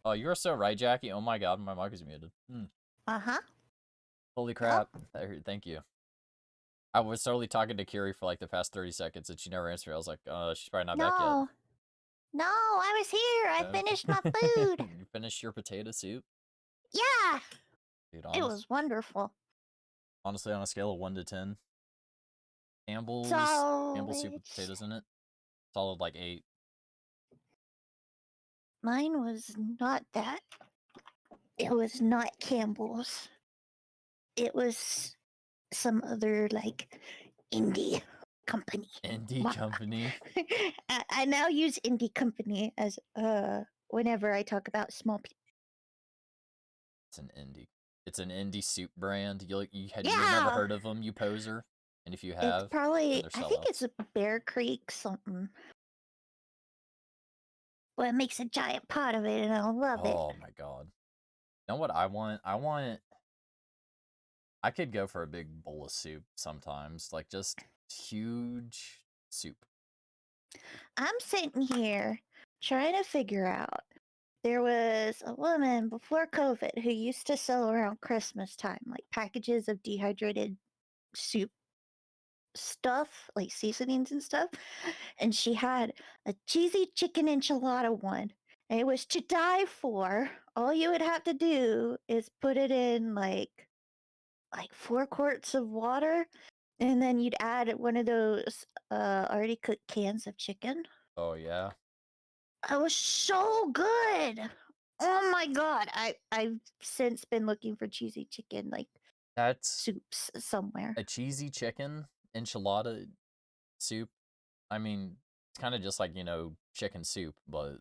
Oh, you are so right, Jackie. Oh my god, my mic is muted. Uh-huh. Holy crap. Thank you. I was totally talking to Kyrie for like the past 30 seconds and she never answered. I was like, she's probably not back yet. No, I was here. I finished my food. You finished your potato soup? Yeah. Dude, It was wonderful. Honestly, on a scale of 1 to 10, Campbell's soup with potatoes in it, solid like 8. Mine was not that. It was not Campbell's. It was some other like indie company. Indie company? I now use indie company as whenever I talk about small people. It's an indie soup brand. You've never heard of them, you poser. And if you have, it's probably, I think it's a Bear Creek something. Well, it makes a giant pot of it, and I love it. Oh my god. You know what I want? I could go for a big bowl of soup sometimes. Like, just huge soup. I'm sitting here trying to figure out. There was a woman before COVID who used to sell around Christmas time, like packages of dehydrated soup stuff, like seasonings and stuff. And she had a cheesy chicken enchilada one. And it was to die for. All you would have to do is put it in like 4 quarts of water, and then you'd add one of those already cooked cans of chicken. Oh yeah. It was so good. Oh my god. I've since been looking for cheesy chicken that's soups somewhere. A cheesy chicken enchilada soup. I mean, it's kind of just like, chicken soup, but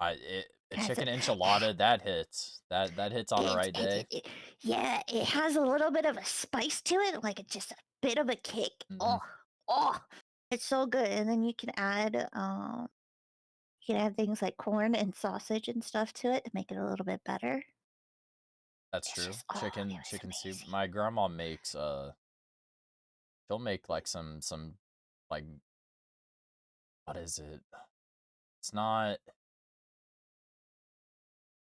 a chicken enchilada, that hits. That hits on the right day. Yeah, it has a little bit of a spice to it, like it's just a bit of a kick. Oh, it's so good. And then you can add things like corn and sausage and stuff to it to make it a little bit better. That's true. Chicken soup. My grandma makes she'll make like some like, what is it? It's not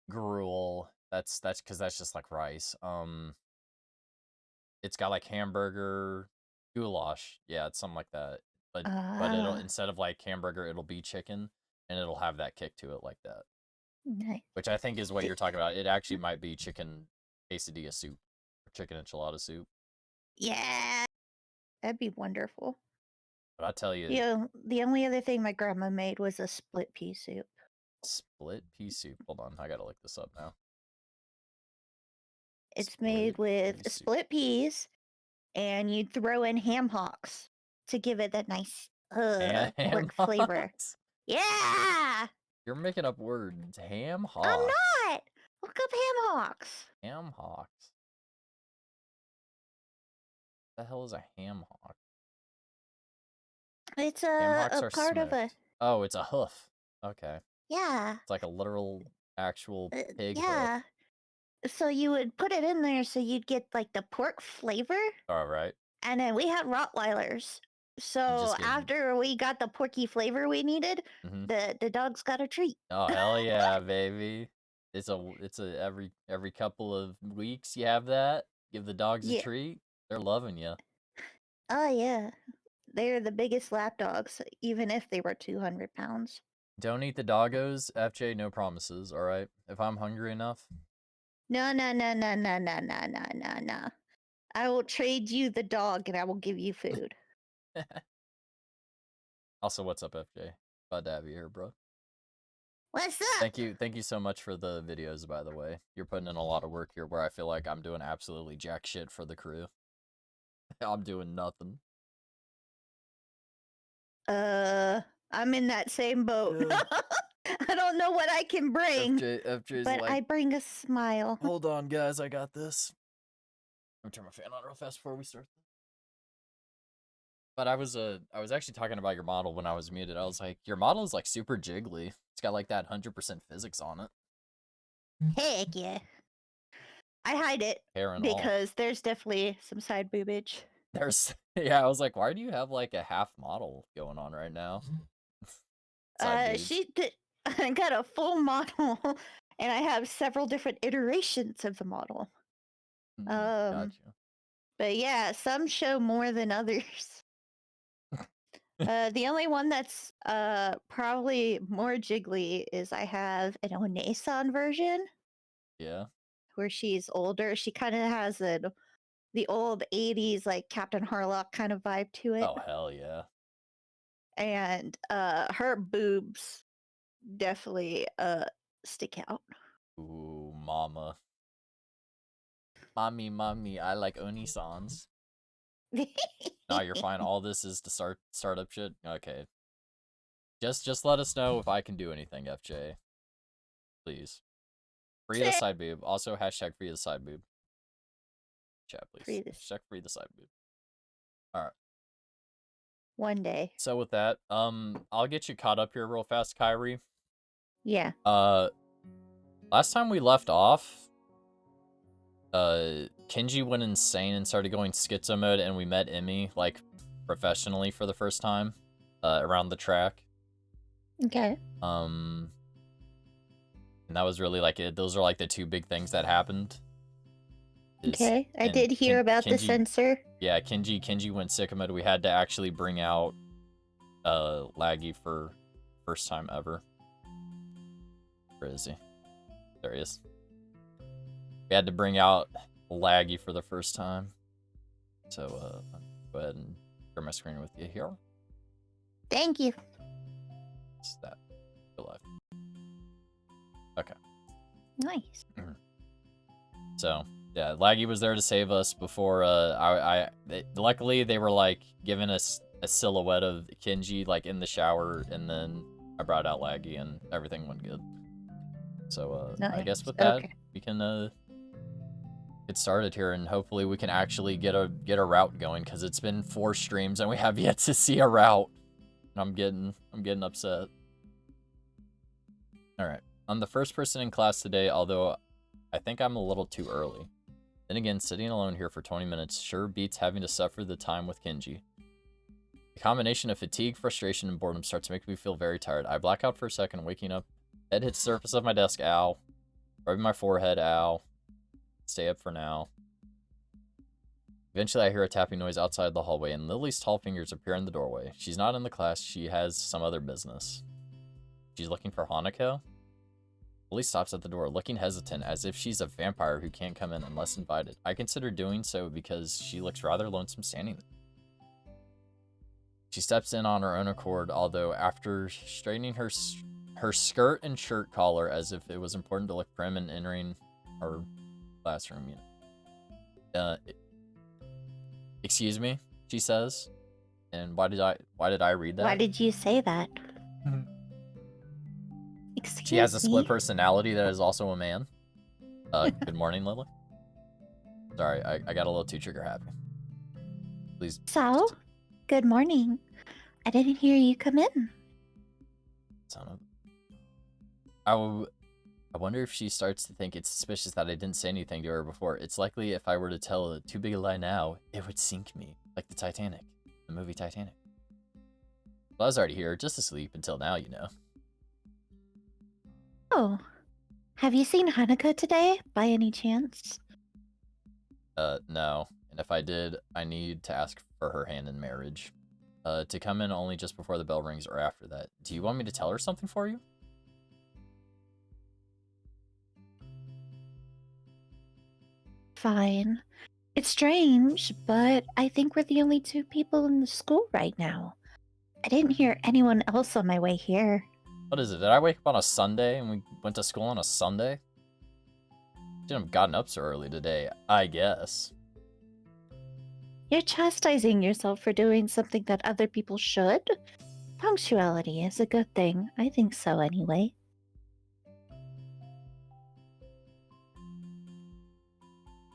gruel. That's because that's just like rice. It's got like hamburger goulash. Yeah, it's something like that. But it'll, instead of like hamburger, it'll be chicken, and it'll have that kick to it like that. Nice. Which I think is what you're talking about. It actually might be chicken quesadilla soup or chicken enchilada soup. Yeah, that'd be wonderful. But I tell you, the only other thing my grandma made was a split pea soup. Split pea soup. Hold on, I gotta look this up now. It's made with split peas, and you throw in ham hocks to give it that nice pork flavor. Yeah! You're making up words. Ham hocks. I'm not! Look up ham hocks. Ham hocks. What the hell is a ham hock? It's a part of a... Oh, it's a hoof. Okay. Yeah. It's like a literal, actual pig yeah. hoof. So you would put it in there so you'd get like the pork flavor. All right. And then we had Rottweilers. So after we got the porky flavor we needed, the dogs got a treat. Oh hell yeah, baby! It's a every couple of weeks you have that. Give the dogs a treat. They're loving you. Oh yeah, they're the biggest lap dogs, even if they were 200 pounds. Don't eat the doggos, FJ. No promises. All right. If I'm hungry enough. No. I will trade you the dog, and I will give you food. Also, what's up, FJ? Glad to have you here, bro. What's up? Thank you so much for the videos, by the way. You're putting in a lot of work here where I feel like I'm doing absolutely jack shit for the crew. I'm doing nothing. I'm in that same boat. I don't know what I can bring, FJ's but like, I bring a smile. Hold on, guys, I got this. Let me turn my fan on real fast before we start. But I was actually talking about your model when I was muted. I was like, your model is like super jiggly. It's got like that 100% physics on it. Heck yeah. I hide it because there's definitely some side boobage. Yeah, I was like, why do you have like a half model going on right now? I got a full model, and I have several different iterations of the model. Um, Gotcha. but yeah, some show more than others. The only one that's probably more jiggly is I have an Onesan version Yeah. where she's older. She kind of has the old 80s like Captain Harlock kind of vibe to it. Oh hell yeah. And her boobs definitely stick out. Ooh, mama. Mommy, I like Oni-sans. Nah, you're fine. All this is to start up shit. Okay. Just let us know if I can do anything, FJ. Please. Free the side boob. Also, hashtag free the side boob. Chat, please. Free this Hashtag free the side boob. Alright. one day. So with that, I'll get you caught up here real fast, Kyrie. Yeah. Last time we left off, Kenji went insane and started going schizo mode, and we met Emmy, like, professionally for the first time, around the track. Okay. And that was really, like, those are, like, the two big things that happened. Okay, I did hear about the sensor. Yeah, Kenji went sicko mode. We had to actually bring out, Laggy for first time ever. Where is he? There he is. We had to bring out Laggy for the first time. So, go ahead and share my screen with you here. Thank you. It's that. Go live. Okay. Nice. So, yeah, Laggy was there to save us before, luckily they were, like, giving us a silhouette of Kenji, like, in the shower, and then I brought out Laggy, and everything went good. So, nice. I guess with that, we can, get started here, and hopefully we can actually get a route going, because it's been 4 streams, and we have yet to see a route. And I'm getting upset. Alright. I'm the first person in class today, although I think I'm a little too early. Then again, sitting alone here for 20 minutes sure beats having to suffer the time with Kenji. The combination of fatigue, frustration, and boredom starts to make me feel very tired. I black out for a second, waking up. Head hits the surface of my desk, ow. Rubbing my forehead, ow. Stay up for now. Eventually, I hear a tapping noise outside the hallway, and Lily's tall fingers appear in the doorway. She's not in the class. She has some other business. She's looking for Hanako? Lily stops at the door, looking hesitant, as if she's a vampire who can't come in unless invited. I consider doing so because she looks rather lonesome standing there. She steps in on her own accord, although after straightening her skirt and shirt collar as if it was important to look prim and entering her classroom, you know. Excuse me, she says. And why did I read that? Why did you say that? Excuse she has a split me? personality that is also a man. Good morning, Lily. Sorry, I got a little too trigger happy. Please. So, good morning. I didn't hear you come in. I wonder if she starts to think it's suspicious that I didn't say anything to her before. It's likely if I were to tell a too big a lie now, it would sink me. Like the Titanic. The movie Titanic. Well, I was already here, just asleep until now, you know. Oh. Have you seen Hanako today, by any chance? No. And if I did, I need to ask for her hand in marriage. To come in only just before the bell rings or after that. Do you want me to tell her something for you? Fine. It's strange, but I think we're the only 2 people in the school right now. I didn't hear anyone else on my way here. What is it? Did I wake up on a Sunday and we went to school on a Sunday? Shouldn't have gotten up so early today, I guess. You're chastising yourself for doing something that other people should? Punctuality is a good thing. I think so anyway.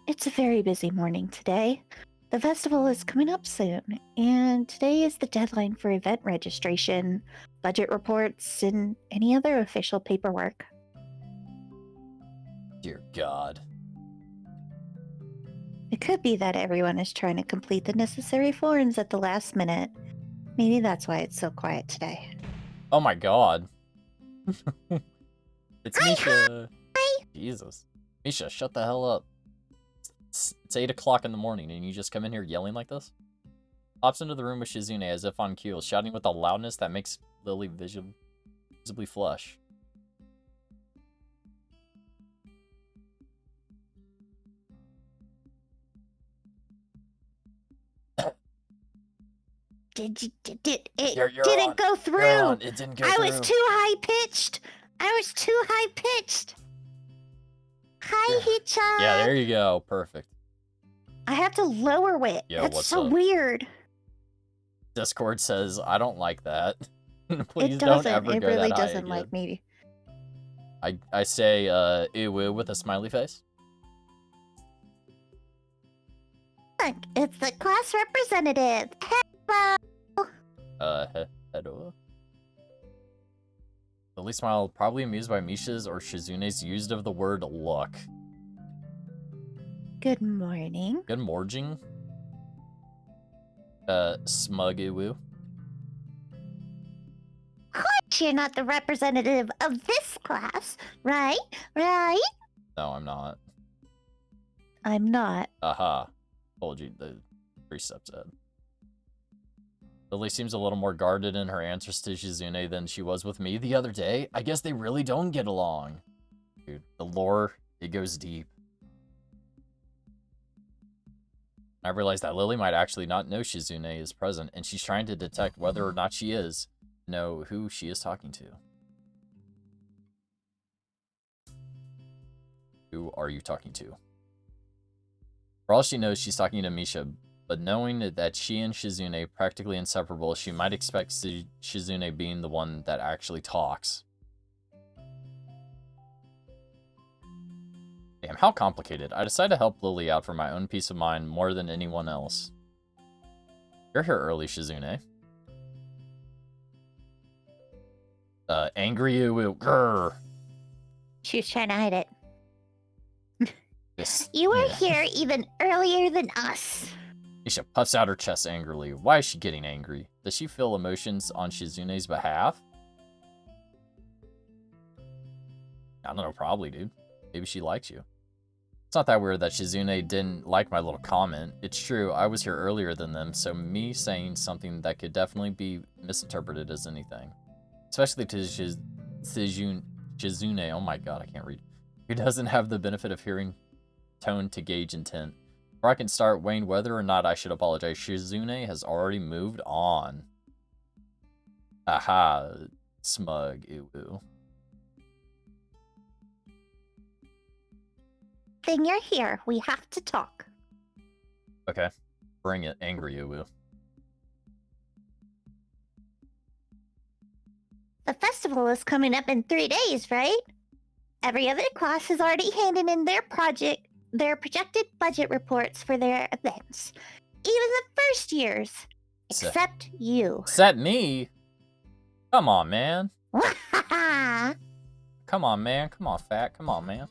It's a very busy morning today. The festival is coming up soon, and today is the deadline for event registration, budget reports, and any other official paperwork. Dear God. It could be that everyone is trying to complete the necessary forms at the last minute. Maybe that's why it's so quiet today. Oh my God. It's Misha. Jesus. Misha, shut the hell up. It's 8 o'clock in the morning and you just come in here yelling like this? Pops into the room with Shizune as if on cue, shouting with a loudness that makes Lily visibly flush. It You're didn't on. go through. You're on. It didn't go I through. was too high pitched. Hi, Hichan. Yeah, there you go. Perfect. I have to lower it. Yo, That's what's so up? weird. Discord says, I don't like that. Please It don't doesn't. ever It go really that high doesn't again. like me. I say, ew with a smiley face. Look, it's the class representative. Hello. Hello. Lily smiled, probably amused by Misha's or Shizune's use of the word luck. Good morning. Good morning. Smug ew. You're not the representative of this class, right? Right? No, I'm not. I'm not. Aha. Told you, the precept said. Lily seems a little more guarded in her answers to Shizune than she was with me the other day. I guess they really don't get along. Dude, the lore, it goes deep. I realized that Lily might actually not know Shizune is present, and she's trying to detect whether or not she is, know who she is talking to. Who are you talking to? For all she knows, she's talking to Misha, but knowing that she and Shizune are practically inseparable, she might expect Shizune being the one that actually talks. Damn, how complicated. I decided to help Lily out for my own peace of mind more than anyone else. You're here early, Shizune. Angry you, grrr. She was trying to hide it. This, You were yeah. here even earlier than us. Misha puffs out her chest angrily. Why is she getting angry? Does she feel emotions on Shizune's behalf? I don't know, probably, dude. Maybe she likes you. It's not that weird that Shizune didn't like my little comment. It's true, I was here earlier than them, so me saying something that could definitely be misinterpreted as anything. Especially to Shizune, oh my god, I can't read. Who doesn't have the benefit of hearing tone to gauge intent. Before I can start weighing whether or not I should apologize, Shizune has already moved on. Aha, smug, ew. Then you're here. We have to talk. Okay, bring it, angry ew. The festival is coming up in 3 days, right? Every other class has already handed in their projected budget reports for their events. Even the first years. Except you. Except me? Come on, man. Come on, man. Come on, fat. Come on, man.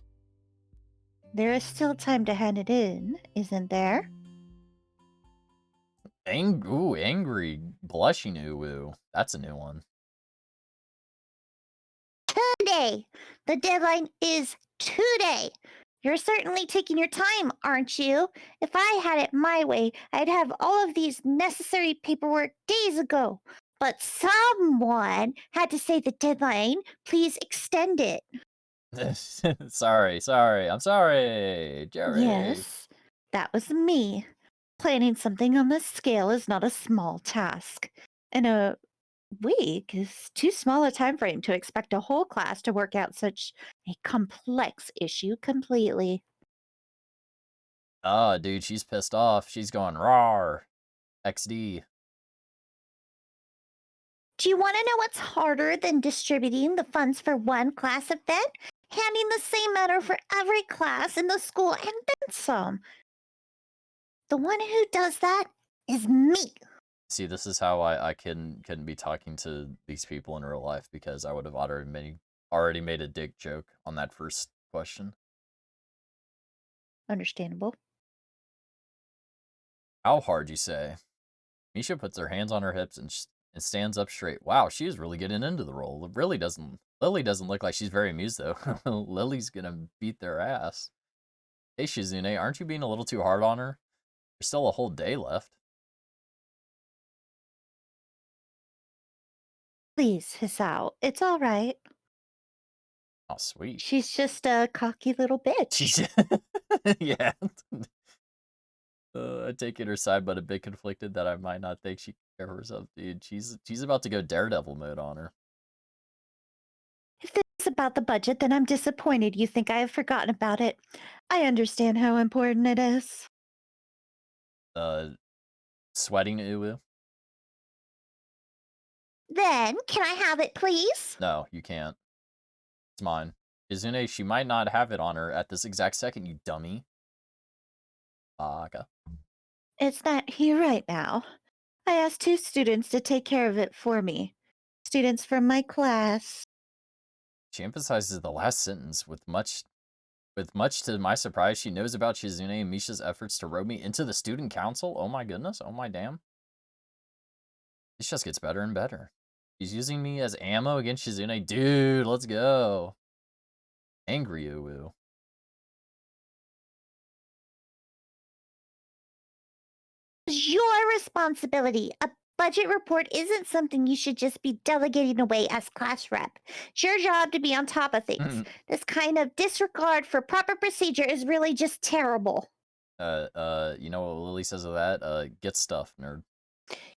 There is still time to hand it in, isn't there? Angry. Blushing ooh. That's a new one. Today! The deadline is today! You're certainly taking your time, aren't you? If I had it my way, I'd have all of these necessary paperwork days ago. But someone had to say the deadline. Please extend it. sorry. I'm sorry, Jerry. Yes, that was me. Planning something on this scale is not a small task. And a week is too small a time frame to expect a whole class to work out such a complex issue completely. Oh, dude, she's pissed off. She's going rawr. XD. Do you want to know what's harder than distributing the funds for one class event? Handing the same matter for every class in the school and then some. The one who does that is me. See, this is how I couldn't be talking to these people in real life because I would have already made a dick joke on that first question. Understandable. How hard, you say? Misha puts her hands on her hips and stands up straight. Wow, she is really getting into the role. It really doesn't Lily doesn't look like she's very amused, though. Lily's gonna beat their ass. Hey, Shizune, aren't you being a little too hard on her? There's still a whole day left. Please, Hisao. It's all right. Oh, sweet. She's just a cocky little bitch. She's yeah. I take it her side, but a bit conflicted that I might not think she can care for herself, dude. She's about to go Daredevil mode on her. If this is about the budget, then I'm disappointed you think I have forgotten about it. I understand how important it is. Sweating Uwu? Then, can I have it, please? No, you can't. It's mine. Izune, she might not have it on her at this exact second, you dummy. Baka. It's not here right now. I asked 2 students to take care of it for me. Students from my class. She emphasizes the last sentence with much to my surprise. She knows about Shizune and Misha's efforts to rope me into the student council. Oh my goodness. Oh my damn. This just gets better and better. She's using me as ammo against Shizune. Dude, let's go. Angry Uwu. It's your responsibility. A budget report isn't something you should just be delegating away as class rep. It's your job to be on top of things. This kind of disregard for proper procedure is really just terrible. You know what Lily says of that? Get stuff, nerd.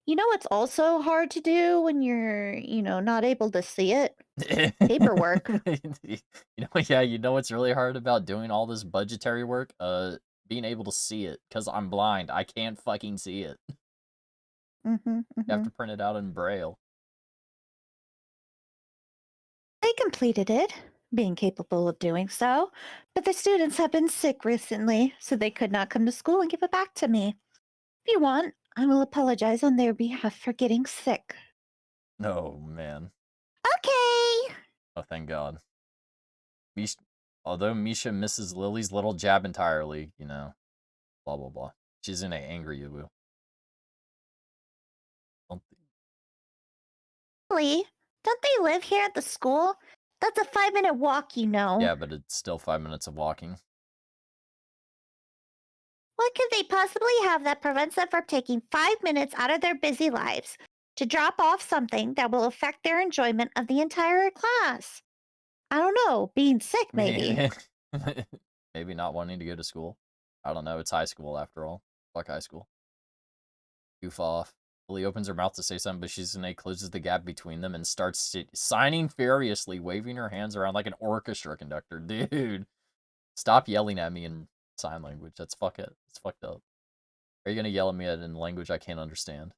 You know what's also hard to do when you're, not able to see it? Paperwork. Yeah, you know what's really hard about doing all this budgetary work? Being able to see it, because I'm blind. I can't fucking see it. Mhm, You have mhm. to print it out in Braille. I completed it, being capable of doing so, but the students have been sick recently, so they could not come to school and give it back to me. If you want, I will apologize on their behalf for getting sick. Oh, man. Okay. Oh, thank God. Although Misha misses Lily's little jab entirely, blah, blah, blah. She's in a angry Uwu. Really? Don't they live here at the school? That's a 5-minute walk, you know. Yeah, but it's still 5 minutes of walking. What could they possibly have that prevents them from taking 5 minutes out of their busy lives to drop off something that will affect their enjoyment of the entire class? I don't know, being sick, maybe. Maybe not wanting to go to school. I don't know. It's high school after all. Fuck high school. Goof off. Lily opens her mouth to say something, but Shizune closes the gap between them and starts signing furiously, waving her hands around like an orchestra conductor. Dude, stop yelling at me in sign language. That's It's fucked up. Are you gonna yell at me in language I can't understand?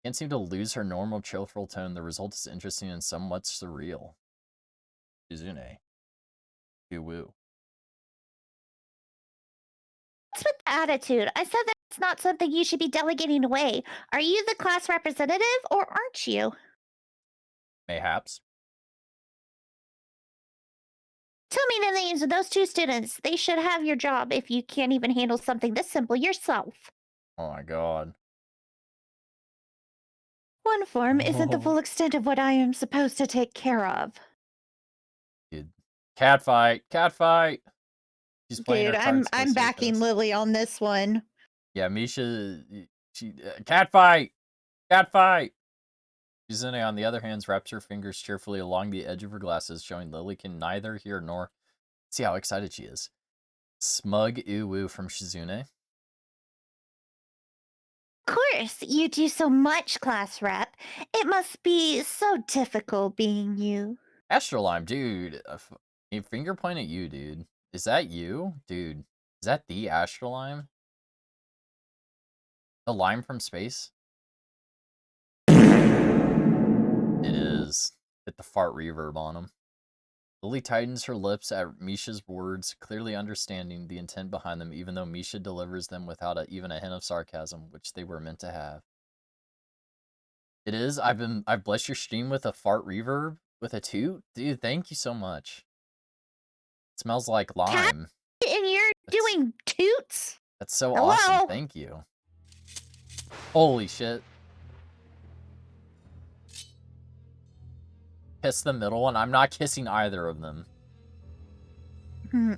Can't seem to lose her normal cheerful tone. The result is interesting and somewhat surreal. Shizune. Woo. What's with the attitude? I said that's not something you should be delegating away. Are you the class representative or aren't you? Mayhaps. Tell me the names of those 2 students. They should have your job if you can't even handle something this simple yourself. Oh my god. One form isn't the full extent of what I am supposed to take care of. Dude. Cat fight. Cat fight. She's playing Dude, her cards I'm close to her backing chest. Lily on this one. Yeah, Misha, cat fight! Cat fight! Shizune, on the other hand, wraps her fingers cheerfully along the edge of her glasses, showing Lily can neither hear nor see how excited she is. Smug Uwu from Shizune. Of course, you do so much, class rep. It must be so difficult being you. Astrolime, dude. A finger point at you, dude. Is that you? Dude, is that the Astrolime? The lime from space? It is. Hit the fart reverb on him. Lily tightens her lips at Misha's words, clearly understanding the intent behind them, even though Misha delivers them without even a hint of sarcasm, which they were meant to have. It is. I've blessed your stream with a fart reverb with a toot, dude. Thank you so much. It smells like Cat, lime. and you're doing toots? That's so Hello? awesome. Thank you. Holy shit. kiss the middle one. I'm not kissing either of them. Hmm.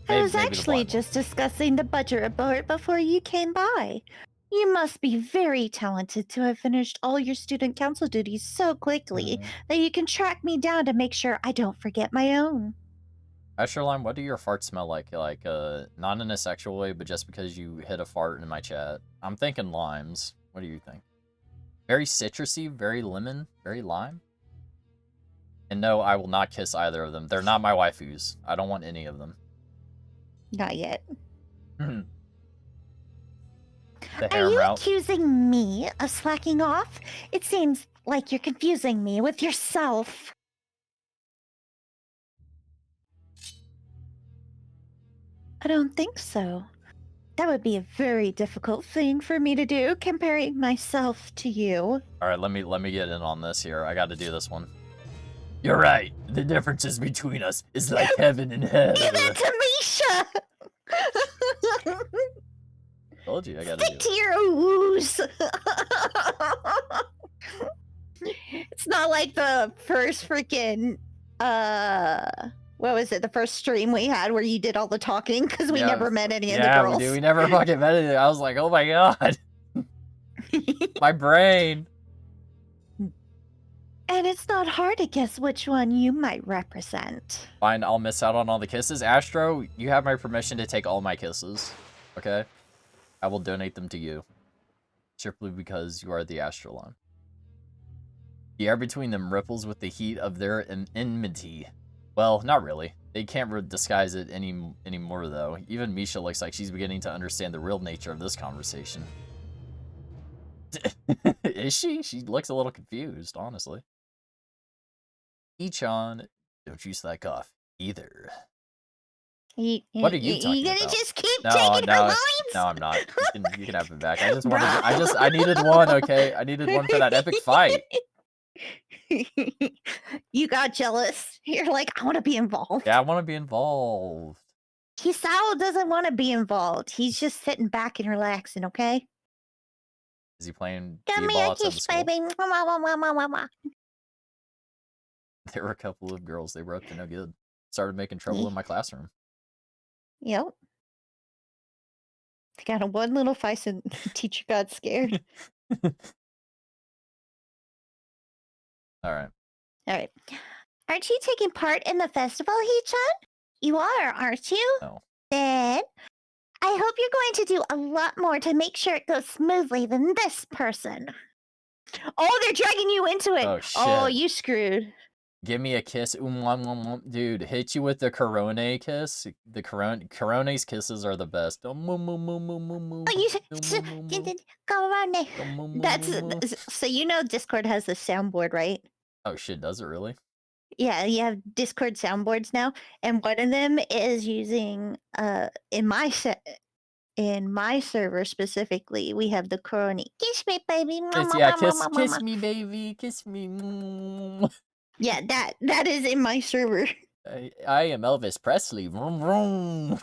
I was Maybe the actually blind one. just discussing the budget report before you came by. You must be very talented to have finished all your student council duties so quickly that you can track me down to make sure I don't forget my own. Asherline, what do your farts smell like? Like, not in a sexual way, but just because you hit a fart in my chat. I'm thinking limes. What do you think? Very citrusy, very lemon, very lime? And no, I will not kiss either of them. They're not my waifus. I don't want any of them. Not yet. The Are harem you route. accusing me of slacking off? It seems like you're confusing me with yourself. I don't think so. That would be a very difficult thing for me to do, comparing myself to you. All right, let me get in on this here. I got to do this one. You're right. The differences between us is like heaven and hell. Give it to Misha! Told you I got to do Stick it. to your woos. It's not like the first freaking what was it? The first stream we had where you did all the talking because we never met any of the girls. Yeah, we never fucking met anything. I was like, oh my god, my brain. And it's not hard to guess which one you might represent. Fine, I'll miss out on all the kisses. Astro, you have my permission to take all my kisses. Okay, I will donate them to you, simply because you are the Astrolon. The air between them ripples with the heat of their enmity. Well, not really. They can't disguise it anymore, though. Even Misha looks like she's beginning to understand the real nature of this conversation. Is she? She looks a little confused, honestly. Ichan, don't you slack off, either. What are you talking gonna about? just keep taking her lines? No, I'm not. You can have it back. I just wanted. I needed one. Okay, I needed one for that epic fight. You got jealous. You're like, I want to be involved. Yeah, I want to be involved. Hisao doesn't want to be involved. He's just sitting back and relaxing, okay? Is he playing Give me b-ball a outside the kiss, school? baby. There were a couple of girls. They were up to no good. Started making trouble in my classroom. Yep. They got a one little fight and the teacher got scared. All right. All right. Aren't you taking part in the festival, Hee-chan? You are, aren't you? No. Then I hope you're going to do a lot more to make sure it goes smoothly than this person. Oh, they're dragging you into it. Oh, shit. Oh, you screwed. Give me a kiss. Dude, hit you with the Corone kiss. The Corone's kisses are the best. Oh, you go around there. That's so you know Discord has the soundboard, right? Oh shit, does it really? Yeah, you have Discord soundboards now, and one of them is using in my server specifically, we have the Corona. Kiss me, baby. Kiss me, baby. Kiss me. Yeah, that is in my server. I am Elvis Presley. Vroom, vroom.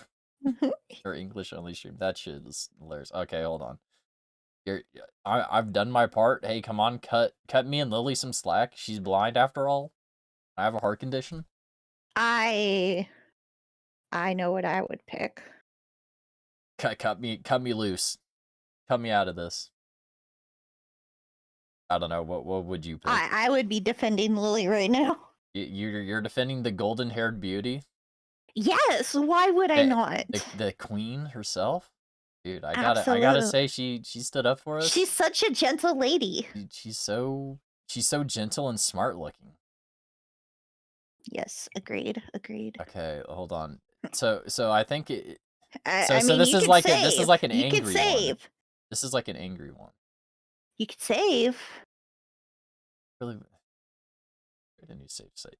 Or English only stream. That shit is hilarious. Okay, hold on. I've done my part. Hey, come on, cut me and Lily some slack. She's blind after all. I have a heart condition. I know what I would pick. Cut me loose. Cut me out of this. I don't know. What would you pick? I would be defending Lily right now. You're defending the golden-haired beauty? Yes, why would I not? The queen herself? Dude, I gotta say she stood up for us. She's such a gentle lady. She's so gentle and smart looking. Yes, agreed. Okay, hold on. So I think it, I mean, this is like an you angry could save. one. This is like an angry one. You could save. Really, I didn't need save site.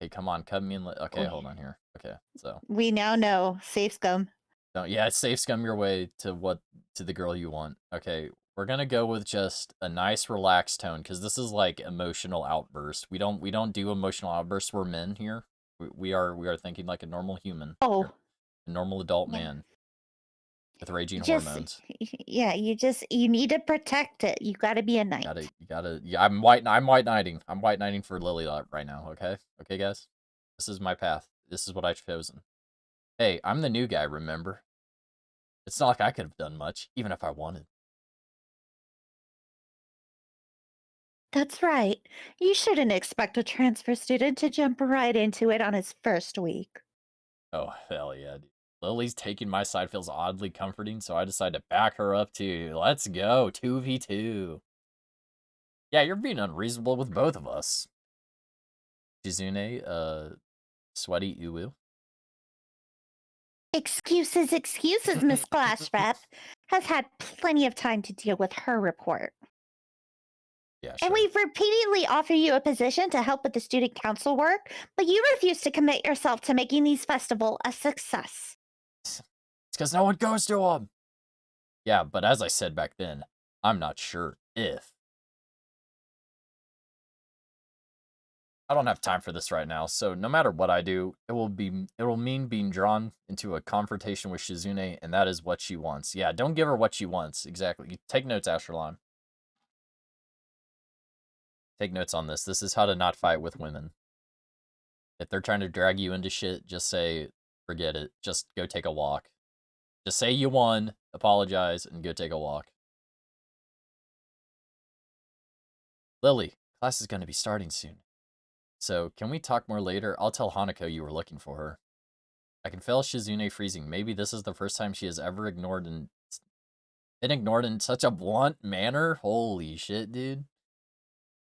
Okay, come on, cut me in. Okay, hold on here. Okay, so we now know safe scum. No, yeah, safe scum your way to the girl you want. Okay, we're gonna go with just a nice relaxed tone because this is like emotional outburst. We don't do emotional outbursts. We're men here. We are thinking like a normal human. Oh, here. A normal adult man. with raging Just, hormones. yeah, you need to protect it. You gotta be a knight. You gotta. Yeah, I'm white knighting. I'm white knighting for Lily right now. Okay, okay, guys. This is my path. This is what I've chosen. Hey, I'm the new guy. Remember? It's not like I could have done much, even if I wanted. That's right. You shouldn't expect a transfer student to jump right into it on his first week. Oh, hell yeah, dude. Lily's taking my side feels oddly comforting, so I decide to back her up too. Let's go, 2v2. Yeah, you're being unreasonable with both of us. Shizune, sweaty uwu. Excuses, Miss Glass Rep has had plenty of time to deal with her report. Yeah, And sure. we've repeatedly offered you a position to help with the student council work, but you refuse to commit yourself to making these festival a success. It's because no one goes to them. Yeah, but as I said back then, I'm not sure if. I don't have time for this right now, so no matter what I do, it will mean being drawn into a confrontation with Shizune, and that is what she wants. Yeah, don't give her what she wants. Exactly. You take notes, Asherlon. Take notes on this. This is how to not fight with women. If they're trying to drag you into shit, just say, forget it. Just go take a walk. Just say you won, apologize, and go take a walk. Lily, class is going to be starting soon. So, can we talk more later? I'll tell Hanako you were looking for her. I can feel Shizune freezing. Maybe this is the first time she has ever been ignored in such a blunt manner. Holy shit, dude.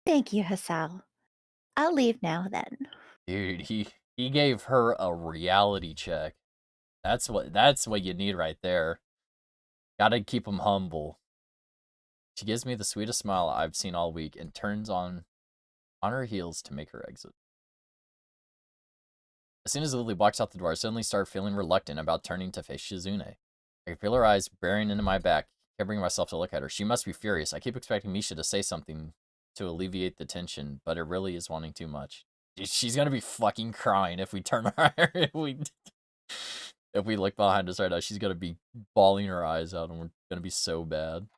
Thank you, Hasal. I'll leave now then. Dude, he gave her a reality check. That's what you need right there. Gotta keep him humble. She gives me the sweetest smile I've seen all week and turns on her heels to make her exit. As soon as Lily walks out the door, I suddenly start feeling reluctant about turning to face Shizune. I can feel her eyes bearing into my back. I can't bring myself to look at her. She must be furious. I keep expecting Misha to say something to alleviate the tension, but it really is wanting too much. Dude, she's gonna be fucking crying if we turn her if we look behind us right now. She's gonna be bawling her eyes out, and we're gonna be so bad.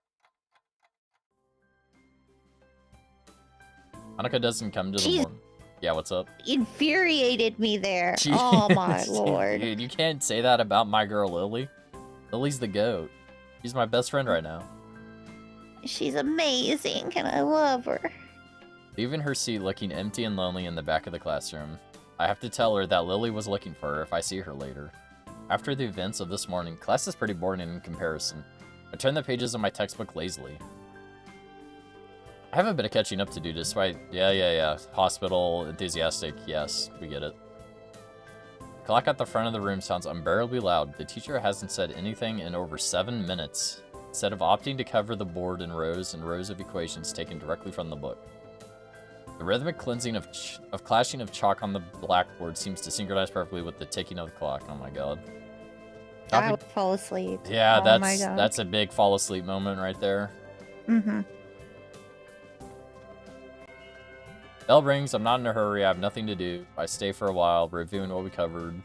Hanukkah doesn't come to the morning. Yeah, what's up? Infuriated me there. Oh my lord. Dude, you can't say that about my girl Lily. Lily's the goat. She's my best friend right now. She's amazing, and I love her. Leaving her seat looking empty and lonely in the back of the classroom, I have to tell her that Lily was looking for her if I see her later. After the events of this morning, class is pretty boring in comparison. I turn the pages of my textbook lazily. I have a bit of catching up to do despite... Yeah. Hospital, enthusiastic, yes, we get it. The clock at the front of the room sounds unbearably loud. The teacher hasn't said anything in over 7 minutes, instead of opting to cover the board in rows and rows of equations taken directly from the book. The rhythmic cleansing of clashing of chalk on the blackboard seems to synchronize perfectly with the ticking of the clock. Oh my god. I would fall asleep. Yeah, oh my god. that's a big fall asleep moment right there. Mm-hmm. Bell rings, I'm not in a hurry, I have nothing to do. I stay for a while, reviewing what we covered.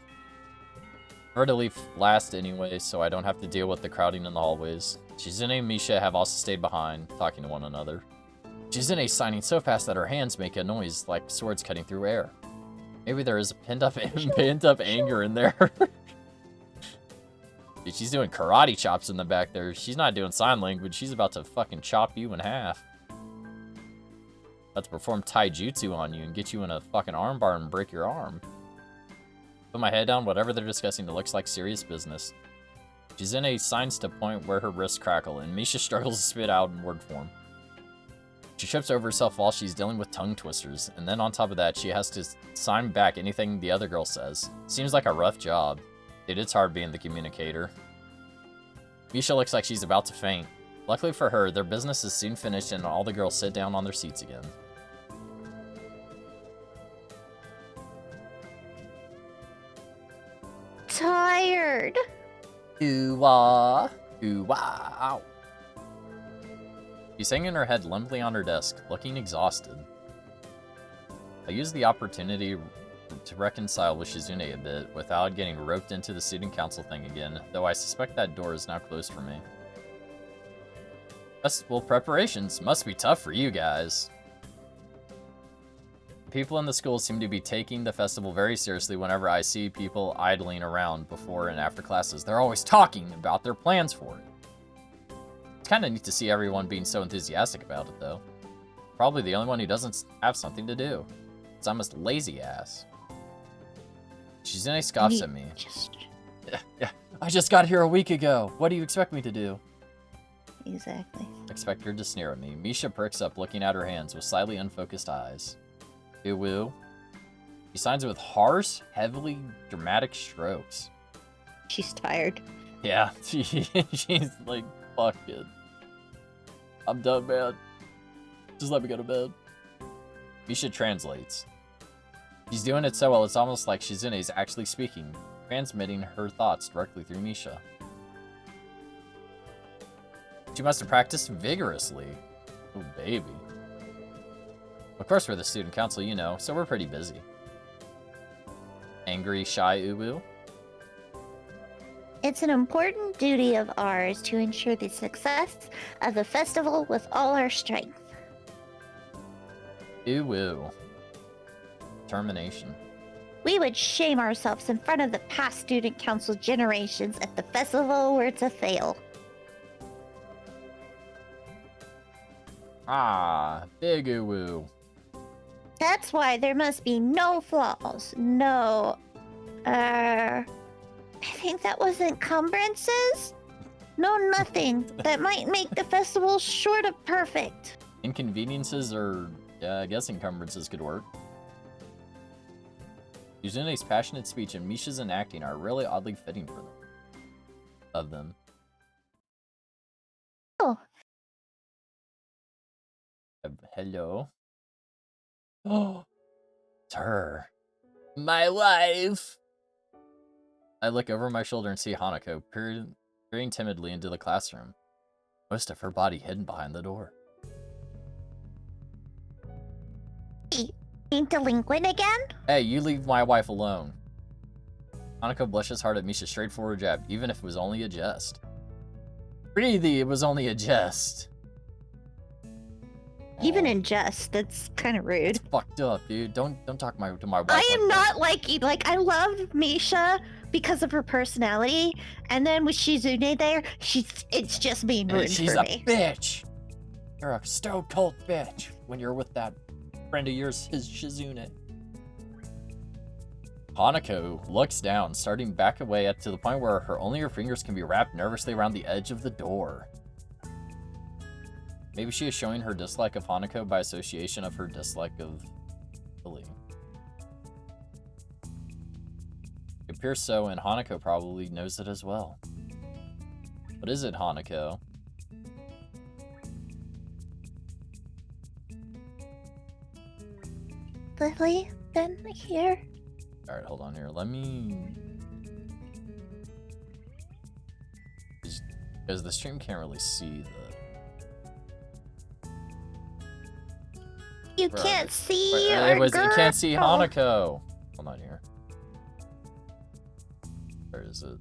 Prefer to leave last anyway, so I don't have to deal with the crowding in the hallways. Shizune and Misha have also stayed behind, talking to one another. Shizune is signing so fast that her hands make a noise like swords cutting through air. Maybe there is a pent-up anger in there. Dude, she's doing karate chops in the back there. She's not doing sign language, she's about to fucking chop you in half. About to perform taijutsu on you and get you in a fucking armbar and break your arm. Put my head down, whatever they're discussing, it looks like serious business. Shizune signs to point where her wrists crackle, and Misha struggles to spit out in word form. She trips over herself while she's dealing with tongue twisters, and then on top of that, she has to sign back anything the other girl says. Seems like a rough job. Dude, it's hard being the communicator. Misha looks like she's about to faint. Luckily for her, their business is soon finished and all the girls sit down on their seats again. Tired. Ooh-wah. Ooh-wow. She's hanging her head limply on her desk, looking exhausted. I use the opportunity to reconcile with Shizune a bit without getting roped into the student council thing again, though I suspect that door is now closed for me. Festival preparations must be tough for you guys. People in the school seem to be taking the festival very seriously whenever I see people idling around before and after classes. They're always talking about their plans for it. It's kind of neat to see everyone being so enthusiastic about it, though. Probably the only one who doesn't have something to do. It's almost lazy ass. Shizune scoffs at me. Yeah, I just got here a week ago. What do you expect me to do? Exactly. Expect her to sneer at me. Misha perks up, looking at her hands with slightly unfocused eyes. Uwu. She signs it with harsh, heavily dramatic strokes. She's tired. Yeah, she's like, fuck it. I'm done, man. Just let me go to bed. Misha translates. She's doing it so well, it's almost like Shizune is actually speaking, transmitting her thoughts directly through Misha. She must have practiced vigorously. Oh, baby. Of course, we're the student council, you know, so we're pretty busy. Angry, shy Uwu. It's an important duty of ours to ensure the success of the festival with all our strength. Uwu. Determination. We would shame ourselves in front of the past student council generations if the festival were to fail. Ah, big Uwu. That's why there must be no flaws, no, I think that was encumbrances? No, nothing that might make the festival short of perfect. Inconveniences or, I guess encumbrances could work. Yuzune's passionate speech and Misha's enacting are really oddly fitting for them. Of them. Oh. Hello. Oh, it's her. My wife. I look over my shoulder and see Hanako peering timidly into the classroom, most of her body hidden behind the door. Being delinquent again? Hey, you leave my wife alone. Hanako blushes hard at Misha's straightforward jab, even if it was only a jest. Breathy, it was only a jest. Even in jest, that's kind of rude. It's fucked up, dude. Don't talk to my wife. I am like not like I love Misha because of her personality, and then with Shizune there, it's just being rude for me. She's a bitch. You're a stone cold bitch when you're with that friend of yours, his Shizune. Hanako looks down, starting back away to the point where only her fingers can be wrapped nervously around the edge of the door. Maybe she is showing her dislike of Hanako by association of her dislike of Lily. It appears so, and Hanako probably knows it as well. What is it, Hanako? Lily, been here? Alright, hold on here. Let me... Because the stream can't really see the... You can't see You can't see Hanako. Hold on here. Where is it?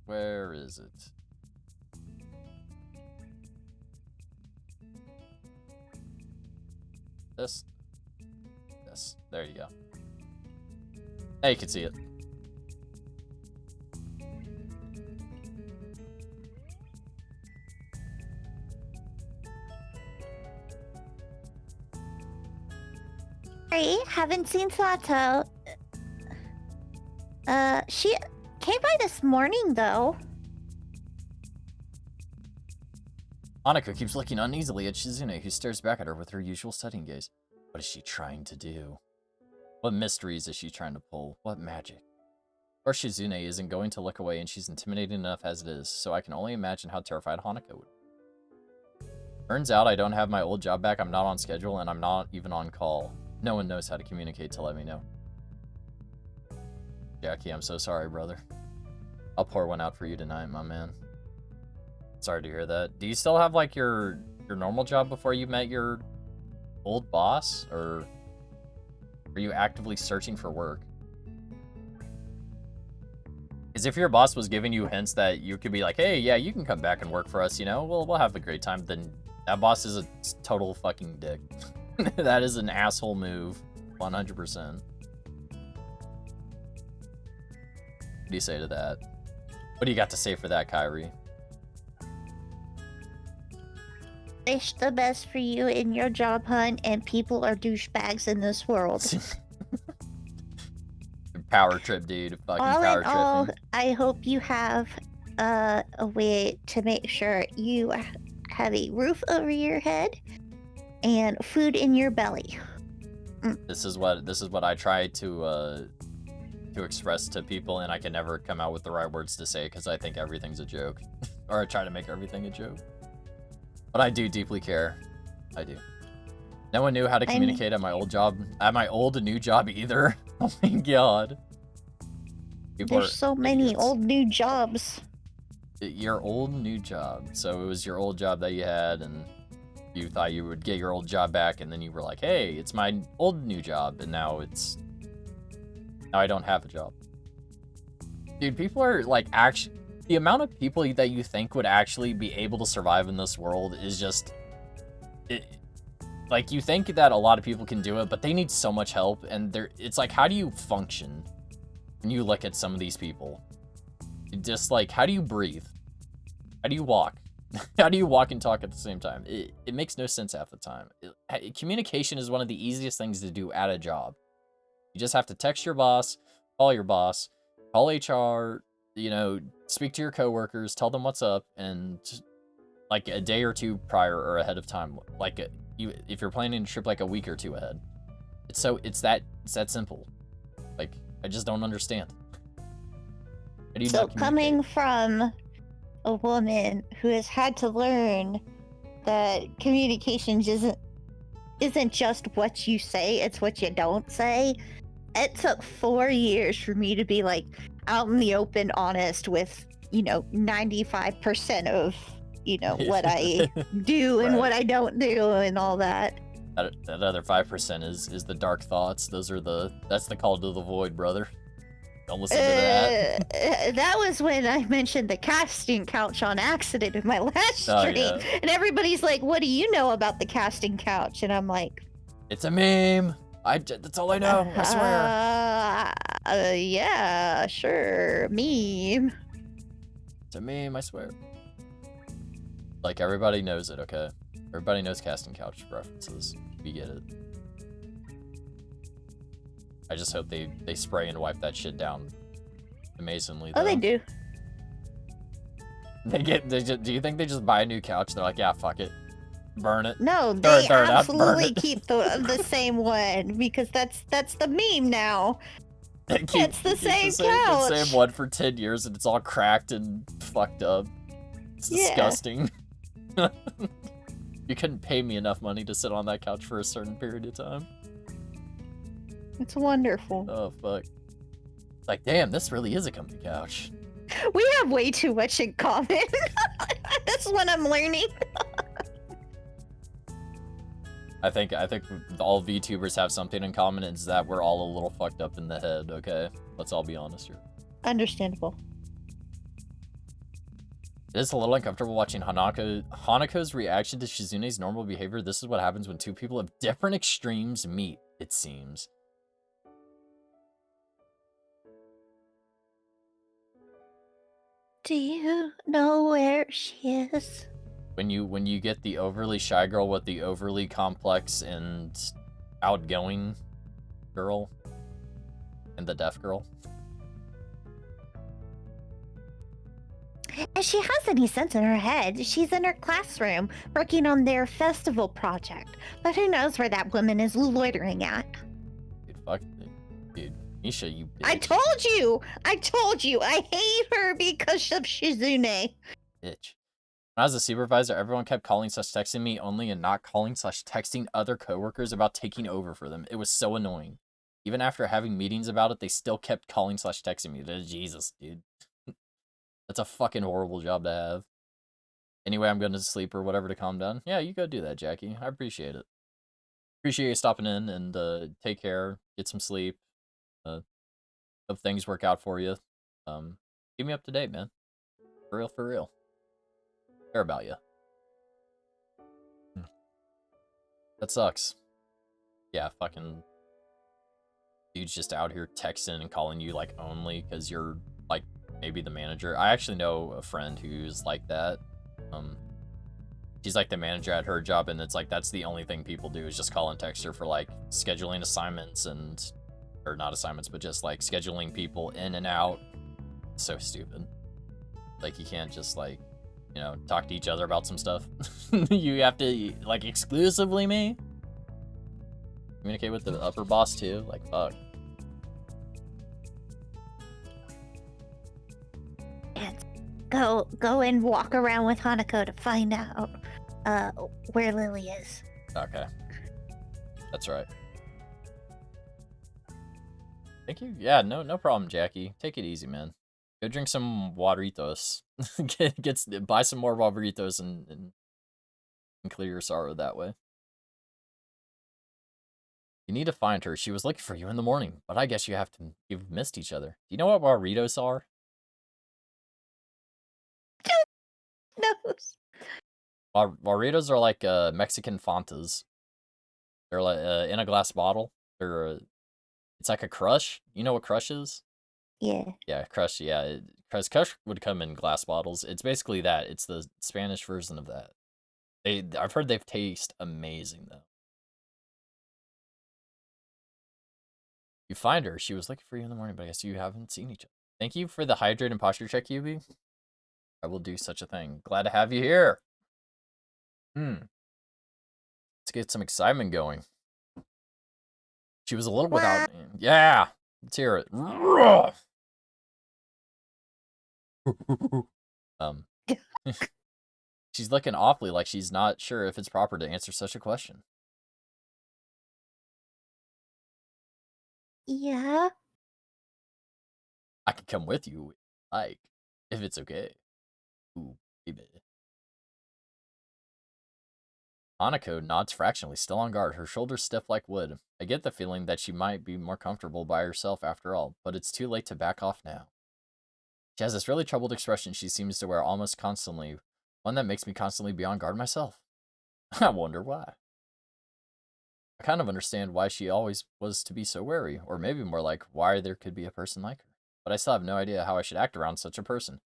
Where is it? This. There you go. Now you can see it. Sorry, haven't seen Sato. She came by this morning, though. Hanako keeps looking uneasily at Shizune, who stares back at her with her usual studying gaze. What is she trying to do? What mysteries is she trying to pull? What magic? Of course, Shizune isn't going to look away, and she's intimidating enough as it is, so I can only imagine how terrified Hanako would be. Turns out I don't have my old job back, I'm not on schedule, and I'm not even on call. No one knows how to communicate to let me know. Jackie, I'm so sorry, brother. I'll pour one out for you tonight, my man. Sorry to hear that. Do you still have, like, your normal job before you met your old boss, or... Are you actively searching for work? Because if your boss was giving you hints that you could be like, hey, yeah, you can come back and work for us, you know, we'll have a great time, then that boss is a total fucking dick. That is an asshole move, 100%. What do you say to that? What do you got to say for that, Kyrie? Wish the best for you in your job hunt, and people are douchebags in this world. Power trip, dude. Fucking all power in all, tripping. I hope you have a way to make sure you have a roof over your head and food in your belly. This is what I try to express to people, and I can never come out with the right words to say because I think everything's a joke, or I try to make everything a joke. But I do deeply care. I do. No one knew how to communicate at my old job, at my old new job either. Oh my god. There's so many old new jobs. Your old new job. So it was your old job that you had, and you thought you would get your old job back, and then you were like, hey, it's my old new job, and now I don't have a job. Dude, people are like, actually, the amount of people that you think would actually be able to survive in this world is just, like, you think that a lot of people can do it, but they need so much help, and it's like, how do you function when you look at some of these people? Just like, how do you breathe? How do you walk? How do you walk and talk at the same time? It makes no sense half the time. Communication is one of the easiest things to do at a job. You just have to text your boss, call HR, you know, speak to your coworkers, tell them what's up, and like a day or two prior or ahead of time. Like if you're planning a trip like a week or two ahead. It's that simple. Like, I just don't understand. So coming from a woman who has had to learn that communications isn't just what you say, it's what you don't say. It took 4 years for me to be like out in the open, honest with, 95% of, what I do and what I don't do and all that. That other 5% is the dark thoughts. That's the call to the void, brother. Don't listen to that. That was when I mentioned the casting couch on accident in my last stream. Yeah. And everybody's like, what do you know about the casting couch? And I'm like, it's a meme. That's all I know, I swear. Yeah, sure. Meme. It's a meme, I swear. Like, everybody knows it, okay? Everybody knows casting couch references. We get it. I just hope they spray and wipe that shit down amazingly, though. Oh, they do. Do you think they just buy a new couch? They're like, yeah, fuck it. Burn it. No, they absolutely keep the same one, because that's the meme now. It's the same couch. The same one for 10 years, and it's all cracked and fucked up. It's disgusting. You couldn't pay me enough money to sit on that couch for a certain period of time. It's wonderful. Oh, fuck. It's like, damn, this really is a comfy couch. We have way too much in common. That's what I'm learning. I think all VTubers have something in common, is that we're all a little fucked up in the head, okay? Let's all be honest here. Understandable. It is a little uncomfortable watching Hanako's reaction to Shizune's normal behavior. This is what happens when two people of different extremes meet, it seems. Do you know where she is? When you get the overly shy girl with the overly complex and outgoing girl, and the deaf girl. If she has any sense in her head, she's in her classroom working on their festival project. But who knows where that woman is loitering at? Dude, fuck. Dude, Misha, you bitch. I told you! I hate her because of Shizune. Bitch. When I was a supervisor, everyone kept calling/texting me only and not calling/texting other coworkers about taking over for them. It was so annoying. Even after having meetings about it, they still kept calling/texting me. Jesus, dude. That's a fucking horrible job to have. Anyway, I'm going to sleep or whatever to calm down. Yeah, you go do that, Jackie. I appreciate it. appreciate you stopping in, and take care. Get some sleep. Hope things work out for you. Keep me up to date, man. For real, for real. Care about you. That sucks. Yeah, fucking dude's just out here texting and calling you, like, only because you're, like, maybe the manager. I actually know a friend who's like that. She's, like, the manager at her job, and it's, like, that's the only thing people do is just call and text her for, like, scheduling assignments and... Or not assignments, but just, like, scheduling people in and out. So stupid. Like, you can't just, like, you know, talk to each other about some stuff. You have to, like, exclusively me? Communicate with the upper boss, too? Like, fuck. Go and walk around with Hanako to find out where Lily is. Okay. That's right. Thank you. Yeah, no problem, Jackie. Take it easy, man. Go drink some Wateritos. Buy some more Wateritos and clear your sorrow that way. You need to find her. She was looking for you in the morning, but I guess you've missed each other. Do you know what Wateritos are? Knows. Wateritos are like Mexican Fantas. They're like in a glass bottle. It's like a Crush. You know what Crush is? Yeah. Yeah, Crush. Yeah, Crush would come in glass bottles. It's basically that. It's the Spanish version of that. I've heard they taste amazing though. You find her. She was looking for you in the morning, but I guess you haven't seen each other. Thank you for the hydrate and posture check, Yubi. I will do such a thing. Glad to have you here. Let's get some excitement going. She was a little without... Yeah! Let's hear it. She's looking awfully like she's not sure if it's proper to answer such a question. Yeah. I could come with you, like, if it's okay. Ooh, baby. Hanako nods fractionally, still on guard, her shoulders stiff like wood. I get the feeling that she might be more comfortable by herself after all, but it's too late to back off now. She has this really troubled expression she seems to wear almost constantly, one that makes me constantly be on guard myself. I wonder why. I kind of understand why she always was to be so wary, or maybe more like why there could be a person like her. But I still have no idea how I should act around such a person.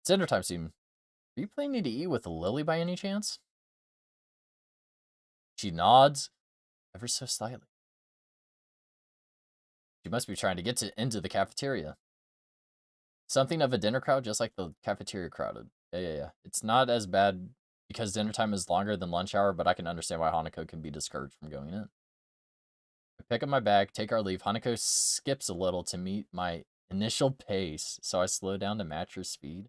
It's dinner time soon. Are you planning to eat with Lily by any chance? She nods, ever so slightly. She must be trying to get into the cafeteria. Something of a dinner crowd, just like the cafeteria crowded. Yeah. It's not as bad because dinner time is longer than lunch hour, but I can understand why Hanako can be discouraged from going in. I pick up my bag, take our leave. Hanako skips a little to meet my initial pace, so I slow down to match her speed.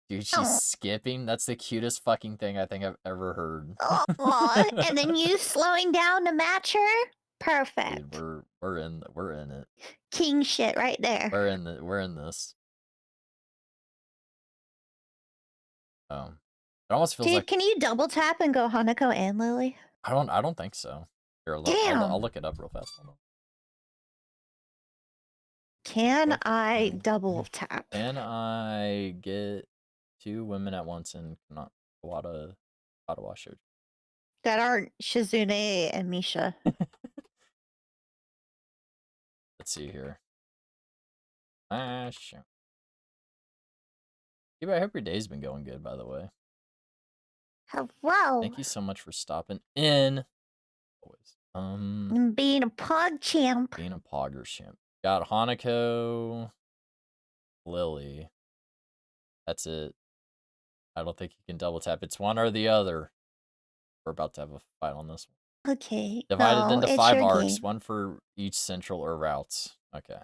Dude, she's skipping? That's the cutest fucking thing I think I've ever heard. Oh, and then you slowing down to match her? Perfect. Dude, we're in it. King shit right there. We're in this. It almost feels Dude, like... can you double tap and go Hanako and Lily? I don't think so. Here, Damn. I'll look it up real fast. Hold on. Can I double tap? Can I get 2 women at once in Katawa Shoujo? That aren't Shizune and Misha. Let's see here. Sure. Yeah, I hope your day's been going good, by the way. Hello. Thank you so much for stopping in. Always. Being a pog champ. Being a pogger champ. Got Hanako, Lily. That's it. I don't think you can double tap. It's one or the other. We're about to have a fight on this one. Okay. Divided into it's 5 your arcs, game. one for each central or routes. Okay.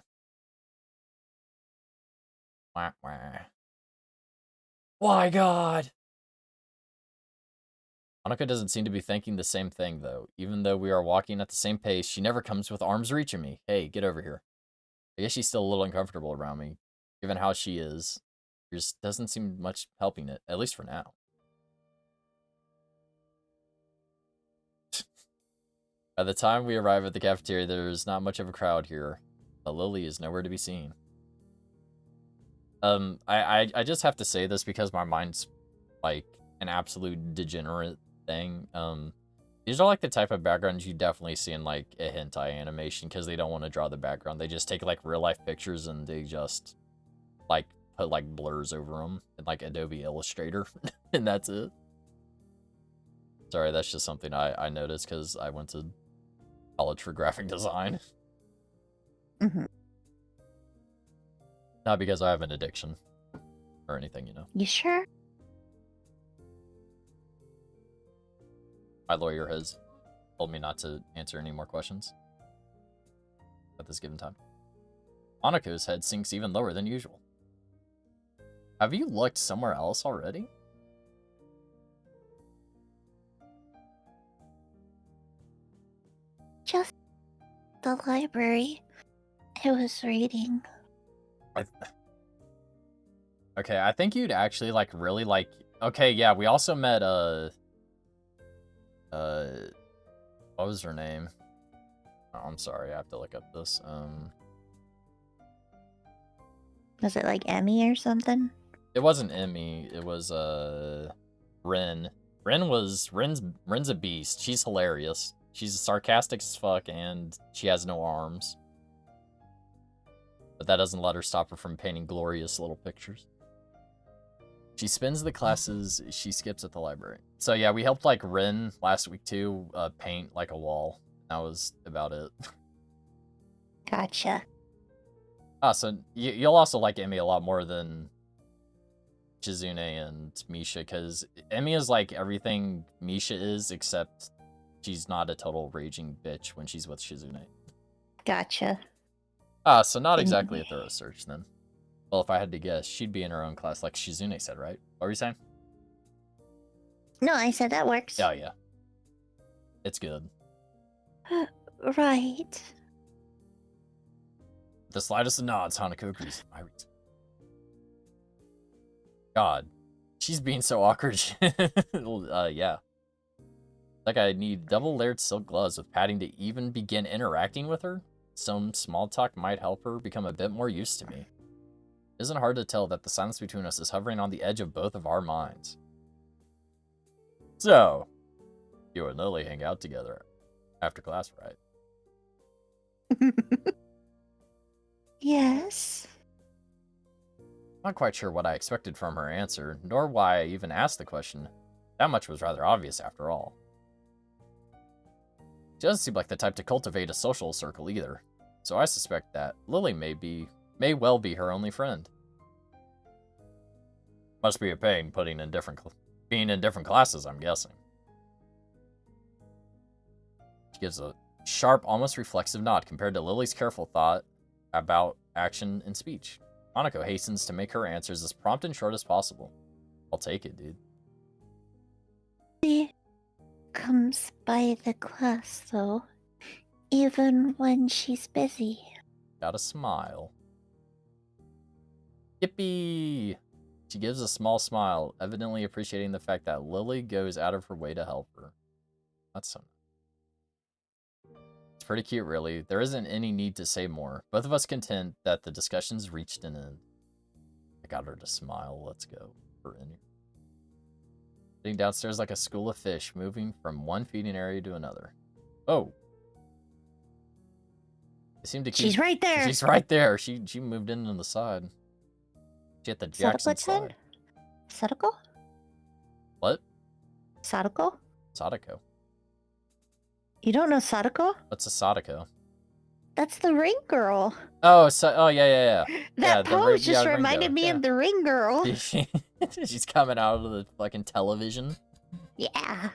Wah, wah. Why, God? Hanako doesn't seem to be thinking the same thing, though. Even though we are walking at the same pace, she never comes with arms reaching me. Hey, get over here. I guess she's still a little uncomfortable around me, given how she is. There just doesn't seem much helping it, at least for now. By the time we arrive at the cafeteria, there's not much of a crowd here. But Lily is nowhere to be seen. I just have to say this because my mind's like an absolute degenerate thing. These are like the type of backgrounds you definitely see in like a hentai animation because they don't want to draw the background. They just take like real life pictures and they just like put like blurs over them in like Adobe Illustrator and that's it. Sorry, that's just something I noticed because I went to college for graphic design. Not because I have an addiction or anything, you know. You sure? My lawyer has told me not to answer any more questions at this given time. Hanako's head sinks even lower than usual. Have you looked somewhere else already? Just the library. I was reading. Okay, I think you'd actually like really like. Okay, yeah, we also met what was her name? Oh, I'm sorry, I have to look up this. Was it like Emmy or something? It wasn't Emmy. It was Ren. Ren's a beast. She's hilarious. She's sarcastic as fuck, and she has no arms. But that doesn't let her stop her from painting glorious little pictures. She spends the classes she skips at the library. So yeah, we helped like Ren last week too paint like a wall. That was about it. Gotcha. Ah, so you'll also like Emmy a lot more than Shizune and Misha, because Emmy is like everything Misha is, except she's not a total raging bitch when she's with Shizune. Gotcha. Ah, so not exactly a thorough search then. Well, if I had to guess, she'd be in her own class like Shizune said, right? What were you saying? No, I said that works. Oh, yeah. It's good. Right. The slightest of nods, Hanako agrees. God. She's being so awkward. Yeah. Like I need double-layered silk gloves with padding to even begin interacting with her. Some small talk might help her become a bit more used to me. It isn't hard to tell that the silence between us is hovering on the edge of both of our minds. So, you and Lily hang out together after class, right? Yes. Not quite sure what I expected from her answer, nor why I even asked the question. That much was rather obvious after all. She doesn't seem like the type to cultivate a social circle either, so I suspect that Lily may well be her only friend. Must be a pain being in different classes, I'm guessing. She gives a sharp, almost reflexive nod compared to Lily's careful thought about action and speech. Hanako hastens to make her answers as prompt and short as possible. I'll take it, dude. She comes by the class, though, even when she's busy. Got a smile. Yippee! She gives a small smile, evidently appreciating the fact that Lily goes out of her way to help her. That's so nice. It's pretty cute, really. There isn't any need to say more. Both of us content that the discussion's reached an end. I got her to smile. Let's go. We're in here. Sitting downstairs like a school of fish, moving from one feeding area to another. Oh. They seem to keep... She's right there. She's right there. She moved in on the side. She hit the Jackson side. Sadako? What? Sadako? Sadako. You don't know Sadako? What's a Sadako? That's the ring girl. Oh, yeah. That pose just reminded me of the ring girl. She's coming out of the fucking television. Yeah.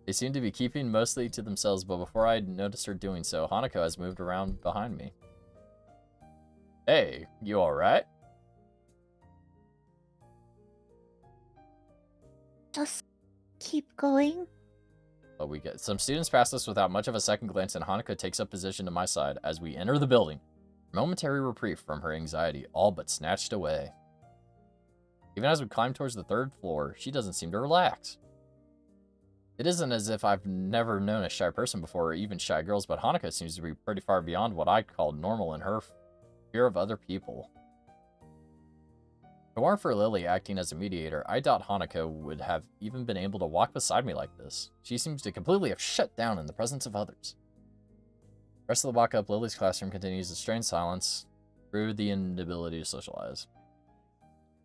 They seem to be keeping mostly to themselves, but before I noticed her doing so, Hanako has moved around behind me. Hey, you alright? Just keep going. But we get some students pass us without much of a second glance, and Hanako takes up position to my side as we enter the building. Momentary reprieve from her anxiety, all but snatched away. Even as we climb towards the third floor, she doesn't seem to relax. It isn't as if I've never known a shy person before, or even shy girls, but Hanako seems to be pretty far beyond what I'd call normal in her fear of other people. If it weren't for Lily acting as a mediator, I doubt Hanako would have even been able to walk beside me like this. She seems to completely have shut down in the presence of others. The rest of the walk up Lily's classroom continues in strained silence through the inability to socialize.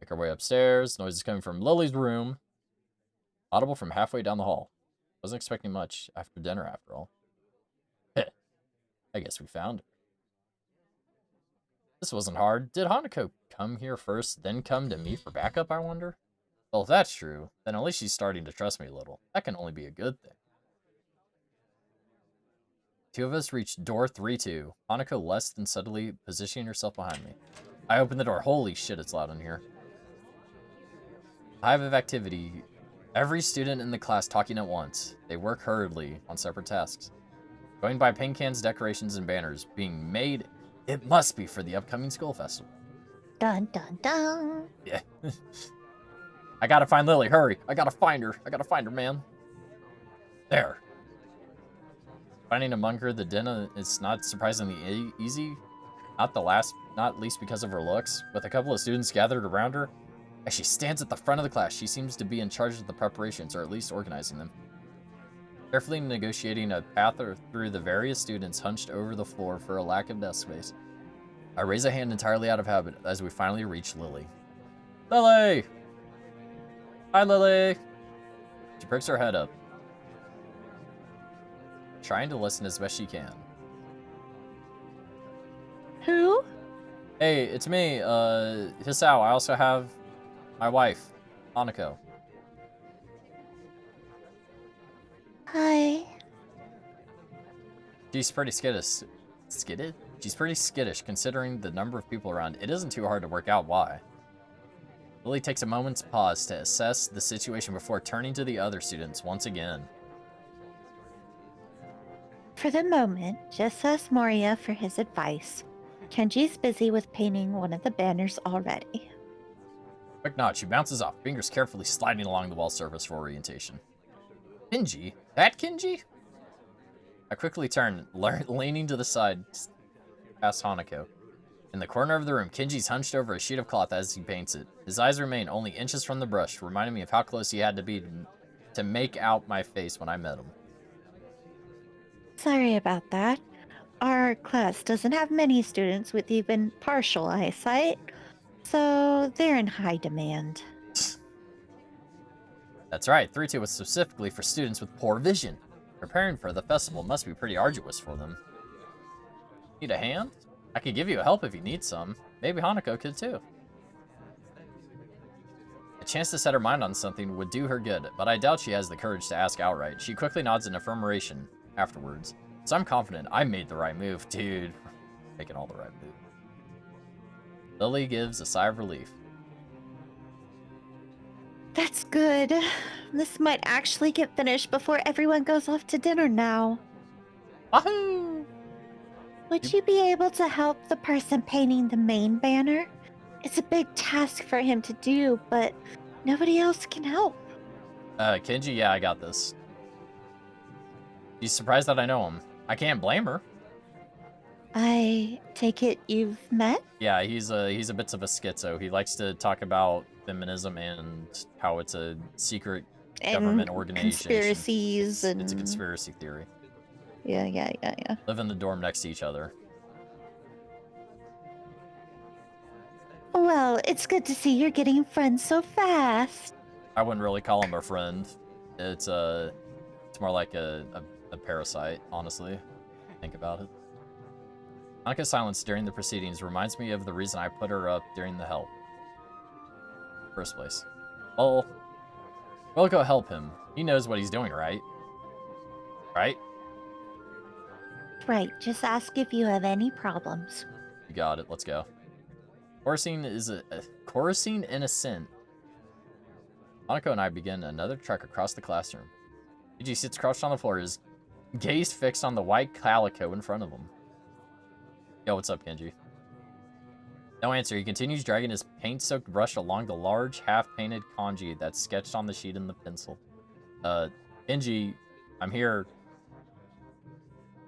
Make our way upstairs, noises coming from Lily's room, audible from halfway down the hall. Wasn't expecting much after dinner, after all. I guess we found her. This wasn't hard. Did Hanako come here first, then come to me for backup, I wonder? Well, if that's true, then at least she's starting to trust me a little. That can only be a good thing. Two of us reached door 3-2. Hanako less than subtly positioning herself behind me. I opened the door. Holy shit, it's loud in here. Hive of activity. Every student in the class talking at once. They work hurriedly on separate tasks. Going by paint cans, decorations, and banners being made. It must be for the upcoming school festival. Dun dun dun. Yeah. I gotta find Lily. Hurry. I gotta find her, man. There. Finding among her the den is not surprisingly easy. Not least because of her looks. With a couple of students gathered around her, as she stands at the front of the class, she seems to be in charge of the preparations, or at least organizing them. Carefully negotiating a path through the various students hunched over the floor for a lack of desk space. I raise a hand entirely out of habit as we finally reach Lily. Lily! Hi, Lily! She pricks her head up, trying to listen as best she can. Who? Hey, it's me, Hisao. I also have my wife, Hanako. Hi. She's pretty skittish. Skidded? She's pretty skittish considering the number of people around. It isn't too hard to work out why. Lily takes a moment's pause to assess the situation before turning to the other students once again. For the moment, just ask Moria for his advice. Kenji's busy with painting one of the banners already. Quick nod, she bounces off, fingers carefully sliding along the wall surface for orientation. Kenji? That Kenji? I quickly turn, leaning to the side, past Hanako. In the corner of the room, Kenji's hunched over a sheet of cloth as he paints it. His eyes remain only inches from the brush, reminding me of how close he had to be to make out my face when I met him. Sorry about that. Our class doesn't have many students with even partial eyesight, so they're in high demand. That's right, 3-2 was specifically for students with poor vision. Preparing for the festival must be pretty arduous for them. Need a hand? I could give you a help if you need some. Maybe Hanako could too. A chance to set her mind on something would do her good, but I doubt she has the courage to ask outright. She quickly nods in affirmation afterwards. So I'm confident I made the right move, dude. Making all the right moves. Lily gives a sigh of relief. That's good. This might actually get finished before everyone goes off to dinner now. Wahoo! Would you be able to help the person painting the main banner? It's a big task for him to do, but nobody else can help. Kenji, yeah, I got this. She's surprised that I know him. I can't blame her. I take it you've met? Yeah, he's a bit of a schizo. He likes to talk about feminism and how it's a secret government organization. Conspiracies and... It's a conspiracy theory. Yeah. Live in the dorm next to each other. Well, it's good to see you're getting friends so fast. I wouldn't really call him a friend. It's more like a parasite, honestly. Think about it. Hanaka's silence during the proceedings reminds me of the reason I put her up during the help. First place. Well, we'll go help him. He knows what he's doing, right? Right? Right, just ask if you have any problems. You got it. Let's go. Chorusing in a sin. Hanako and I begin another trek across the classroom. Kenji sits crouched on the floor, his gaze fixed on the white calico in front of him. Yo, what's up, Kenji? No answer. He continues dragging his paint-soaked brush along the large, half-painted kanji that's sketched on the sheet in the pencil. Kenji, I'm here.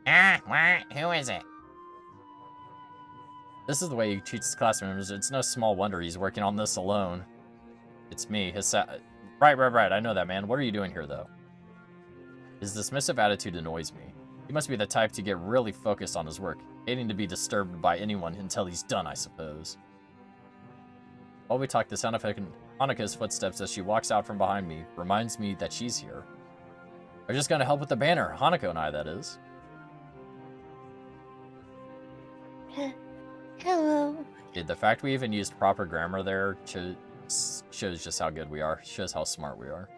What? Who is it? This is the way he treats his class members. It's no small wonder he's working on this alone. It's me, Right, I know that, man. What are you doing here, though? His dismissive attitude annoys me. He must be the type to get really focused on his work, hating to be disturbed by anyone until he's done, I suppose. While we talk, the sound of Hanaka's footsteps as she walks out from behind me reminds me that she's here. We're just gonna help with the banner, Hanako and I, that is. Hello. Dude, the fact we even used proper grammar there shows just how good we are. Shows how smart we are.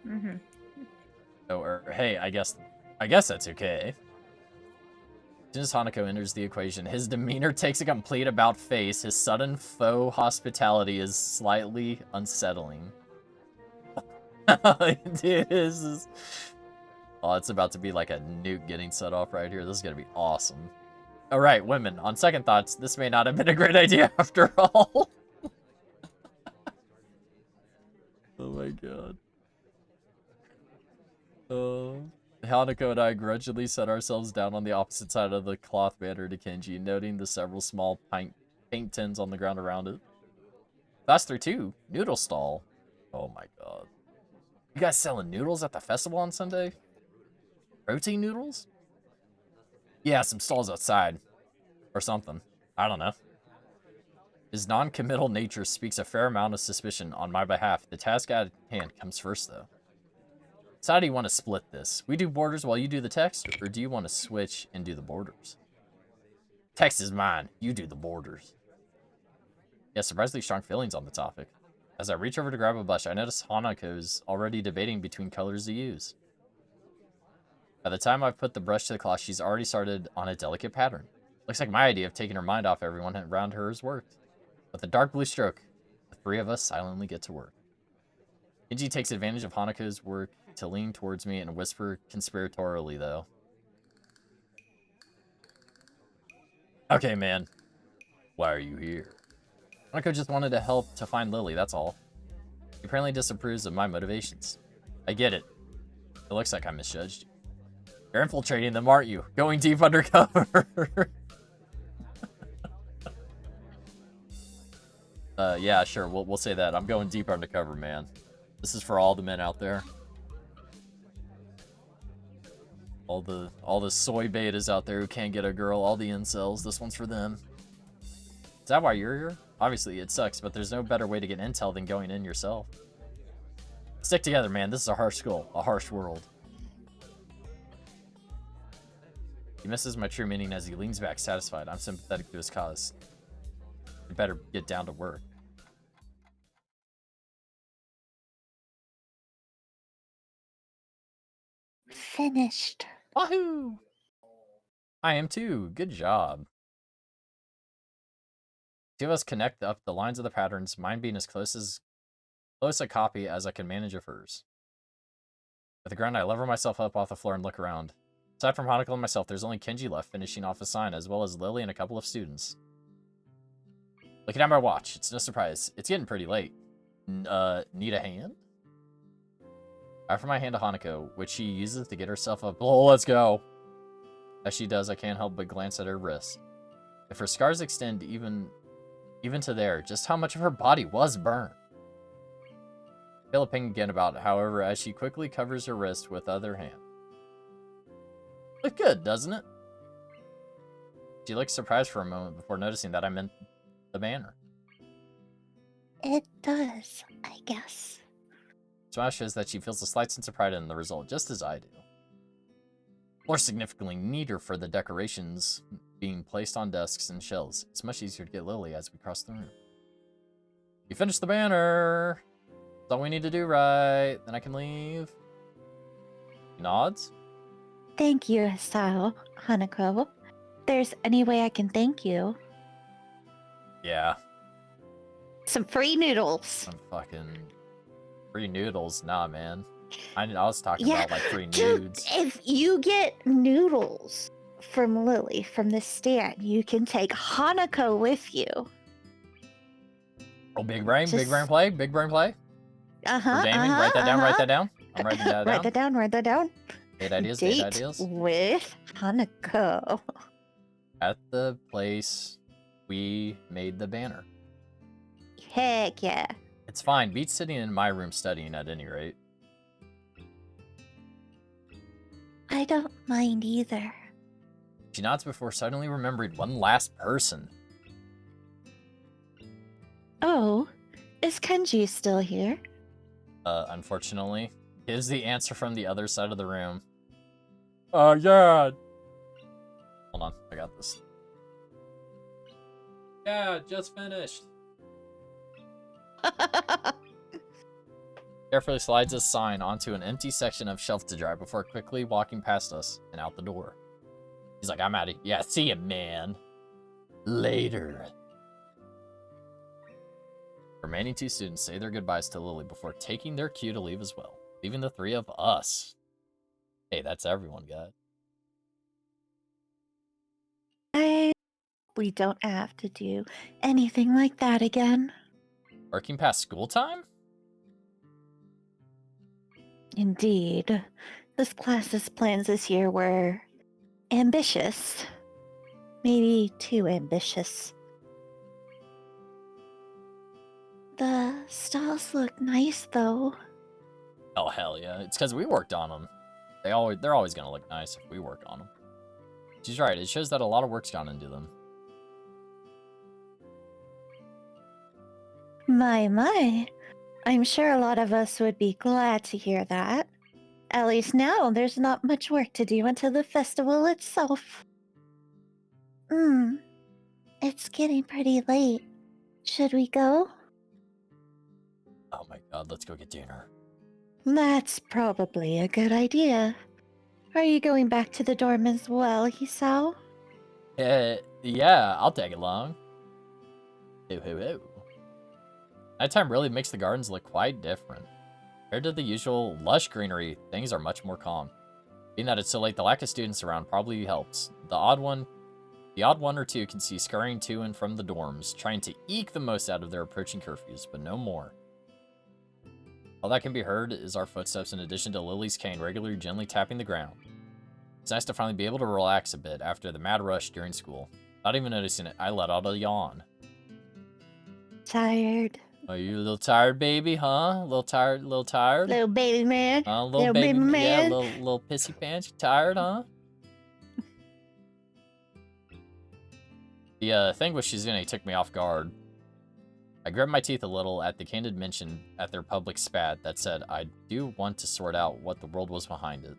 Mm-hmm. So, hey, I guess that's okay. As soon as Hanako enters the equation, his demeanor takes a complete about face. His sudden faux hospitality is slightly unsettling. Dude, this is... Oh, it's about to be like a nuke getting set off right here. This is gonna be awesome. Alright, women, on second thoughts, this may not have been a great idea after all. Oh my god. Hanako and I grudgingly set ourselves down on the opposite side of the cloth banner to Kenji, noting the several small paint tins on the ground around it. Faster too, noodle stall. Oh my god. You guys selling noodles at the festival on Sunday? Protein noodles? Yeah, some stalls outside. Or something. I don't know. His non-committal nature speaks a fair amount of suspicion on my behalf. The task at hand comes first, though. So how do you want to split this? We do borders while you do the text, or do you want to switch and do the borders? Text is mine. You do the borders. Yeah, surprisingly strong feelings on the topic. As I reach over to grab a brush, I notice Hanako's already debating between colors to use. By the time I've put the brush to the cloth, she's already started on a delicate pattern. Looks like my idea of taking her mind off everyone around her has worked. With a dark blue stroke, the three of us silently get to work. Kenji takes advantage of Hanako's work to lean towards me and whisper conspiratorially, though. Okay, man. Why are you here? Hanako just wanted to help to find Lily, that's all. He apparently disapproves of my motivations. I get it. It looks like I misjudged you. You're infiltrating them, aren't you? Going deep undercover. Yeah, sure. We'll say that. I'm going deep undercover, man. This is for all the men out there. All the soy betas out there who can't get a girl. All the incels. This one's for them. Is that why you're here? Obviously, it sucks, but there's no better way to get intel than going in yourself. Stick together, man. This is a harsh school. A harsh world. He misses my true meaning as he leans back, satisfied. I'm sympathetic to his cause. We better get down to work. Finished. Wahoo! I am too. Good job. Two of us connect up the lines of the patterns, mine being as close a copy as I can manage of hers. With the ground, I lever myself up off the floor and look around. Aside from Hanako and myself, there's only Kenji left finishing off a sign, as well as Lily and a couple of students. Looking at my watch, it's no surprise. It's getting pretty late. Need a hand? I offer my hand to Hanako, which she uses to get herself up. Oh, let's go! As she does, I can't help but glance at her wrist. If her scars extend even to there, just how much of her body was burned? I feel a ping again about it, however, as she quickly covers her wrist with other hand. Look good, doesn't it? She looks surprised for a moment before noticing that I meant the banner. It does, I guess. Smile shows that she feels a slight sense of pride in the result, just as I do. More significantly, neater for the decorations being placed on desks and shelves. It's much easier to get Lily as we cross the room. You finished the banner! That's all we need to do, right? Then I can leave. He nods. Thank you, Sao, Hanako. If there's any way I can thank you. Yeah. Some free noodles. Some fucking free noodles. Nah, man. I was talking Yeah, about like free dude, nudes. if you get noodles from Lily from this stand, you can take Hanako with you. Oh, big brain Just- play, big brain play. Uh-huh, For gaming, write that down, write that down. I'm writing that Write down. that down, write that down. Date ideas, Date date ideas. with Hanako. At the place we made the banner. Heck yeah. It's fine. Beats sitting in my room studying at any rate. I don't mind either. She nods before suddenly remembering one last person. Oh, is Kenji still here? Unfortunately, gives the answer from the other side of the room. Yeah. Hold on, I got this. Yeah, just finished. Carefully slides a sign onto an empty section of shelf to dry before quickly walking past us and out the door. He's like, I'm out of here. Yeah, see ya, man. Later. Remaining 2 students say their goodbyes to Lily before taking their cue to leave as well, leaving the 3 of us. Hey, that's everyone, guys. We don't have to do anything like that again. Working past school time? Indeed. This class's plans this year were ambitious. Maybe too ambitious. The stalls look nice, though. Oh, hell yeah. It's because we worked on them. They're always going to look nice if we work on them. She's right. It shows that a lot of work's gone into them. My. I'm sure a lot of us would be glad to hear that. At least now there's not much work to do until the festival itself. It's getting pretty late. Should we go? Oh my god, let's go get dinner. That's probably a good idea. Are you going back to the dorm as well, Hisao? Yeah, I'll tag along. Hoo. Nighttime really makes the gardens look quite different. Compared to the usual lush greenery, things are much more calm. Being that it's so late, the lack of students around probably helps. The odd one or two can see scurrying to and from the dorms, trying to eke the most out of their approaching curfews, but no more. All that can be heard is our footsteps in addition to Lily's cane regularly gently tapping the ground. It's nice to finally be able to relax a bit after the mad rush during school. Not even noticing it, I let out a yawn. Tired. Are you a little tired, baby, huh? A little tired? Little baby man. Little baby man. Yeah, little pissy pants. You tired, huh? The thing with Shizune took me off guard. I gripped my teeth a little at the candid mention at their public spat that said I do want to sort out what the world was behind it.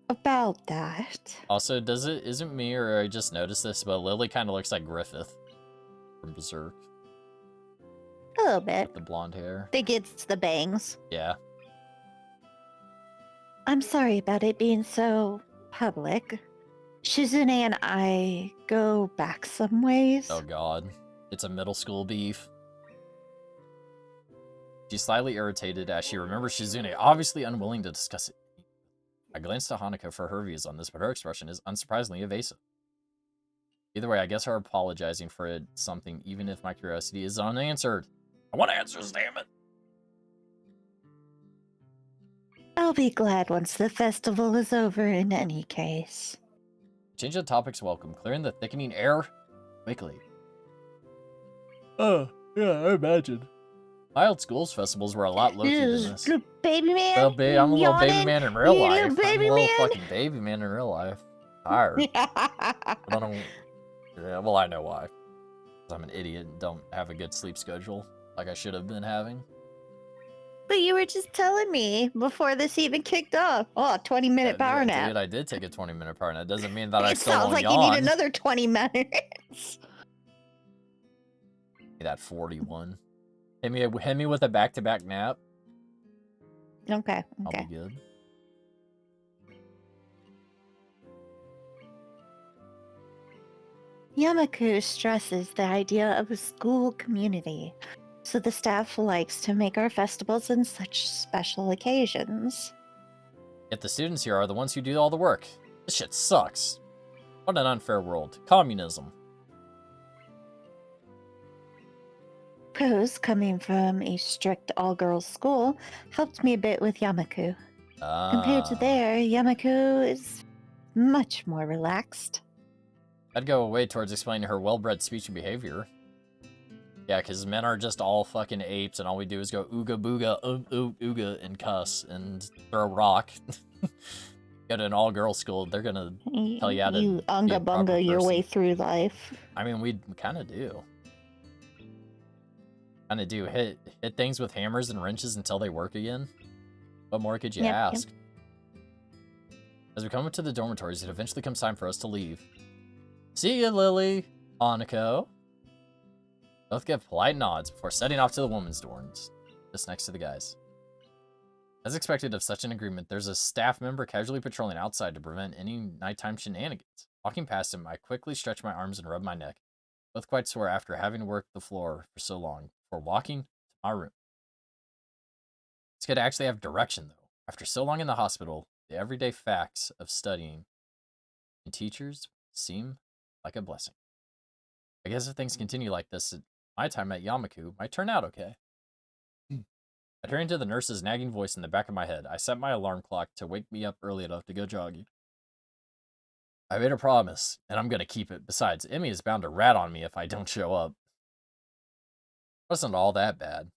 About that. Also, isn't me or I just noticed this, but Lily kind of looks like Griffith from Berserk. A little bit. With the blonde hair. I think it's the bangs. Yeah. I'm sorry about it being so public. Shizune and I go back some ways. Oh god. It's a middle school beef. She's slightly irritated as she remembers Shizune, obviously unwilling to discuss it. I glanced at Hanako for her views on this, but her expression is unsurprisingly evasive. Either way, I guess her apologizing for it something, even if my curiosity is unanswered. I want answers, damn it! I'll be glad once the festival is over in any case. Change of topics welcome, clearing the thickening air quickly. Oh, yeah, I imagine. My old school's festivals were a lot low-key than this. Little baby man. I'm a little baby man in real life. I'm a little man. fucking baby man in real life. Tired. I don't. Yeah, well, I know why. 'Cause I'm an idiot and don't have a good sleep schedule like I should have been having. But you were just telling me before this even kicked off. Oh, 20-minute power nap. Dude, I did take a 20-minute power nap. That doesn't mean that I It still sounds won't like yawn. you need another 20 minutes. That 41. Hit me with a back-to-back nap. Okay. I'll be good. Yamaku stresses the idea of a school community, so the staff likes to make our festivals on such special occasions. Yet the students here are the ones who do all the work. This shit sucks. What an unfair world. Communism. Pros coming from a strict all-girls school helped me a bit with Yamaku. Compared to Ah. there, Yamaku is much more relaxed. I'd go away towards explaining her well-bred speech and behavior. Yeah, because men are just all fucking apes, and all we do is go ooga booga, ooga, and cuss, and throw a rock. Go to an all-girl school, they're gonna tell you how to You be a unga proper bunga your way person. through life. I mean, we kind of do. Kind of do. Hit things with hammers and wrenches until they work again. What more could you ask? Yep. As we come up to the dormitories, it eventually comes time for us to leave. See ya, Lily, Hanako. Both give polite nods before setting off to the women's dorms, just next to the guys. As expected of such an agreement, there's a staff member casually patrolling outside to prevent any nighttime shenanigans. Walking past him, I quickly stretch my arms and rub my neck, both quite sore after having worked the floor for so long, before walking to my room. It's good to actually have direction, though. After so long in the hospital, the everyday facts of studying and teachers seem like a blessing. I guess if things continue like this, my time at Yamaku might turn out okay. I turned to the nurse's nagging voice in the back of my head. I set my alarm clock to wake me up early enough to go jogging. I made a promise, and I'm gonna keep it. Besides, Emmy is bound to rat on me if I don't show up. It wasn't all that bad.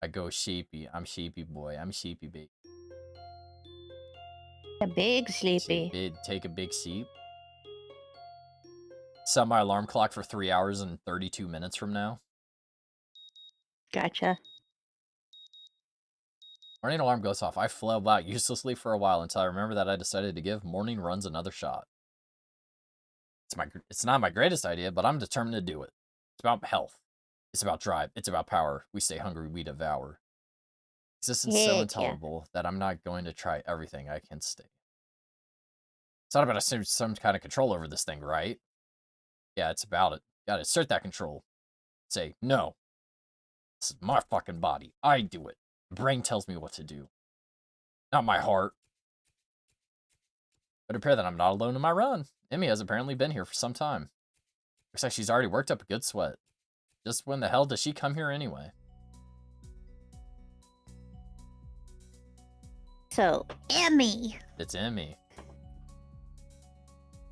I go sheepy. I'm sheepy boy. I'm sheepy baby. A big sleepy. Take a big sheep. Set my alarm clock for 3 hours and 32 minutes from now. Gotcha. Morning alarm goes off. I flail about uselessly for a while until I remember that I decided to give morning runs another shot. It's not my greatest idea, but I'm determined to do it. It's about health. It's about drive. It's about power. We stay hungry, we devour. Existence is so intolerable that I'm not going to try everything I can stay. It's not about some kind of control over this thing, right? Yeah, it's about it. Gotta assert that control. Say, no. This is my fucking body. I do it. The brain tells me what to do. Not my heart. But it appears that I'm not alone in my run. Emmy has apparently been here for some time. Looks like she's already worked up a good sweat. Just when the hell does she come here anyway? So, Emmy. It's Emmy.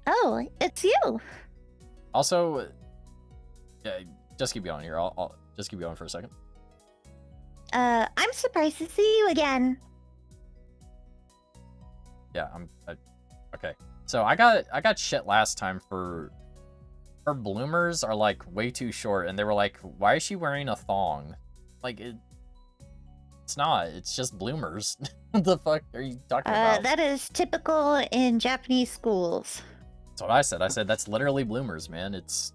Oh, it's you. Also, yeah, just keep going here. I'll just keep going for a second. I'm surprised to see you again. Yeah, okay. So I got shit last time for her bloomers are like way too short, and they were like, why is she wearing a thong? Like it's not. It's just bloomers. What the fuck are you talking about? That is typical in Japanese schools. That's what I said. I said that's literally bloomers, man. It's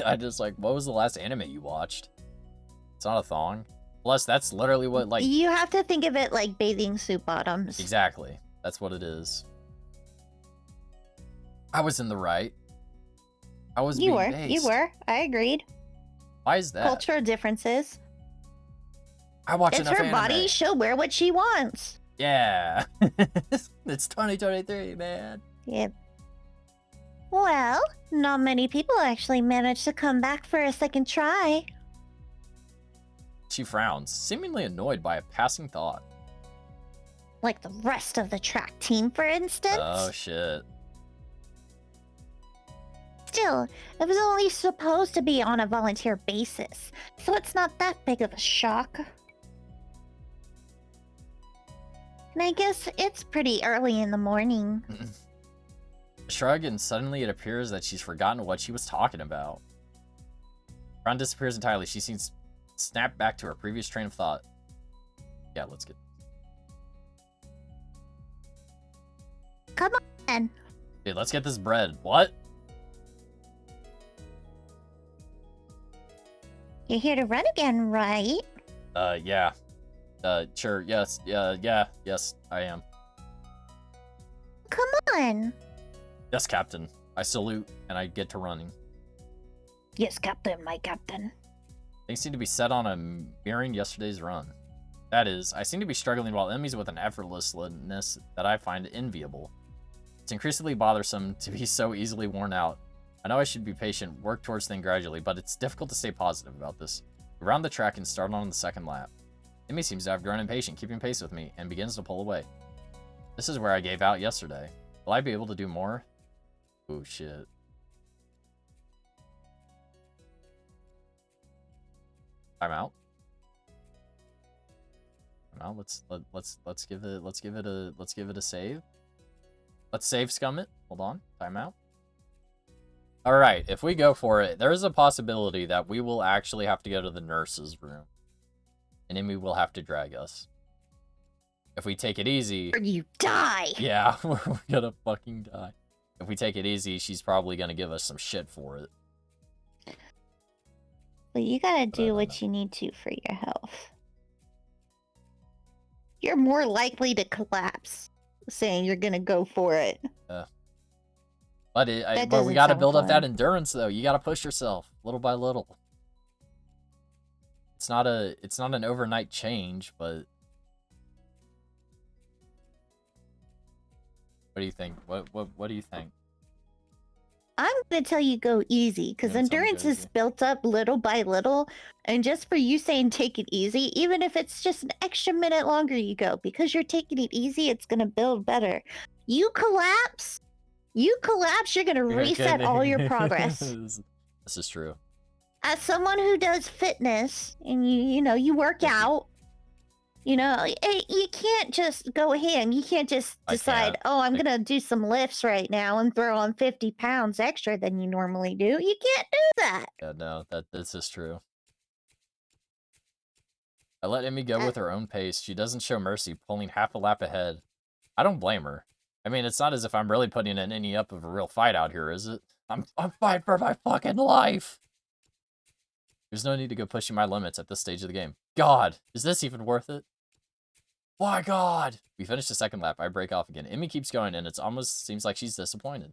I just like, what was the last anime you watched? It's not a thong. Plus, that's literally what, like... You have to think of it like bathing suit bottoms. Exactly. That's what it is. I was in the right. I was being based. You were. I agreed. Why is that? Cultural differences. I watch enough anime. It's her body. She'll wear what she wants. Yeah. It's 2023, man. Yep. Well, not many people actually manage to come back for a second try. She frowns, seemingly annoyed by a passing thought. Like the rest of the track team, for instance? Oh, shit. Still, it was only supposed to be on a volunteer basis, so it's not that big of a shock. And I guess it's pretty early in the morning. Shrug, and suddenly it appears that she's forgotten what she was talking about. Ron disappears entirely. She seems snapped back to her previous train of thought. Yeah, let's get this. Come on. Dude, let's get this bread. What? You're here to run again, right? Yeah. Sure, yes, yes, I am. Come on. Yes, Captain. I salute, and I get to running. Yes, Captain, my Captain. Things seem to be set on a mirroring yesterday's run. That is, I seem to be struggling while Emmy's with an effortlessness that I find enviable. It's increasingly bothersome to be so easily worn out. I know I should be patient, work towards things gradually, but it's difficult to stay positive about this. We round the track and start on the second lap. Emmy seems to have grown impatient, keeping pace with me, and begins to pull away. This is where I gave out yesterday. Will I be able to do more? Oh shit. Time out. Time out. Let's give it a save. Let's save scum it. Hold on. Time out. All right, if we go for it, there is a possibility that we will actually have to go to the nurse's room. And then we will have to drag us. If we take it easy... Or you die! Yeah, we're gonna fucking die. If we take it easy, she's probably gonna give us some shit for it. But you gotta do what you need to for your health. You're more likely to collapse saying you're gonna go for it. But we gotta build up that endurance, though. You gotta push yourself, little by little. It's not an overnight change, but... What do you think? What do you think? I'm gonna tell you go easy, because endurance is built up little by little, and just for you saying take it easy, even if it's just an extra minute longer you go, because you're taking it easy, it's gonna build better. You collapse, you're gonna reset all your progress. This is true. As someone who does fitness, and you work out, you can't just go ahead. You can't just decide, oh, I'm going to do some lifts right now and throw on 50 pounds extra than you normally do. You can't do that. Yeah, no, this is true. I let Emmy go with her own pace. She doesn't show mercy, pulling half a lap ahead. I don't blame her. I mean, it's not as if I'm really putting in any up of a real fight out here, is it? I'm fighting for my fucking life. There's no need to go pushing my limits at this stage of the game. God, is this even worth it? Why, God? We finish the second lap. I break off again. Emmy keeps going, and it almost seems like she's disappointed.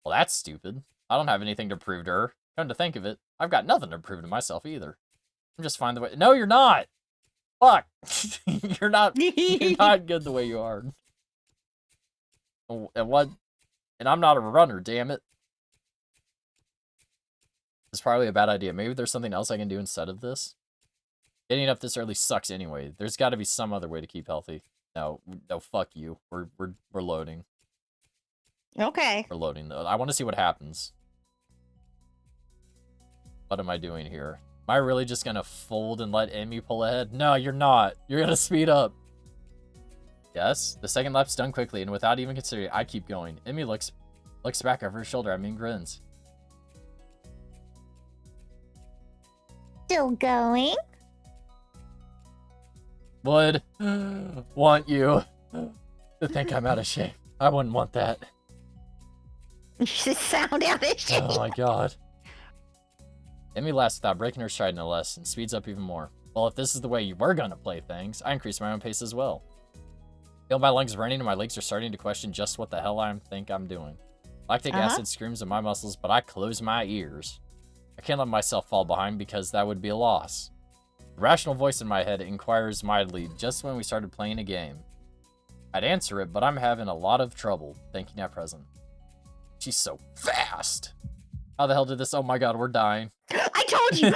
Well, that's stupid. I don't have anything to prove to her. Come to think of it, I've got nothing to prove to myself either. I'm just fine the way... No, you're not! Fuck! You're not good the way you are. And what? And I'm not a runner, damn it. It's probably a bad idea. Maybe there's something else I can do instead of this. Getting up this early sucks anyway. There's got to be some other way to keep healthy. No, fuck you. We're loading. Okay. We're loading though. I want to see what happens. What am I doing here? Am I really just gonna fold and let Emmy pull ahead? No, you're not. You're gonna speed up. Yes, the second lap's done quickly, and without even considering, I keep going. Emmy looks back over her shoulder at me and grins. Still going? Would want you to think I'm out of shape. I wouldn't want that. You should sound out of shape. Oh my god. Emmy laughs without breaking her stride no less, and speeds up even more. Well, if this is the way you were gonna play things, I increase my own pace as well. I feel my lungs running and my legs are starting to question just what the hell I think I'm doing. Lactic acid screams in my muscles, but I close my ears. I can't let myself fall behind because that would be a loss. The rational voice in my head inquires mildly just when we started playing a game. I'd answer it, but I'm having a lot of trouble thinking at present. She's so fast. How the hell did this? Oh my god, we're dying. I told you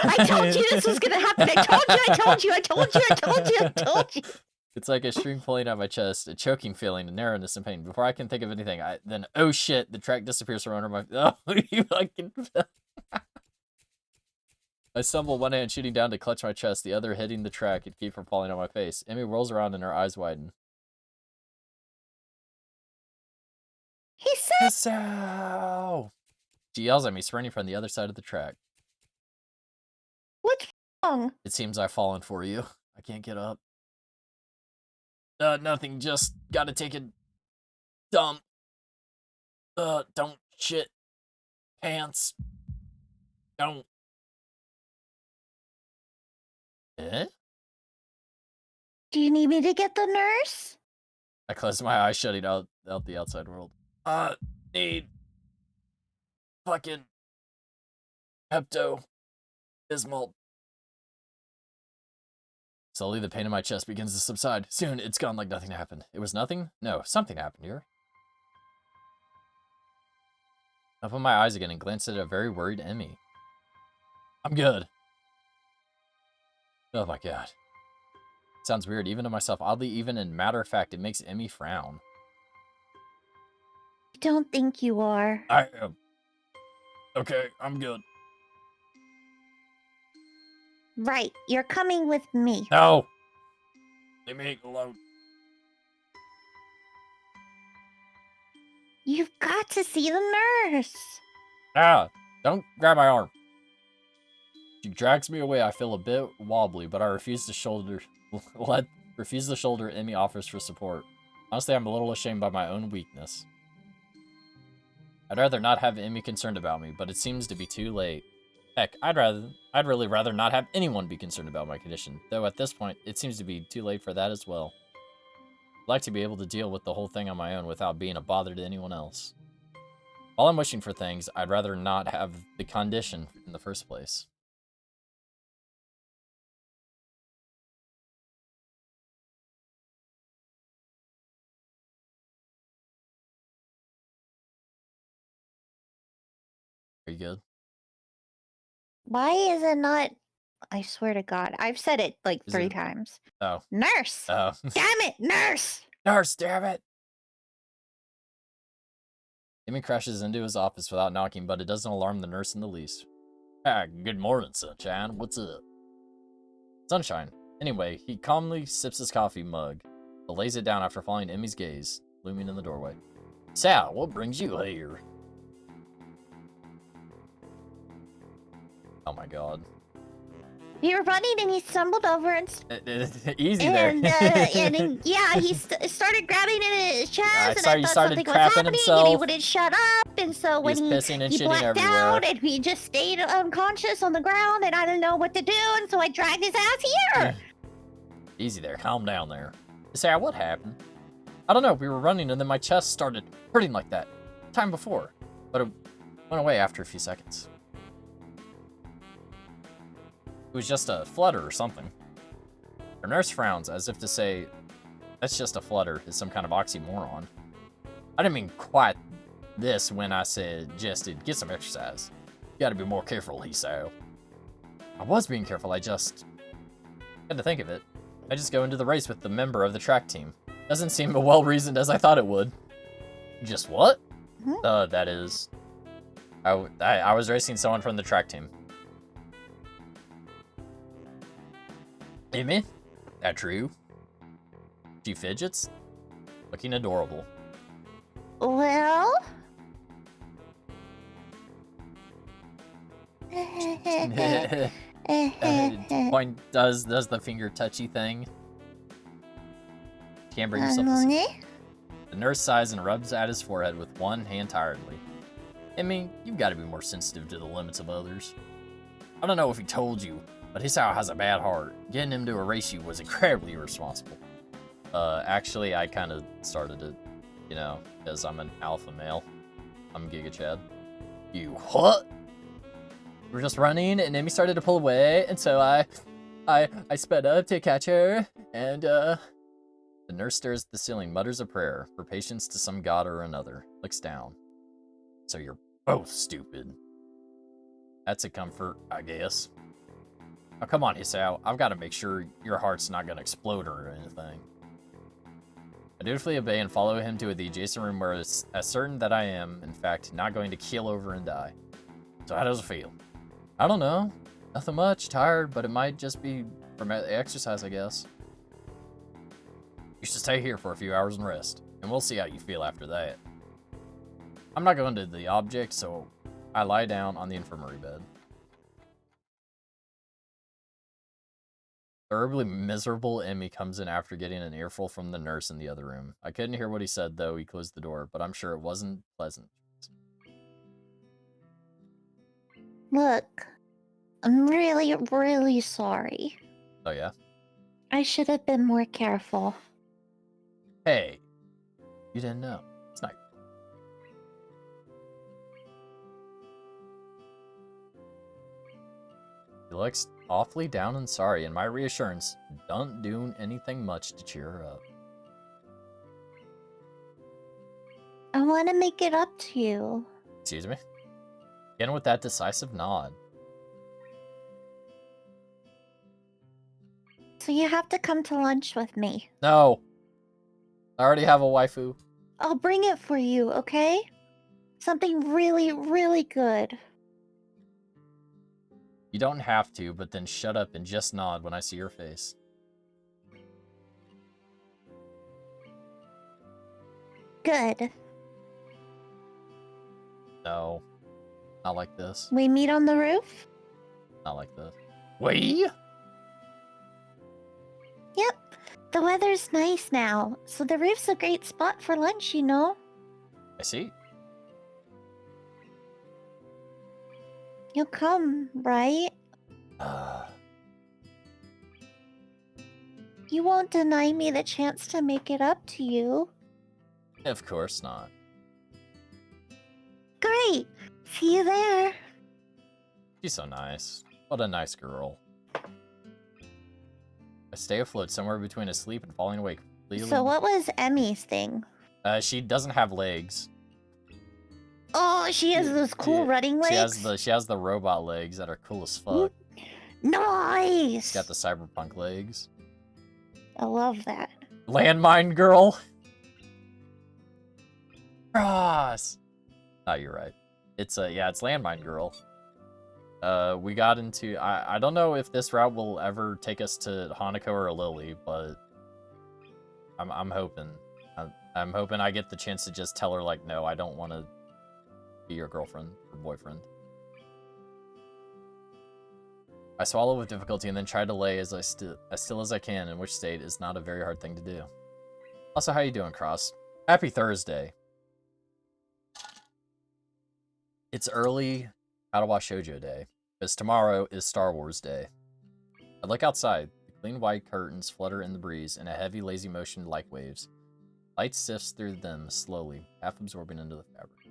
this was gonna happen. I told you. It's like a string pulling out my chest, a choking feeling, a narrowness and pain. Before I can think of anything, then oh shit, the track disappears from under my... Oh, you fucking... I stumble, one hand shooting down to clutch my chest, the other hitting the track and keep from falling on my face. Emmy rolls around and her eyes widen. He said... So... She yells at me, sprinting from the other side of the track. What's wrong? It seems I've fallen for you. I can't get up. Nothing, just gotta take a dump. Don't shit. Pants. Don't. Eh? Do you need me to get the nurse? I close my eyes, shutting out the outside world. Need fucking Pepto-Bismol. Slowly, the pain in my chest begins to subside. Soon, it's gone like nothing happened. It was nothing? No, something happened here. I opened my eyes again and glanced at a very worried Emmy. I'm good. Oh my god. Sounds weird, even to myself. Oddly, even in matter of fact, it makes Emmy frown. I don't think you are. I am. Okay, I'm good. Right, you're coming with me. No! Leave me alone. You've got to see the nurse. Ah! Don't grab my arm. She drags me away. I feel a bit wobbly, but I refuse to shoulder Emmy offers for support. Honestly, I'm a little ashamed by my own weakness. I'd rather not have Emmy concerned about me, but it seems to be too late. Heck, I'd really rather not have anyone be concerned about my condition, though at this point, it seems to be too late for that as well. I'd like to be able to deal with the whole thing on my own without being a bother to anyone else. While I'm wishing for things, I'd rather not have the condition in the first place. Are you good? Why is it not? I swear to God, I've said it like Is 3 it- times. Oh. Nurse! Oh. Damn it, nurse! Nurse, damn it! Emmy crashes into his office without knocking, but it doesn't alarm the nurse in the least. Ah, good morning, Sunshine. What's up? Sunshine. Anyway, he calmly sips his coffee mug, but lays it down after following Emmy's gaze, looming in the doorway. Sal, what brings you here? Oh my god. You were running and he stumbled over and Easy there. and yeah, he started grabbing in his chest, I and saw I you thought started something was crapping happening, and he himself. wouldn't shut up, and so when He was pissing and he shitting blacked everywhere. out, and he just stayed unconscious on the ground, and I didn't know what to do, and so I dragged his ass here. Easy there, calm down there. Sal, what happened? I don't know, we were running and then my chest started hurting like that. Time before. But it went away after a few seconds. It was just a flutter or something. Her nurse frowns as if to say, that's just a flutter, is some kind of oxymoron. I didn't mean quite this when I suggested get some exercise. You gotta be more careful, he said. I was being careful, I just had to think of it. I just go into the race with the member of the track team. Doesn't seem as well reasoned as I thought it would. Just what? That is... I was racing someone from the track team. Amy? That true? She fidgets? Looking adorable. Well... Point does the finger touchy thing. Can't bring yourself to see. The nurse sighs and rubs at his forehead with one hand tiredly. I mean, you've got to be more sensitive to the limits of others. I don't know if he told you, but Hisao has a bad heart. Getting him to erase you was incredibly irresponsible. Actually, I kind of started it, you know, because I'm an alpha male. I'm Giga Chad. You what? We were just running, and Amy started to pull away, and so I sped up to catch her, and the nurse stares at the ceiling, mutters a prayer for patience to some god or another, looks down. So you're both stupid. That's a comfort, I guess. Now come on, Hisao, I've got to make sure your heart's not going to explode or anything. I dutifully obey and follow him to the adjacent room where it's as certain that I am, in fact, not going to keel over and die. So how does it feel? I don't know. Nothing much. Tired, but it might just be from exercise, I guess. You should stay here for a few hours and rest, and we'll see how you feel after that. I'm not going to the object, so I lie down on the infirmary bed. Thoroughly miserable Emmy comes in after getting an earful from the nurse in the other room. I couldn't hear what he said, though he closed the door, but I'm sure it wasn't pleasant. Look, I'm really, really sorry. Oh, yeah? I should have been more careful. Hey, you didn't know. It's not. He looks awfully down and sorry, and my reassurance don't do anything much to cheer her up. I want to make it up to you. Excuse me? Again with that decisive nod. So you have to come to lunch with me. No. I already have a waifu. I'll bring it for you, okay? Something really, really good. You don't have to, but then shut up and just nod when I see your face. Good. No. Not like this. We meet on the roof? Not like this. We? Yep. The weather's nice now, so the roof's a great spot for lunch, you know? I see. You'll come, right? You won't deny me the chance to make it up to you. Of course not. Great! See you there. She's so nice. What a nice girl. I stay afloat somewhere between asleep and falling awake. So what was Emmy's thing? She doesn't have legs. Oh, she has those cool running legs? She has the robot legs that are cool as fuck. Nice! She's got the cyberpunk legs. I love that. Landmine girl. Cross. Oh, you're right. It's it's Landmine girl. We got into I don't know if this route will ever take us to Hanako or Lily, but I'm hoping. I'm hoping I get the chance to just tell her like, no, I don't want to be your girlfriend or boyfriend. I swallow with difficulty and then try to lay as still as I can, in which state is not a very hard thing to do. Also, how you doing, Cross? Happy Thursday. It's early Katawa Shoujo Day, because tomorrow is Star Wars Day. I look outside. The clean white curtains flutter in the breeze in a heavy, lazy motion like waves. Light sifts through them slowly, half absorbing into the fabric.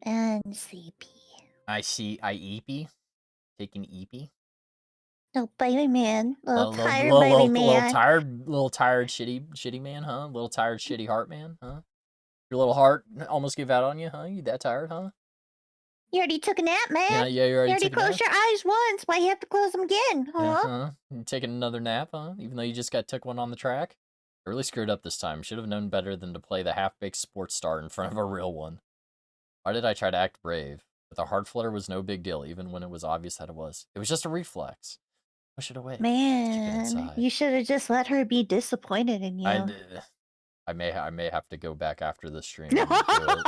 And sleepy. I eepy. Taking eepy. Little baby man. Little tired baby man. Little tired shitty man, huh? Little tired shitty heart man, huh? Your little heart almost gave out on you, huh? You that tired, huh? You already took a nap, man. Yeah, you already closed your eyes once. Why you have to close them again, huh? Yeah, You taking another nap, huh? Even though you just took one on the track? I really screwed up this time. Should have known better than to play the half-baked sports star in front of a real one. Why did I try to act brave? But the heart flutter was no big deal, even when it was obvious that it was. It was just a reflex. Push it away. Man, you should have just let her be disappointed in you. I may have to go back after the stream and do it.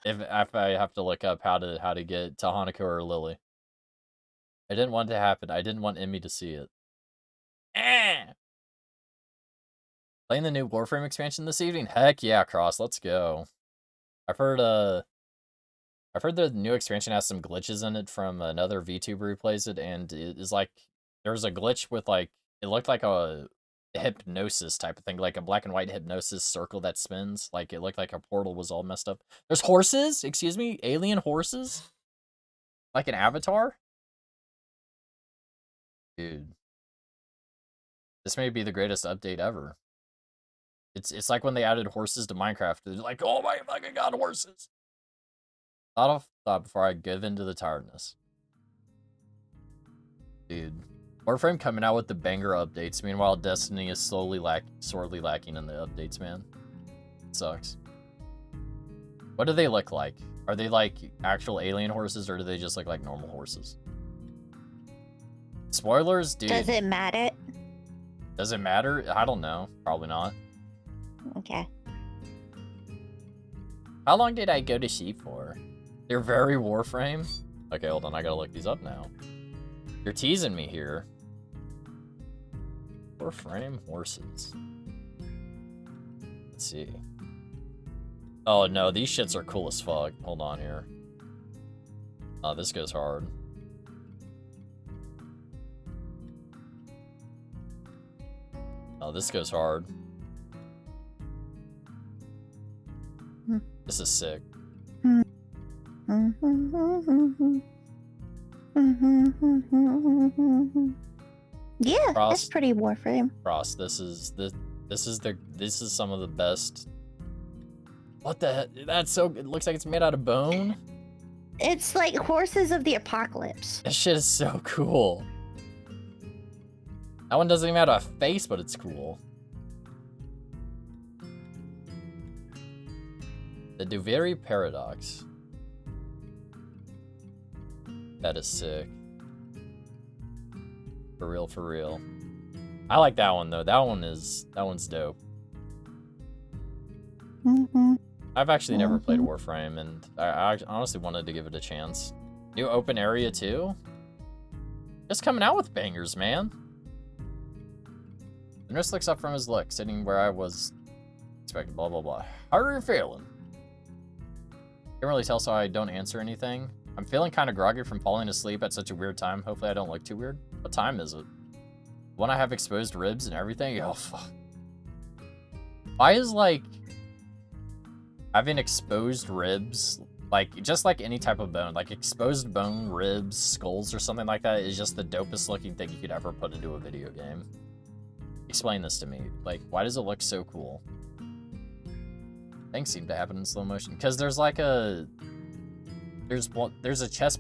If I have to look up how to get to Hanako or Lily. I didn't want it to happen. I didn't want Emmy to see it. Playing the new Warframe expansion this evening? Heck yeah, Cross, let's go. I've heard the new expansion has some glitches in it from another VTuber who plays it, and it is like there's a glitch with it looked like a hypnosis type of thing, like a black and white hypnosis circle that spins. Like it looked like a portal was all messed up. There's horses, excuse me, alien horses, like an avatar. Dude, this may be the greatest update ever. It's like when they added horses to Minecraft. They're like, oh my fucking god, horses. Thought before I give in to the tiredness. Dude. Warframe coming out with the banger updates. Meanwhile, Destiny is sorely lacking in the updates, man. It sucks. What do they look like? Are they like actual alien horses, or do they just look like normal horses? Spoilers, dude. Does it matter? Does it matter? I don't know. Probably not. Okay. How long did I go to sleep for? They're very Warframe. Okay, hold on. I gotta look these up now. You're teasing me here. Warframe horses. Let's see. Oh no, these shits are cool as fuck. Hold on here. Oh, this goes hard. Oh, this goes hard. This is sick. Yeah, Frost, that's pretty Warframe. Frost, this is some of the best What the? That's so. It looks like it's made out of bone. It's like horses of the apocalypse. That shit is so cool. That one doesn't even have a face, but it's cool. The Duveri Paradox. That is sick. For real, for real. I like that one though. That one's dope. I've actually never played Warframe, and I honestly wanted to give it a chance. New open area too? Just coming out with bangers, man. The nurse looks up from his look, sitting where I was expecting, blah, blah, blah. How are you feeling? Can't really tell, so I don't answer anything. I'm feeling kind of groggy from falling asleep at such a weird time. Hopefully I don't look too weird. What time is it? When I have exposed ribs and everything? Oh, fuck. Why is, like, having exposed ribs, like, just like any type of bone, like exposed bone, ribs, skulls, or something like that is just the dopest looking thing you could ever put into a video game? Explain this to me. Like, why does it look so cool? Things seem to happen in slow motion. Because there's like a... There's a chess...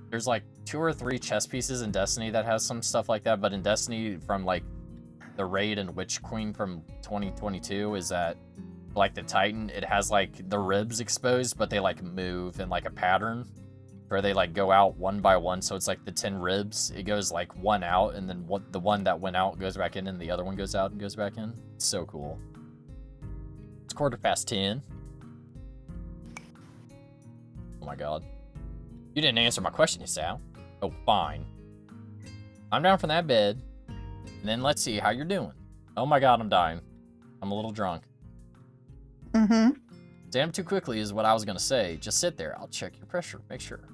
There's like 2 or 3 chess pieces in Destiny that has some stuff like that, but in Destiny from like the Raid and Witch Queen from 2022 is that like the Titan, it has like the ribs exposed, but they like move in like a pattern where they like go out one by one. So it's like the 10 ribs, it goes like one out, and then the one that went out goes back in, and the other one goes out and goes back in. It's so cool. It's 10:15. Oh my god. You didn't answer my question, Sal. Oh, fine. I'm down from that bed, and then let's see how you're doing. Oh my god, I'm dying. I'm a little drunk. Damn too quickly is what I was gonna say. Just sit there. I'll check your pressure. Make sure.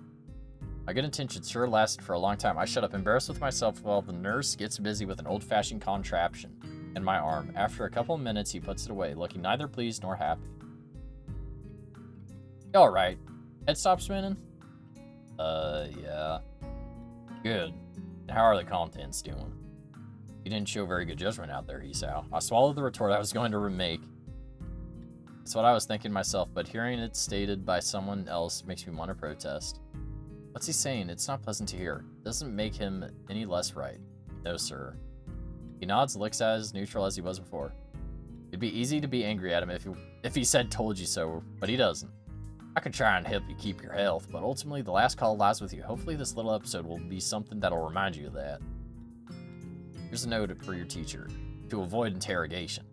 My good intentions sure lasted for a long time. I shut up, embarrassed with myself, while the nurse gets busy with an old-fashioned contraption in my arm. After a couple of minutes, he puts it away, looking neither pleased nor happy. Alright. Head stop spinning? Yeah. Good. And how are the contents doing? You didn't show very good judgment out there, Esau. I swallowed the retort I was going to remake. That's what I was thinking myself, but hearing it stated by someone else makes me want to protest. What's he saying? It's not pleasant to hear. It doesn't make him any less right. No, sir. He nods, looks as neutral as he was before. It'd be easy to be angry at him if he said told you so, but he doesn't. I could try and help you keep your health, but ultimately the last call lies with you. Hopefully this little episode will be something that'll remind you of that. Here's a note for your teacher. To avoid interrogation.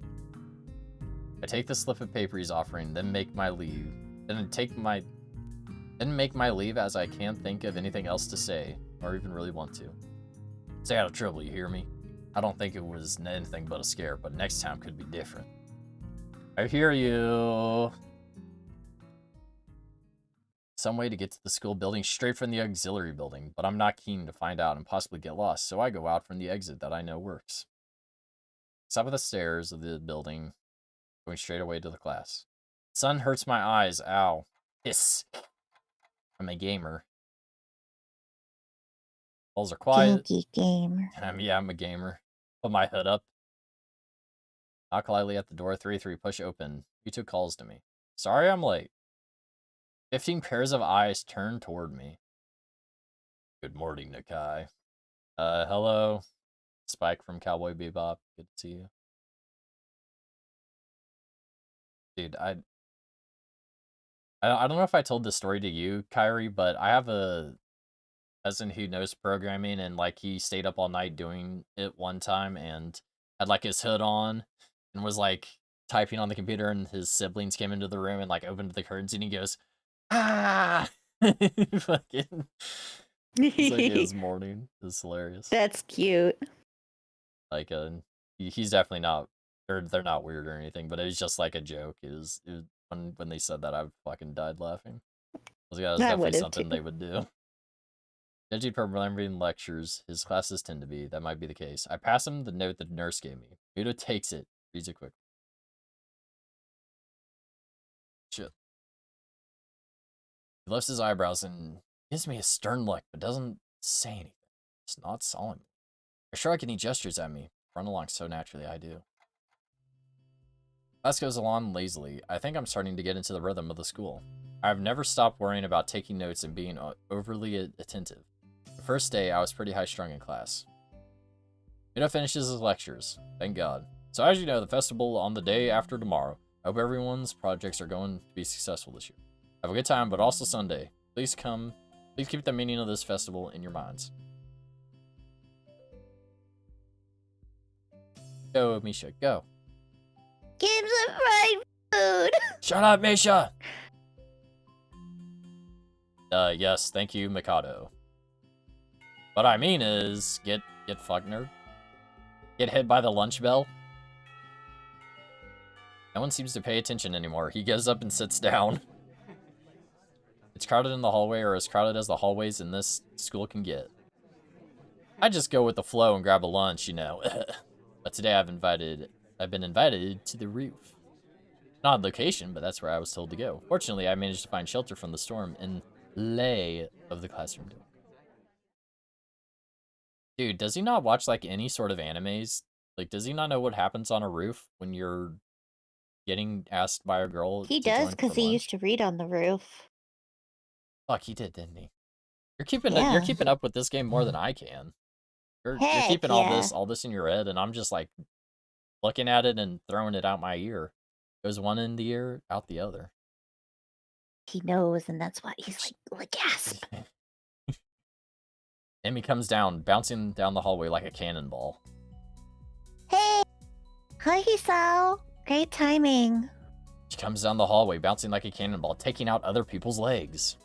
I take the slip of paper he's offering, then make my leave. Then make my leave as I can't think of anything else to say, or even really want to. Stay out of trouble, you hear me? I don't think it was anything but a scare, but next time could be different. I hear you. Some way to get to the school building straight from the auxiliary building, but I'm not keen to find out and possibly get lost, so I go out from the exit that I know works. Top of the stairs of the building, going straight away to the class. Sun hurts my eyes, ow. Hiss. I'm a gamer. Walls are quiet. Janky gamer. Yeah, I'm a gamer. Put my hood up. Knock lightly at the door. 3-3, push open. You two calls to me. Sorry I'm late. 15 pairs of eyes turn toward me. Good morning, Nakai. Hello. Spike from Cowboy Bebop. Good to see you. Dude, I don't know if I told this story to you, Kyrie, but I have a cousin who knows programming, and like he stayed up all night doing it one time and had like his hood on and was like typing on the computer, and his siblings came into the room and like opened the curtains, and he goes, ah. Fucking it's like his morning. It's hilarious. That's cute. Like he's definitely not, they're not weird or anything, but it was just like a joke. It was when they said that, I fucking died laughing. I was like, yeah, it was definitely something they would do. Judging from remembering lectures, his classes tend to be, that might be the case. I pass him the note the nurse gave me. Muto takes it, reads it quickly. Shit. He lifts his eyebrows and gives me a stern look, but doesn't say anything. It's not solemn. I shrug and he gestures at me. Run along so naturally, I do. Class goes along lazily. I think I'm starting to get into the rhythm of the school. I've never stopped worrying about taking notes and being overly attentive. The first day, I was pretty high-strung in class. Vito finishes his lectures. Thank God. So as you know, the festival on the day after tomorrow. I hope everyone's projects are going to be successful this year. Have a good time, but also Sunday. Please keep the meaning of this festival in your minds. Go, Misha, go. Give some fried food. Shut up, Misha! Yes, thank you, Mikado. What I mean is, get fucked, nerd. Get hit by the lunch bell. No one seems to pay attention anymore. He gets up and sits down. It's crowded in the hallway, or as crowded as the hallways in this school can get. I just go with the flow and grab a lunch, you know. But today I've been invited to the roof. An odd location, but that's where I was told to go. Fortunately, I managed to find shelter from the storm in lay of the classroom door. Dude, does he not watch, like, any sort of animes? Like, does he not know what happens on a roof when you're getting asked by a girl He to does join for because he lunch? used to read on the roof. Fuck, he did, didn't he? You're Yeah. keeping up with this game more than I can. You're Heck keeping yeah. all this in your head, and I'm just like looking at it and throwing it out my ear. Goes one in the ear, out the other. He knows, and that's why he's like gasp. Emmy comes down, bouncing down the hallway like a cannonball. Hey! Hi, Hisao. Great timing. She comes down the hallway, bouncing like a cannonball, taking out other people's legs,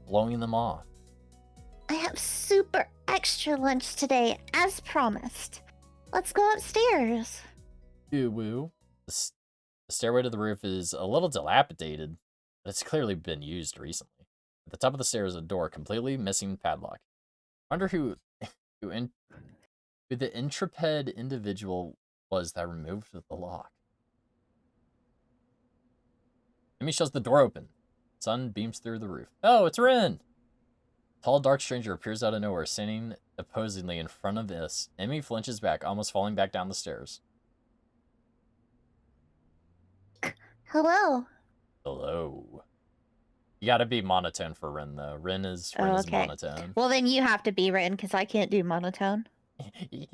blowing them off. I have super extra lunch today, as promised. Let's go upstairs. Ew, woo. The stairway to the roof is a little dilapidated, but it's clearly been used recently. At the top of the stairs is a door completely missing padlock. I wonder who the intrepid individual was that removed the lock. Emmy shoves the door open. Sun beams through the roof. Oh, it's Rin! Tall, dark stranger appears out of nowhere, standing opposingly in front of this. Emmy flinches back, almost falling back down the stairs. Hello. Hello. You gotta be monotone for Rin, though. Rin is monotone. Well, then you have to be Rin, because I can't do monotone. You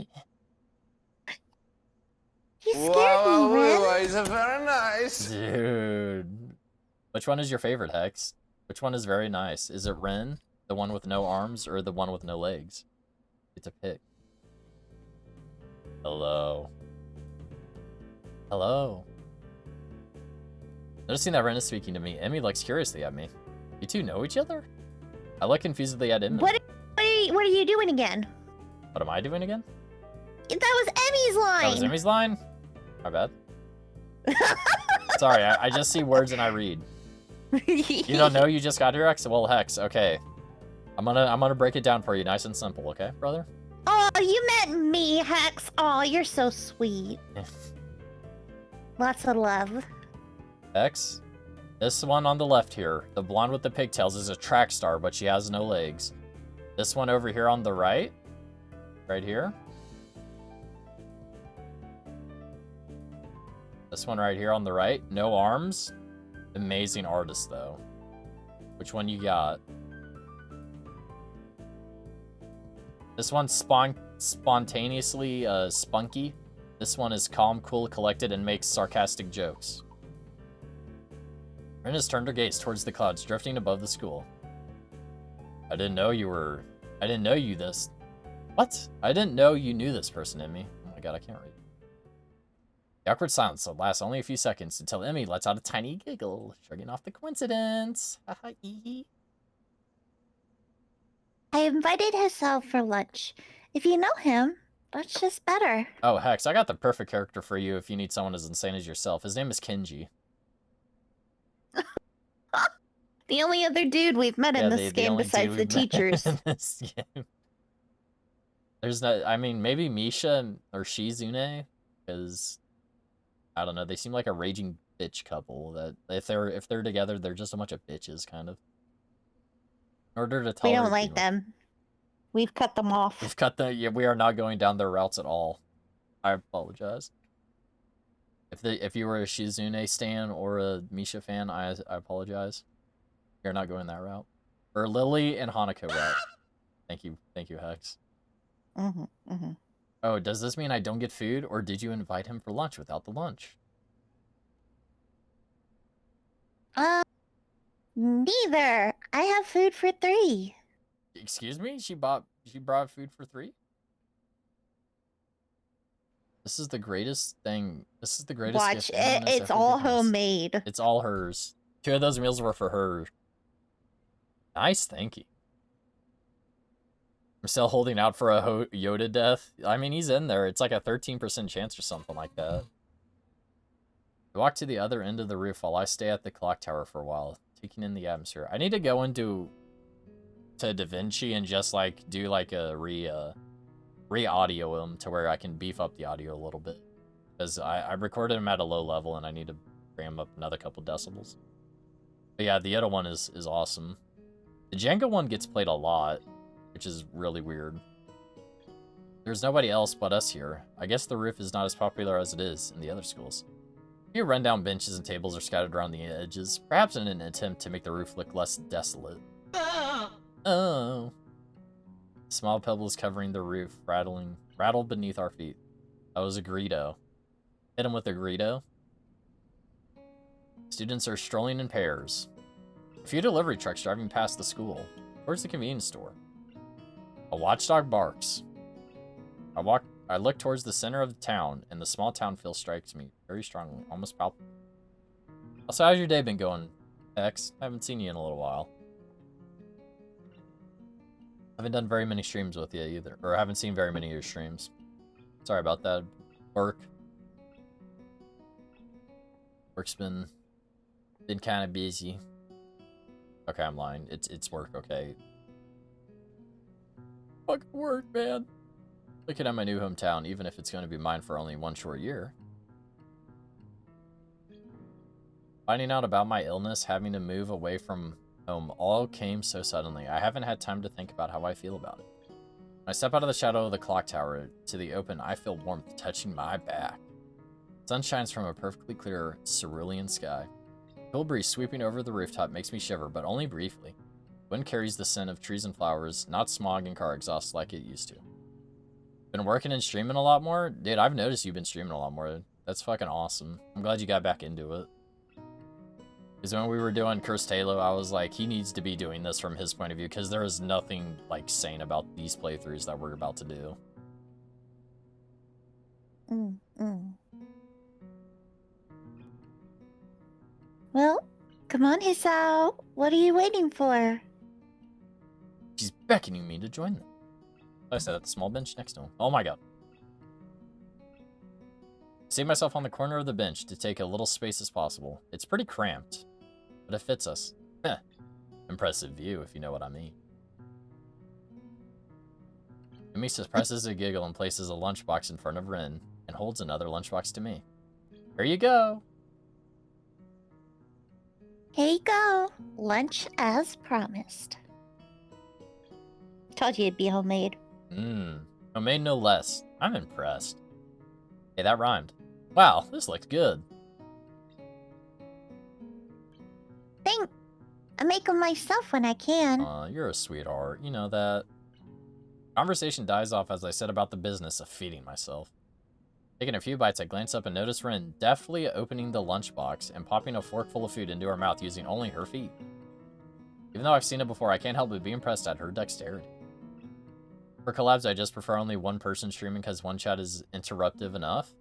scared me, Rin. Boys are very nice. Dude. Which one is your favorite, Hex? Which one is very nice? Is it Rin, the one with no arms, or the one with no legs? Get to pick. Hello. Hello. Noticing that Ren is speaking to me, Emmy looks curiously at me. You two know each other? I look confusedly at Emmy. What are you doing again? What am I doing again? That was Emmy's line. That was Emmy's line? My bad. Sorry, I just see words and I read. You don't know you just got here, Hex? Well, Hex, okay. I'm gonna break it down for you nice and simple, okay, brother? Oh, you meant me, Hex. Oh, you're so sweet. Lots of love. Hex, this one on the left here, the blonde with the pigtails, is a track star, but she has no legs. This one over here on the right here. This one right here on the right, no arms. Amazing artist, though. Which one you got? This one's spontaneously spunky. This one is calm, cool, collected, and makes sarcastic jokes. Ren has turned her gaze towards the clouds drifting above the school. I didn't know you this. What? I didn't know you knew this person, Emmy. Oh my god, I can't read. The awkward silence lasts only a few seconds until Emmy lets out a tiny giggle, shrugging off the coincidence. Haha, ee. I invited Hisao for lunch. If you know him, that's just better. Oh, Hex, I got the perfect character for you if you need someone as insane as yourself. His name is Kenji. The only other dude we've met in this game besides the teachers. There's no, I mean, maybe Misha or Shizune, because I don't know, they seem like a raging bitch couple that if they're together, they're just a bunch of bitches, kind of. In order to We don't like them. We've cut them off. We've cut them. Yeah, we are not going down their routes at all. I apologize. if you were a Shizune stan or a Misha fan, I apologize. You're not going that route. Or Lily and Hanako route. Thank you, Hex. Oh, does this mean I don't get food, or did you invite him for lunch without the lunch? Neither. I have food for 3. Excuse me? She brought food for 3? This is the greatest thing. This is the greatest Watch, gift anyone has it's ever all given us. homemade. It's all hers. 2 of those meals were for her. Nice, thank you. I'm still holding out for a Yoda death. I mean, he's in there. It's like a 13% chance or something like that. I walk to the other end of the roof while I stay at the clock tower for a while, taking in the atmosphere. I need to go into DaVinci and just like do like a re-audio him to where I can beef up the audio a little bit. Because I recorded him at a low level and I need to bring him up another couple decibels. But yeah, the Yoda one is awesome. The Jenga one gets played a lot, which is really weird. There's nobody else but us here. I guess the roof is not as popular as it is in the other schools. A few rundown benches and tables are scattered around the edges, perhaps in an attempt to make the roof look less desolate. Oh. Small pebbles covering the roof, rattled beneath our feet. That was a Greedo. Hit him with a Greedo. Students are strolling in pairs. A few delivery trucks driving past the school. Where's the convenience store? A watchdog barks. I look towards the center of the town, and the small town feel strikes me very strongly, almost palpable. Also, how's your day been going, X? I haven't seen you in a little while. I haven't done very many streams with you either, or I haven't seen very many of your streams. Sorry about that. Work's been kind of busy. Okay, I'm lying. It's work, okay. Fucking work, man. Looking at my new hometown, even if it's going to be mine for only one short year. Finding out about my illness, having to move away from home, all came so suddenly. I haven't had time to think about how I feel about it. When I step out of the shadow of the clock tower to the open, I feel warmth touching my back. Sun shines from a perfectly clear cerulean sky. Cool breeze sweeping over the rooftop makes me shiver, but only briefly. Wind carries the scent of trees and flowers, not smog and car exhaust like it used to. Been working and streaming a lot more? Dude, I've noticed you've been streaming a lot more. That's fucking awesome. I'm glad you got back into it. Because when we were doing Cursed Halo, I was like, he needs to be doing this from his point of view, because there is nothing, like, sane about these playthroughs that we're about to do. Well, come on, Hisao. What are you waiting for? She's beckoning me to join them. I said at the small bench next to him. Oh my god. Save myself on the corner of the bench to take a little space as possible. It's pretty cramped, but it fits us. Heh. Impressive view, if you know what I mean. Umi suppresses a giggle and places a lunchbox in front of Rin and holds another lunchbox to me. Here you go. Here you go. Lunch as promised. Told you it'd be homemade. Homemade no less. I'm impressed. Hey, that rhymed. Wow, this looks good. Thanks. I make them myself when I can. You're a sweetheart. You know that. Conversation dies off as I said about the business of feeding myself. Taking a few bites, I glance up and notice Rin deftly opening the lunchbox and popping a fork full of food into her mouth using only her feet. Even though I've seen it before, I can't help but be impressed at her dexterity. For collabs, I just prefer only one person streaming because one chat is interruptive enough.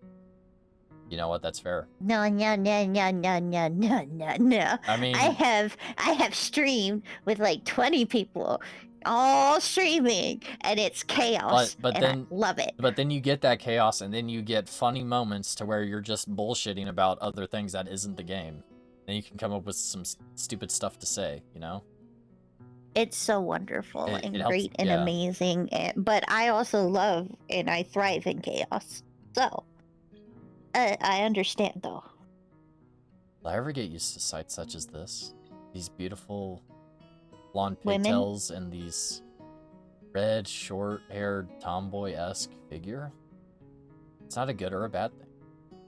You know what? That's fair. No. I mean, I have streamed with like 20 people, all streaming, and it's chaos. But and then I love it. But then you get that chaos, and then you get funny moments to where you're just bullshitting about other things that isn't the game. Then you can come up with some stupid stuff to say, you know? It's so wonderful and it helps, great and yeah. amazing. But I also love and I thrive in chaos. So, I understand though. Will I ever get used to sights such as this? These beautiful blonde Women? pigtails and these red, short-haired, tomboy-esque figure? It's not a good or a bad thing.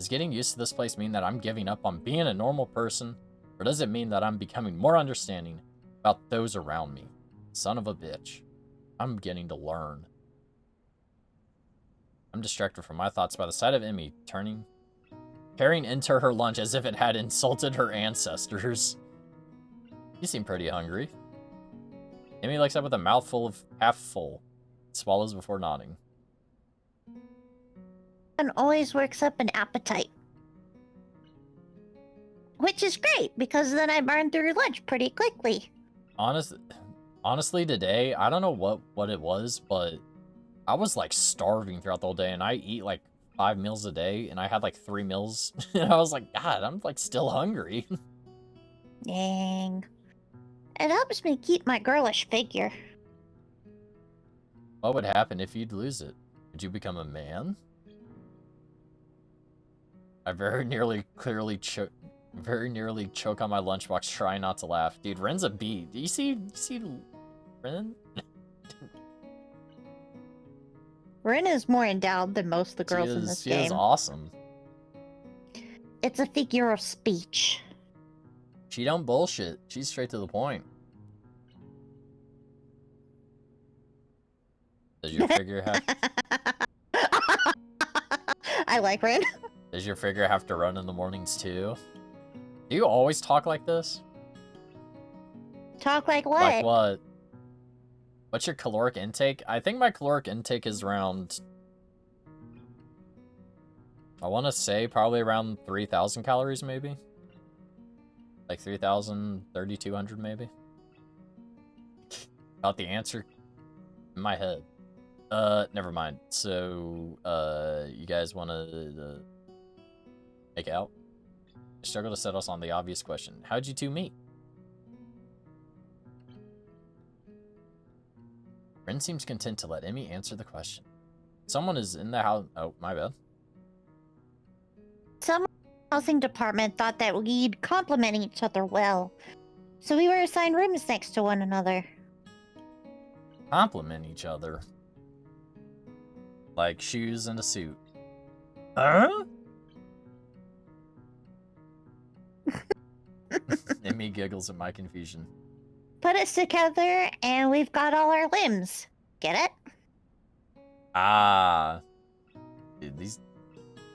Does getting used to this place mean that I'm giving up on being a normal person, or does it mean that I'm becoming more understanding about those around me? Son of a bitch. I'm beginning to learn. I'm distracted from my thoughts by the sight of Emmy tearing into her lunch as if it had insulted her ancestors. You seem pretty hungry. Emmy looks up with a mouthful of half full. Swallows before nodding. And always works up an appetite. Which is great, because then I burn through lunch pretty quickly. Honestly, today, I don't know what it was, but I was, like, starving throughout the whole day, and I eat, like, 5 meals a day, and I had, like, 3 meals, and I was like, God, I'm, like, still hungry. Dang. It helps me keep my girlish figure. What would happen if you'd lose it? Would you become a man? I very nearly choke on my lunchbox trying not to laugh. Dude, Ren's a bee. Do you see Ren? Rin is more endowed than most of the girls in this game. She is awesome. It's a figure of speech. She don't bullshit. She's straight to the point. Does your figure have... I like Rin. Does your figure have to run in the mornings too? Do you always talk like this? Talk like what? Like what? What's your caloric intake? I think my caloric intake is around... I want to say probably around 3,000 calories, maybe? Like 3,000, 3,200 maybe? Got the answer in my head. Never mind. So, you guys want to make out? I struggle to set us on the obvious question. How'd you two meet? Ren seems content to let Emmy answer the question. Someone is in the house. Oh, my bad. Some housing department thought that we'd complement each other well, so we were assigned rooms next to one another. Compliment each other? Like shoes and a suit. Huh? Emmy giggles at my confusion. Put us together and we've got all our limbs. Get it? Ah. Dude,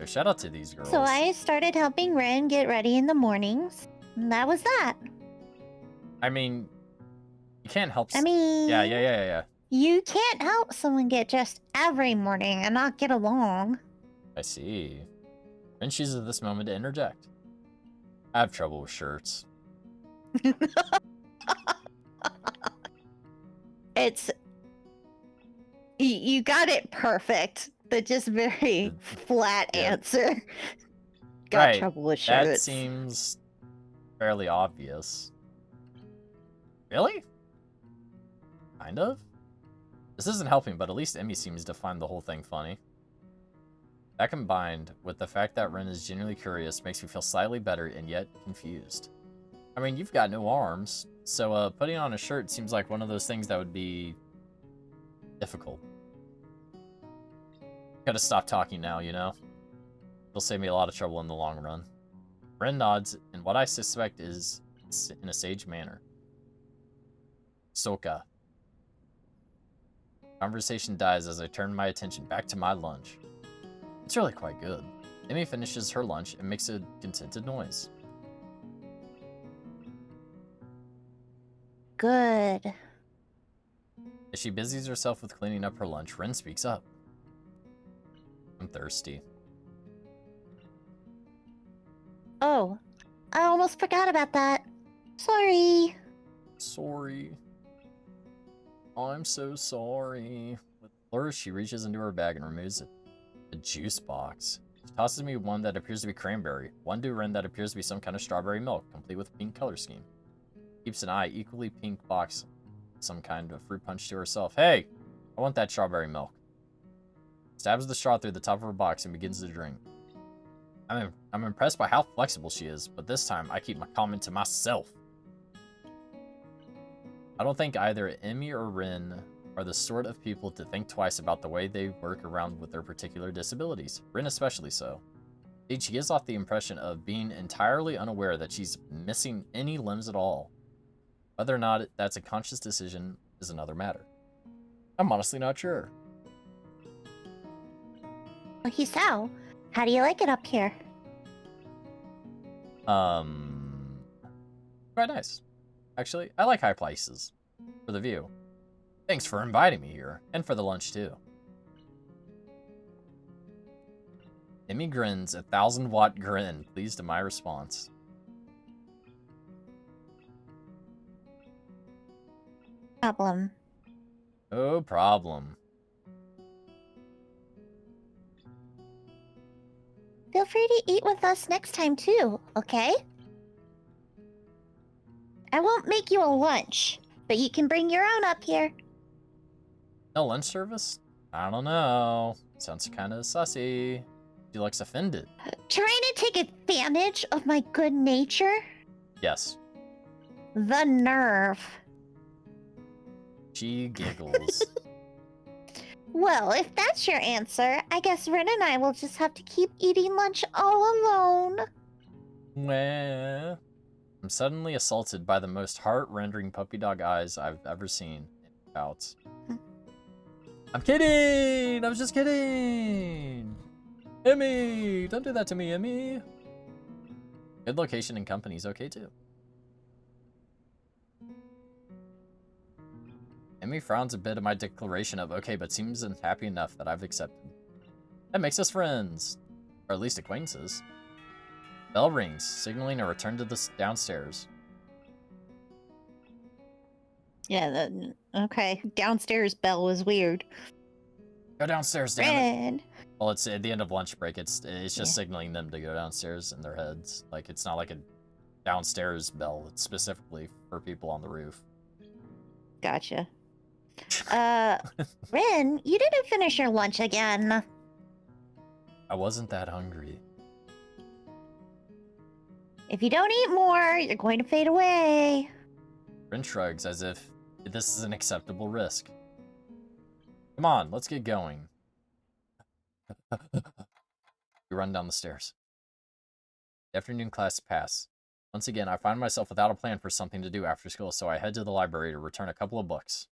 shout out to these girls. So I started helping Ren get ready in the mornings, and that was that. I mean, you can't help... Yeah. You can't help someone get dressed every morning and not get along. I see. Ren chooses this moment to interject. I have trouble with shirts. It's... You got it perfect. The just very flat answer. Got trouble with shirts. That seems fairly obvious. Really? Kind of? This isn't helping, but at least Emmy seems to find the whole thing funny. That combined with the fact that Ren is genuinely curious makes me feel slightly better and yet confused. I mean, you've got no arms, so putting on a shirt seems like one of those things that would be difficult. Gotta stop talking now, you know? It'll save me a lot of trouble in the long run. Ren nods in what I suspect is in a sage manner. Soka. Conversation dies as I turn my attention back to my lunch. It's really quite good. Emmy finishes her lunch and makes a contented noise. Good. As she busies herself with cleaning up her lunch, Ren speaks up. I'm thirsty. Oh, I almost forgot about that. Sorry. Sorry. I'm so sorry. With a flourish, she reaches into her bag and removes it. A juice box. She tosses me one that appears to be cranberry, one to Ren that appears to be some kind of strawberry milk, complete with a pink color scheme. Keeps an eye equally pink box, some kind of fruit punch to herself. Hey, I want that strawberry milk. Stabs the straw through the top of her box and begins to drink. I'm impressed by how flexible she is, but this time I keep my comment to myself. I don't think either Emmy or Rin are the sort of people to think twice about the way they work around with their particular disabilities. Rin especially so. She gives off the impression of being entirely unaware that she's missing any limbs at all. Whether or not that's a conscious decision is another matter. I'm honestly not sure. Well, Hisao, how do you like it up here? Quite nice. Actually, I like high places. For the view. Thanks for inviting me here, and for the lunch too. Emmy grins, a 1,000-watt grin, pleased at my response. Problem. No problem. Feel free to eat with us next time too, okay? I won't make you a lunch, but you can bring your own up here. No lunch service? I don't know. Sounds kind of sussy. She looks offended. Trying to take advantage of my good nature? Yes. The nerve. She giggles. Well, if that's your answer, I guess Ren and I will just have to keep eating lunch all alone. Well, I'm suddenly assaulted by the most heart-rendering puppy dog eyes I've ever seen in bouts. I'm kidding! I was just kidding! Emmy! Don't do that to me, Emmy! Good location and company's okay too. Emmy frowns a bit at my declaration of okay, but seems unhappy enough that I've accepted. That makes us friends. Or at least acquaintances. Bell rings, signaling a return to the downstairs. Yeah, okay. Downstairs bell was weird. Go downstairs, damn it. Ren! Well, it's at the end of lunch break. It's just Yeah. signaling them to go downstairs in their heads. Like, it's not like a downstairs bell. It's specifically for people on the roof. Gotcha. Ren, you didn't finish your lunch again. I wasn't that hungry. If you don't eat more, you're going to fade away. Rin shrugs as if this is an acceptable risk. Come on, let's get going. We run down the stairs. The afternoon class pass. Once again, I find myself without a plan for something to do after school, so I head to the library to return a couple of books.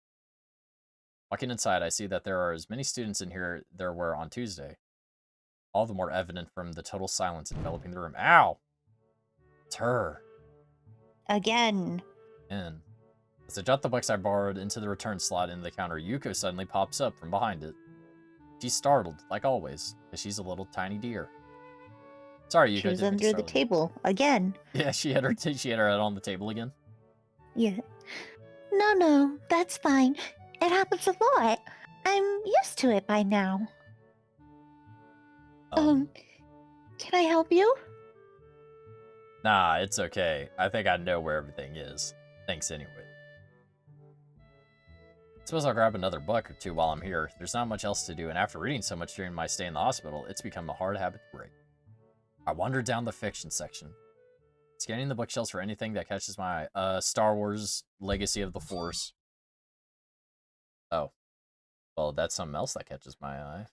Walking inside, I see that there are as many students in here there were on Tuesday. All the more evident from the total silence enveloping the room. Ow! It's her. Again. In. As I jot the books I borrowed into the return slot in the counter, Yuko suddenly pops up from behind it. She's startled, like always, because she's a little tiny deer. Sorry, Yuko. She was under the table again. Yeah, she had her head on the table again. Yeah. No, that's fine. It happens a lot. I'm used to it by now. Can I help you? Nah, it's okay. I think I know where everything is. Thanks anyway. Suppose I'll grab another book or two while I'm here. There's not much else to do, and after reading so much during my stay in the hospital, it's become a hard habit to break. I wander down the fiction section, scanning the bookshelves for anything that catches my eye. Star Wars Legacy of the Force. Oh. Well, that's something else that catches my eye.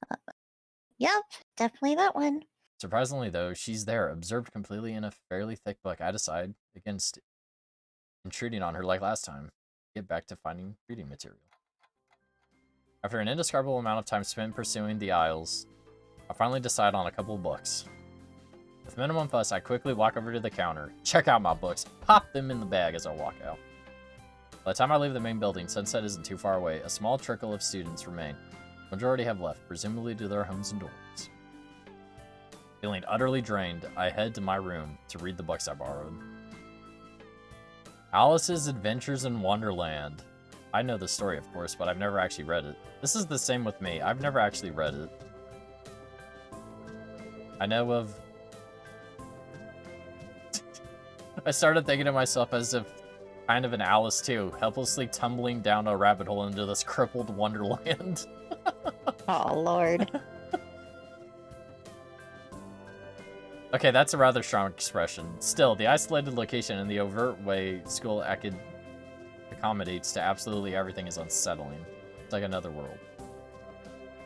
Yep, definitely that one. Surprisingly, though, she's there, absorbed completely in a fairly thick book. I decide against intruding on her like last time. Get back to finding reading material. After an indescribable amount of time spent pursuing the aisles, I finally decide on a couple of books. With minimum fuss, I quickly walk over to the counter, check out my books, pop them in the bag as I walk out. By the time I leave the main building, sunset isn't too far away. A small trickle of students remain. The majority have left, presumably to their homes and dorms. Feeling utterly drained, I head to my room to read the books I borrowed. Alice's Adventures in Wonderland. I know the story, of course, but I've never actually read it. This is the same with me. I've never actually read it. I know of... I started thinking to myself as if kind of an Alice too, helplessly tumbling down a rabbit hole into this crippled wonderland. Oh, Lord. Okay, that's a rather strong expression. Still, the isolated location and the overt way school accommodates to absolutely everything is unsettling. It's like another world.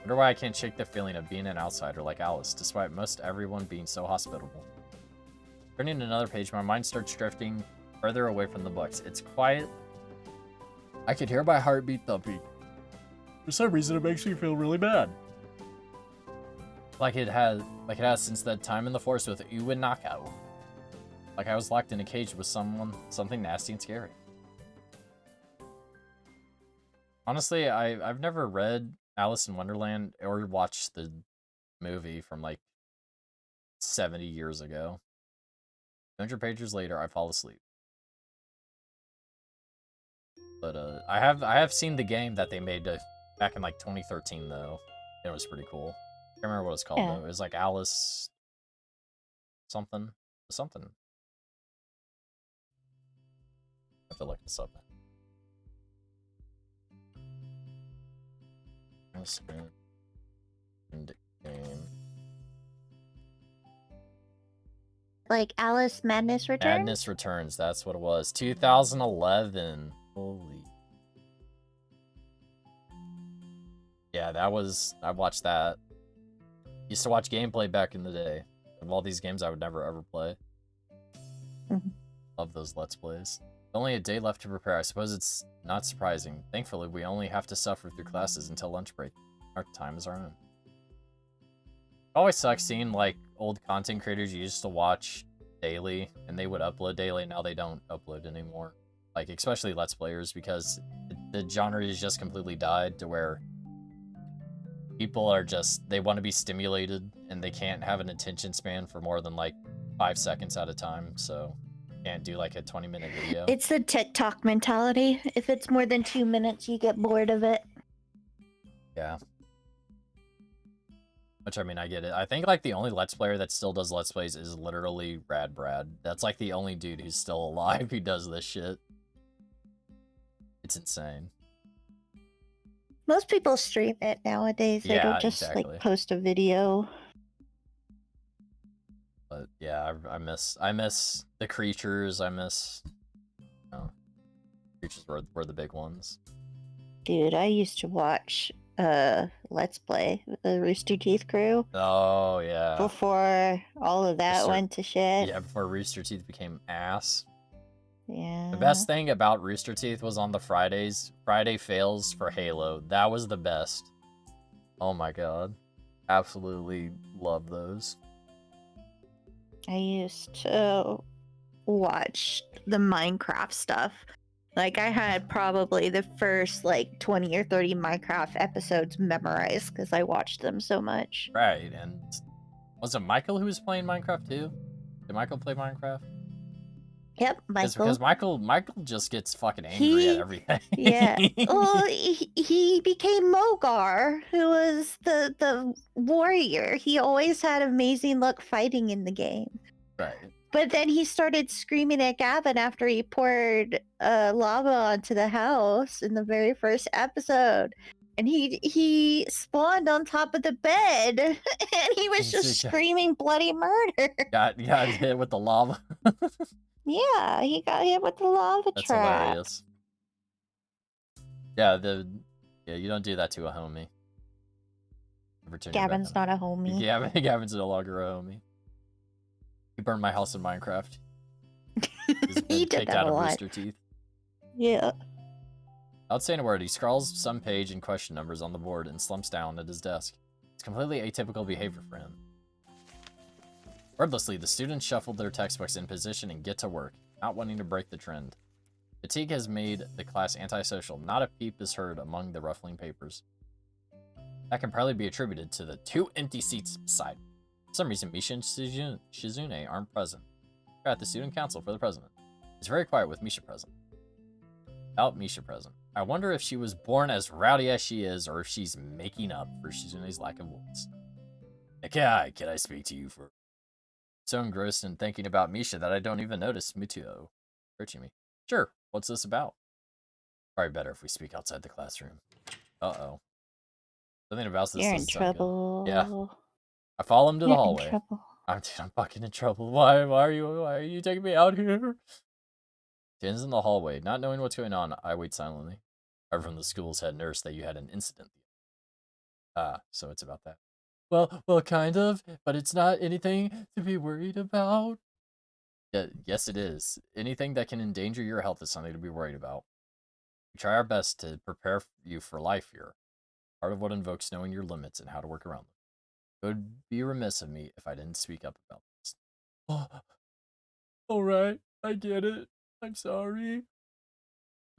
Wonder why I can't shake the feeling of being an outsider like Alice, despite most everyone being so hospitable. Turning to another page, my mind starts drifting further away from the books. It's quiet. I could hear my heartbeat thumping. For some reason, it makes me feel really bad. Like it has since that time in the forest with Uwe Nakao. Like I was locked in a cage with something nasty and scary. Honestly, I've never read Alice in Wonderland or watched the movie from like 70 years ago. 200 pages later, I fall asleep. But I have seen the game that they made back in like 2013 though. It was pretty cool. I can't remember what it's called though. It was like Alice something. I have to look this up. And game. Like Alice Madness Returns? Madness Returns, that's what it was. 2011. Holy. Yeah, I watched that. Used to watch gameplay back in the day of all these games I would never ever play. Love those Let's Plays. Only a day left to prepare. I suppose it's not surprising. Thankfully, we only have to suffer through classes until lunch break. Our time is our own. It always sucks seeing like old content creators you used to watch daily and they would upload daily, and now they don't upload anymore. Like especially Let's Players, because the genre has just completely died to where people are just, they want to be stimulated and they can't have an attention span for more than like 5 seconds at a time, so can't do like a 20-minute video. It's the TikTok mentality. If it's more than 2 minutes, you get bored of it. Yeah. Which, I mean, I get it. I think, like, the only Let's Player that still does Let's Plays is literally Rad Brad. That's, like, the only dude who's still alive who does this shit. It's insane. Most people stream it nowadays. They don't just, exactly. like, post a video. But, yeah, I miss the creatures. I miss, you know, creatures were the big ones. Dude, I used to watch Let's Play with the Rooster Teeth crew. Oh, yeah. Before all of that went to shit. Yeah, before Rooster Teeth became ass. Yeah. The best thing about Rooster Teeth was on the Fridays. Friday fails for Halo. That was the best. Oh my god. Absolutely love those. I used to watch the Minecraft stuff. Like, I had probably the first, like, 20 or 30 Minecraft episodes memorized because I watched them so much. Right, and was it Michael who was playing Minecraft too? Did Michael play Minecraft? Yep, Michael. Because Michael just gets fucking angry at everything. Yeah. Well, he became Mogar, who was the warrior. He always had amazing luck fighting in the game. Right. But then he started screaming at Gavin after he poured lava onto the house in the very first episode. And he spawned on top of the bed, and he was just screaming bloody murder. Got hit with the lava. Yeah, he got hit with the lava That's trap. hilarious. Yeah, you don't do that to a homie. Gavin's not a homie. Yeah, Gavin's no longer a homie. He burned my house in Minecraft. He's been kicked out of Rooster Teeth. Yeah. Without saying a word, he scrawls some page and question numbers on the board and slumps down at his desk. It's completely atypical behavior for him. Wordlessly, the students shuffle their textbooks in position and get to work, not wanting to break the trend. Fatigue has made the class antisocial. Not a peep is heard among the ruffling papers. That can probably be attributed to the 2 empty seats beside me. For some reason, Misha and Shizune aren't present. We're at the student council for the president. It's very quiet with Misha present. Without Misha present. I wonder if she was born as rowdy as she is, or if she's making up for Shizune's lack of voice. KyrieAI, can I speak to you for... So engrossed in thinking about Misha that I don't even notice Mutuo approaching me. Sure, what's this about? Probably better if we speak outside the classroom. Uh-oh. Something about this. You're in trouble. Yeah. I follow him to the hallway. I'm fucking in trouble. Why are you taking me out here? Dan's in the hallway. Not knowing what's going on, I wait silently. I heard from the school's head nurse that you had an incident. Ah, so it's about that. Well, kind of, but it's not anything to be worried about. Yeah, yes, it is. Anything that can endanger your health is something to be worried about. We try our best to prepare you for life here. Part of what invokes knowing your limits and how to work around them. It would be remiss of me if I didn't speak up about this. Oh, all right, I get it. I'm sorry.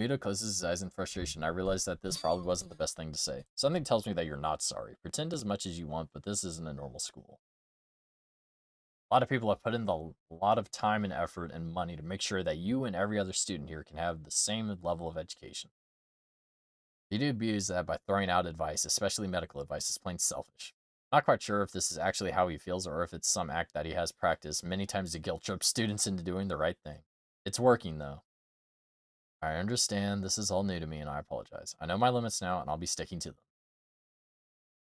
Mito closes his eyes in frustration. I realize that this probably wasn't the best thing to say. Something tells me that you're not sorry. Pretend as much as you want, but this isn't a normal school. A lot of people have put in a lot of time and effort and money to make sure that you and every other student here can have the same level of education. You do abuse that by throwing out advice, especially medical advice, is plain selfish. Not quite sure if this is actually how he feels or if it's some act that he has practiced many times to guilt trip students into doing the right thing. It's working, though. I understand this is all new to me and I apologize. I know my limits now and I'll be sticking to them.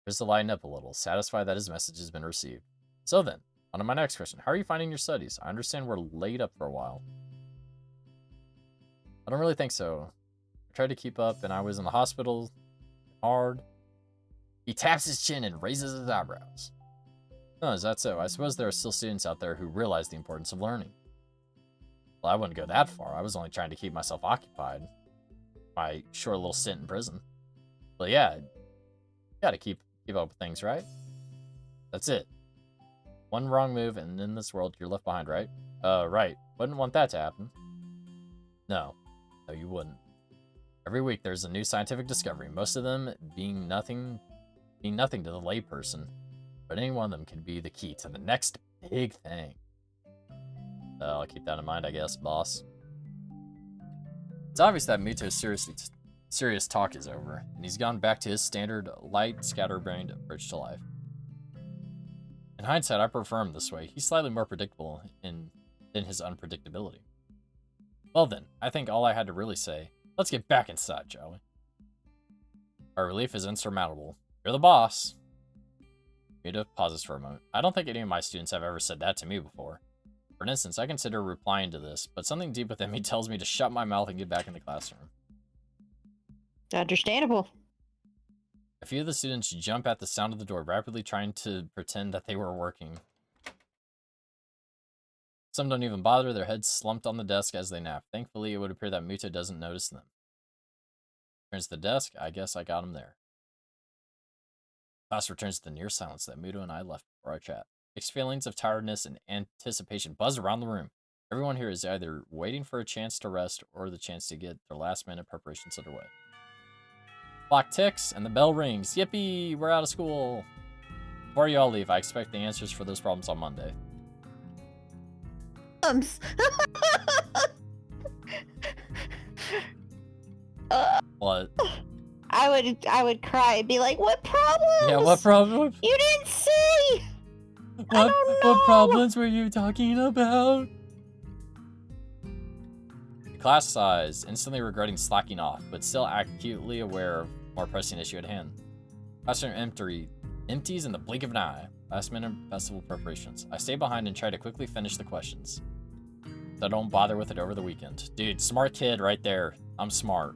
Chris to lighten up a little, satisfied that his message has been received. So then, on to my next question. How are you finding your studies? I understand we're laid up for a while. I don't really think so. I tried to keep up and I was in the hospital hard. He taps his chin and raises his eyebrows. Oh, is that so? I suppose there are still students out there who realize the importance of learning. Well, I wouldn't go that far. I was only trying to keep myself occupied. My short little stint in prison. But yeah, you gotta keep up with things, right? That's it. One wrong move and in this world you're left behind, right? Right. Wouldn't want that to happen. No. No, you wouldn't. Every week there's a new scientific discovery, most of them being nothing to the layperson. But any one of them can be the key to the next big thing. I'll keep that in mind, I guess, boss. It's obvious that Muto's serious talk is over, and he's gone back to his standard, light, scatterbrained approach to life. In hindsight, I prefer him this way. He's slightly more predictable than his unpredictability. Well then, I think all I had to really say, let's get back inside, shall we? Our relief is insurmountable. You're the boss. Muto pauses for a moment. I don't think any of my students have ever said that to me before. For instance, I consider replying to this, but something deep within me tells me to shut my mouth and get back in the classroom. Understandable. A few of the students jump at the sound of the door, rapidly trying to pretend that they were working. Some don't even bother, their heads slumped on the desk as they nap. Thankfully, it would appear that Muto doesn't notice them. Turns to the desk, I guess I got him there. Class returns to the near silence that Muto and I left before our chat. Mixed feelings of tiredness and anticipation buzz around the room. Everyone here is either waiting for a chance to rest or the chance to get their last-minute preparations underway. Clock ticks and the bell rings. Yippee! We're out of school! Before you all leave, I expect the answers for those problems on Monday. What? I would cry and be like, "What problems? Yeah, what problem? You didn't say. What, I don't know. what problems were you talking about? The class sighs, instantly regretting slacking off, but still acutely aware of more pressing issue at hand. Classroom empties in the blink of an eye. Last minute festival preparations. I stay behind and try to quickly finish the questions. So don't bother with it over the weekend. Dude, smart kid right there. I'm smart.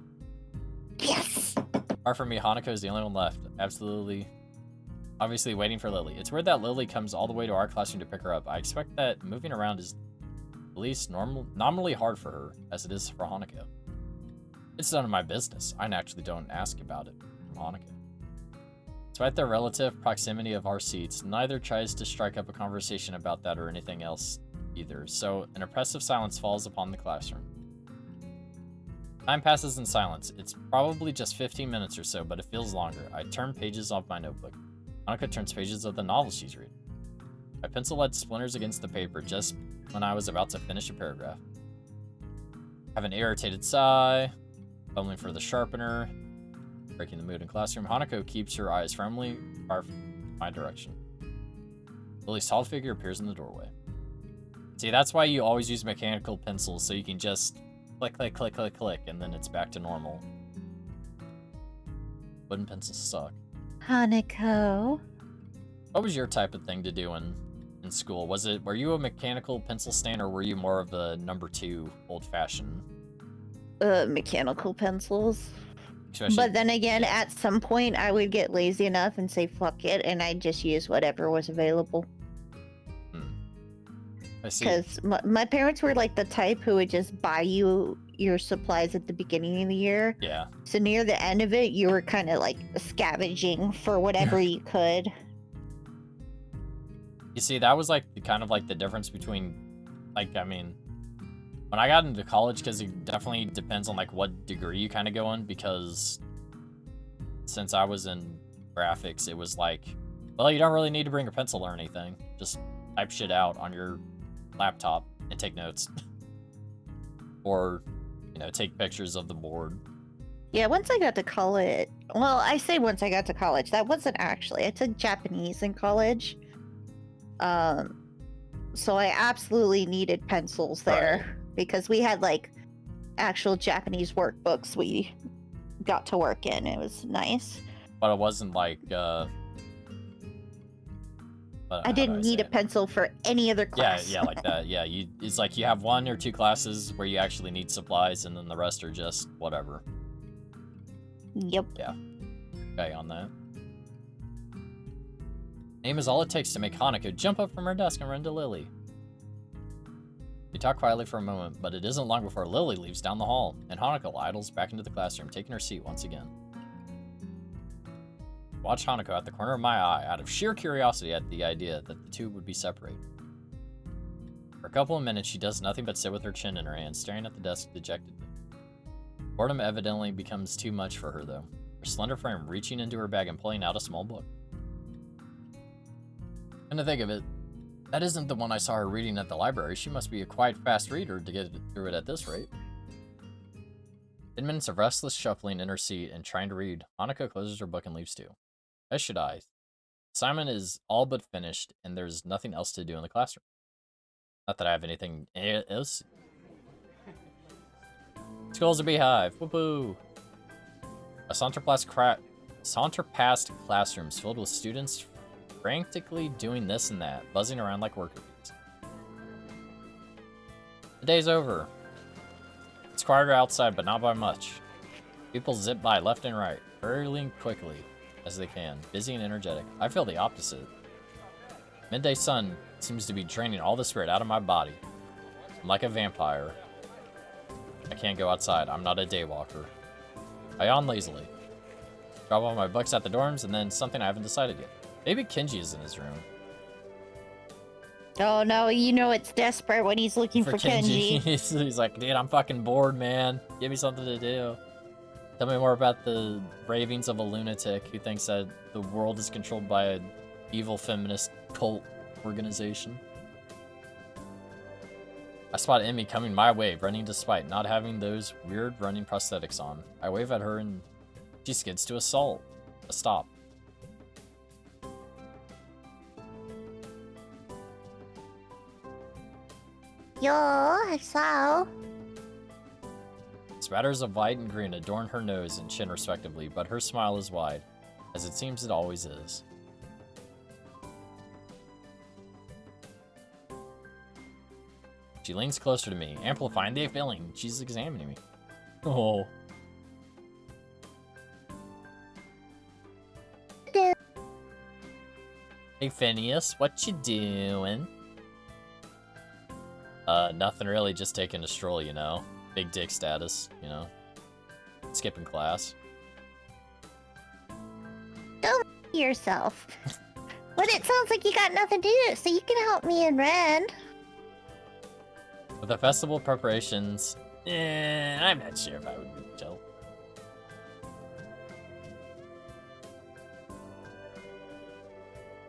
Yes. Apart from me, Hanako is the only one left. Absolutely. Obviously waiting for Lily. It's weird that Lily comes all the way to our classroom to pick her up. I expect that moving around is at least nominally hard for her, as it is for Hanako. It's none of my business. I naturally don't ask about it from Hanako. Despite the relative proximity of our seats, neither tries to strike up a conversation about that or anything else either, so an oppressive silence falls upon the classroom. Time passes in silence. It's probably just 15 minutes or so, but it feels longer. I turn pages off my notebook. Hanako turns pages of the novel she's reading. My pencil lead splinters against the paper just when I was about to finish a paragraph. Have an irritated sigh, fumbling for the sharpener, breaking the mood in classroom. Hanako keeps her eyes firmly far from my direction. Lily's tall figure appears in the doorway. See, that's why you always use mechanical pencils, so you can just click, click, click, click, click, and then it's back to normal. Wooden pencils suck. Hanako. What was your type of thing to do in school? Were you a mechanical pencil stand, or were you more of the number 2 old-fashioned? Mechanical pencils. Especially, But then again, yeah. at some point, I would get lazy enough and say fuck it, and I'd just use whatever was available. I see. Because my parents were like the type who would just buy you your supplies at the beginning of the year. Yeah. So near the end of it, you were kind of like scavenging for whatever you could. You see, that was like kind of like the difference between, like, I mean, when I got into college, because it definitely depends on like what degree you kind of go in, because since I was in graphics, it was like, well, you don't really need to bring a pencil or anything. Just type shit out on your laptop and take notes. Or, you know, take pictures of the board. Yeah, once I got to college, well, I say once I got to college, that wasn't actually. I took Japanese in college. So I absolutely needed pencils there because we had like actual Japanese workbooks we got to work in. It was nice. But it wasn't like, I didn't need a pencil for any other class. Yeah, like that. Yeah, it's like you have 1 or 2 classes where you actually need supplies, and then the rest are just whatever. Yep. Yeah. Okay, on that. Name is all it takes to make Hanako jump up from her desk and run to Lily. They talk quietly for a moment, but it isn't long before Lily leaves down the hall, and Hanako idles back into the classroom, taking her seat once again. Watch Hanako at the corner of my eye out of sheer curiosity at the idea that the two would be separated. For a couple of minutes, she does nothing but sit with her chin in her hand, staring at the desk dejectedly. Boredom evidently becomes too much for her, though, her slender frame reaching into her bag and pulling out a small book. And to think of it, that isn't the one I saw her reading at the library. She must be a quite fast reader to get through it at this rate. 10 minutes of restless shuffling in her seat and trying to read, Hanako closes her book and leaves too. As should I. Assignment is all but finished, and there's nothing else to do in the classroom. Not that I have anything else. School's a beehive. Whoopoo! A saunter past classrooms filled with students frantically doing this and that, buzzing around like worker bees. The day's over. It's quieter outside, but not by much. People zip by left and right, hurrying quickly as they can, busy and energetic. I feel the opposite. Midday sun seems to be draining all the spirit out of my body. I'm like a vampire. I can't go outside. I'm not a daywalker. I yawn lazily. Drop off my books at the dorms, and then something I haven't decided yet. Maybe Kenji is in his room. Oh no, you know it's desperate when he's looking for Kenji. He's like, dude, I'm fucking bored, man. Give me something to do. Tell me more about the ravings of a lunatic who thinks that the world is controlled by an evil feminist cult organization. I spot Emmy coming my way, running despite not having those weird running prosthetics on. I wave at her and she skids to a stop. Yo, so. Spatters of white and green adorn her nose and chin respectively, but her smile is wide, as it seems it always is. She leans closer to me, amplifying the feeling. She's examining me. Oh. Hey Phineas, what you doing? Nothing really, just taking a stroll, you know. Big dick status, you know. Skipping class. Don't yourself. But it sounds like you got nothing to do, so you can help me and Ren. With the festival preparations, I'm not sure if I would be chill.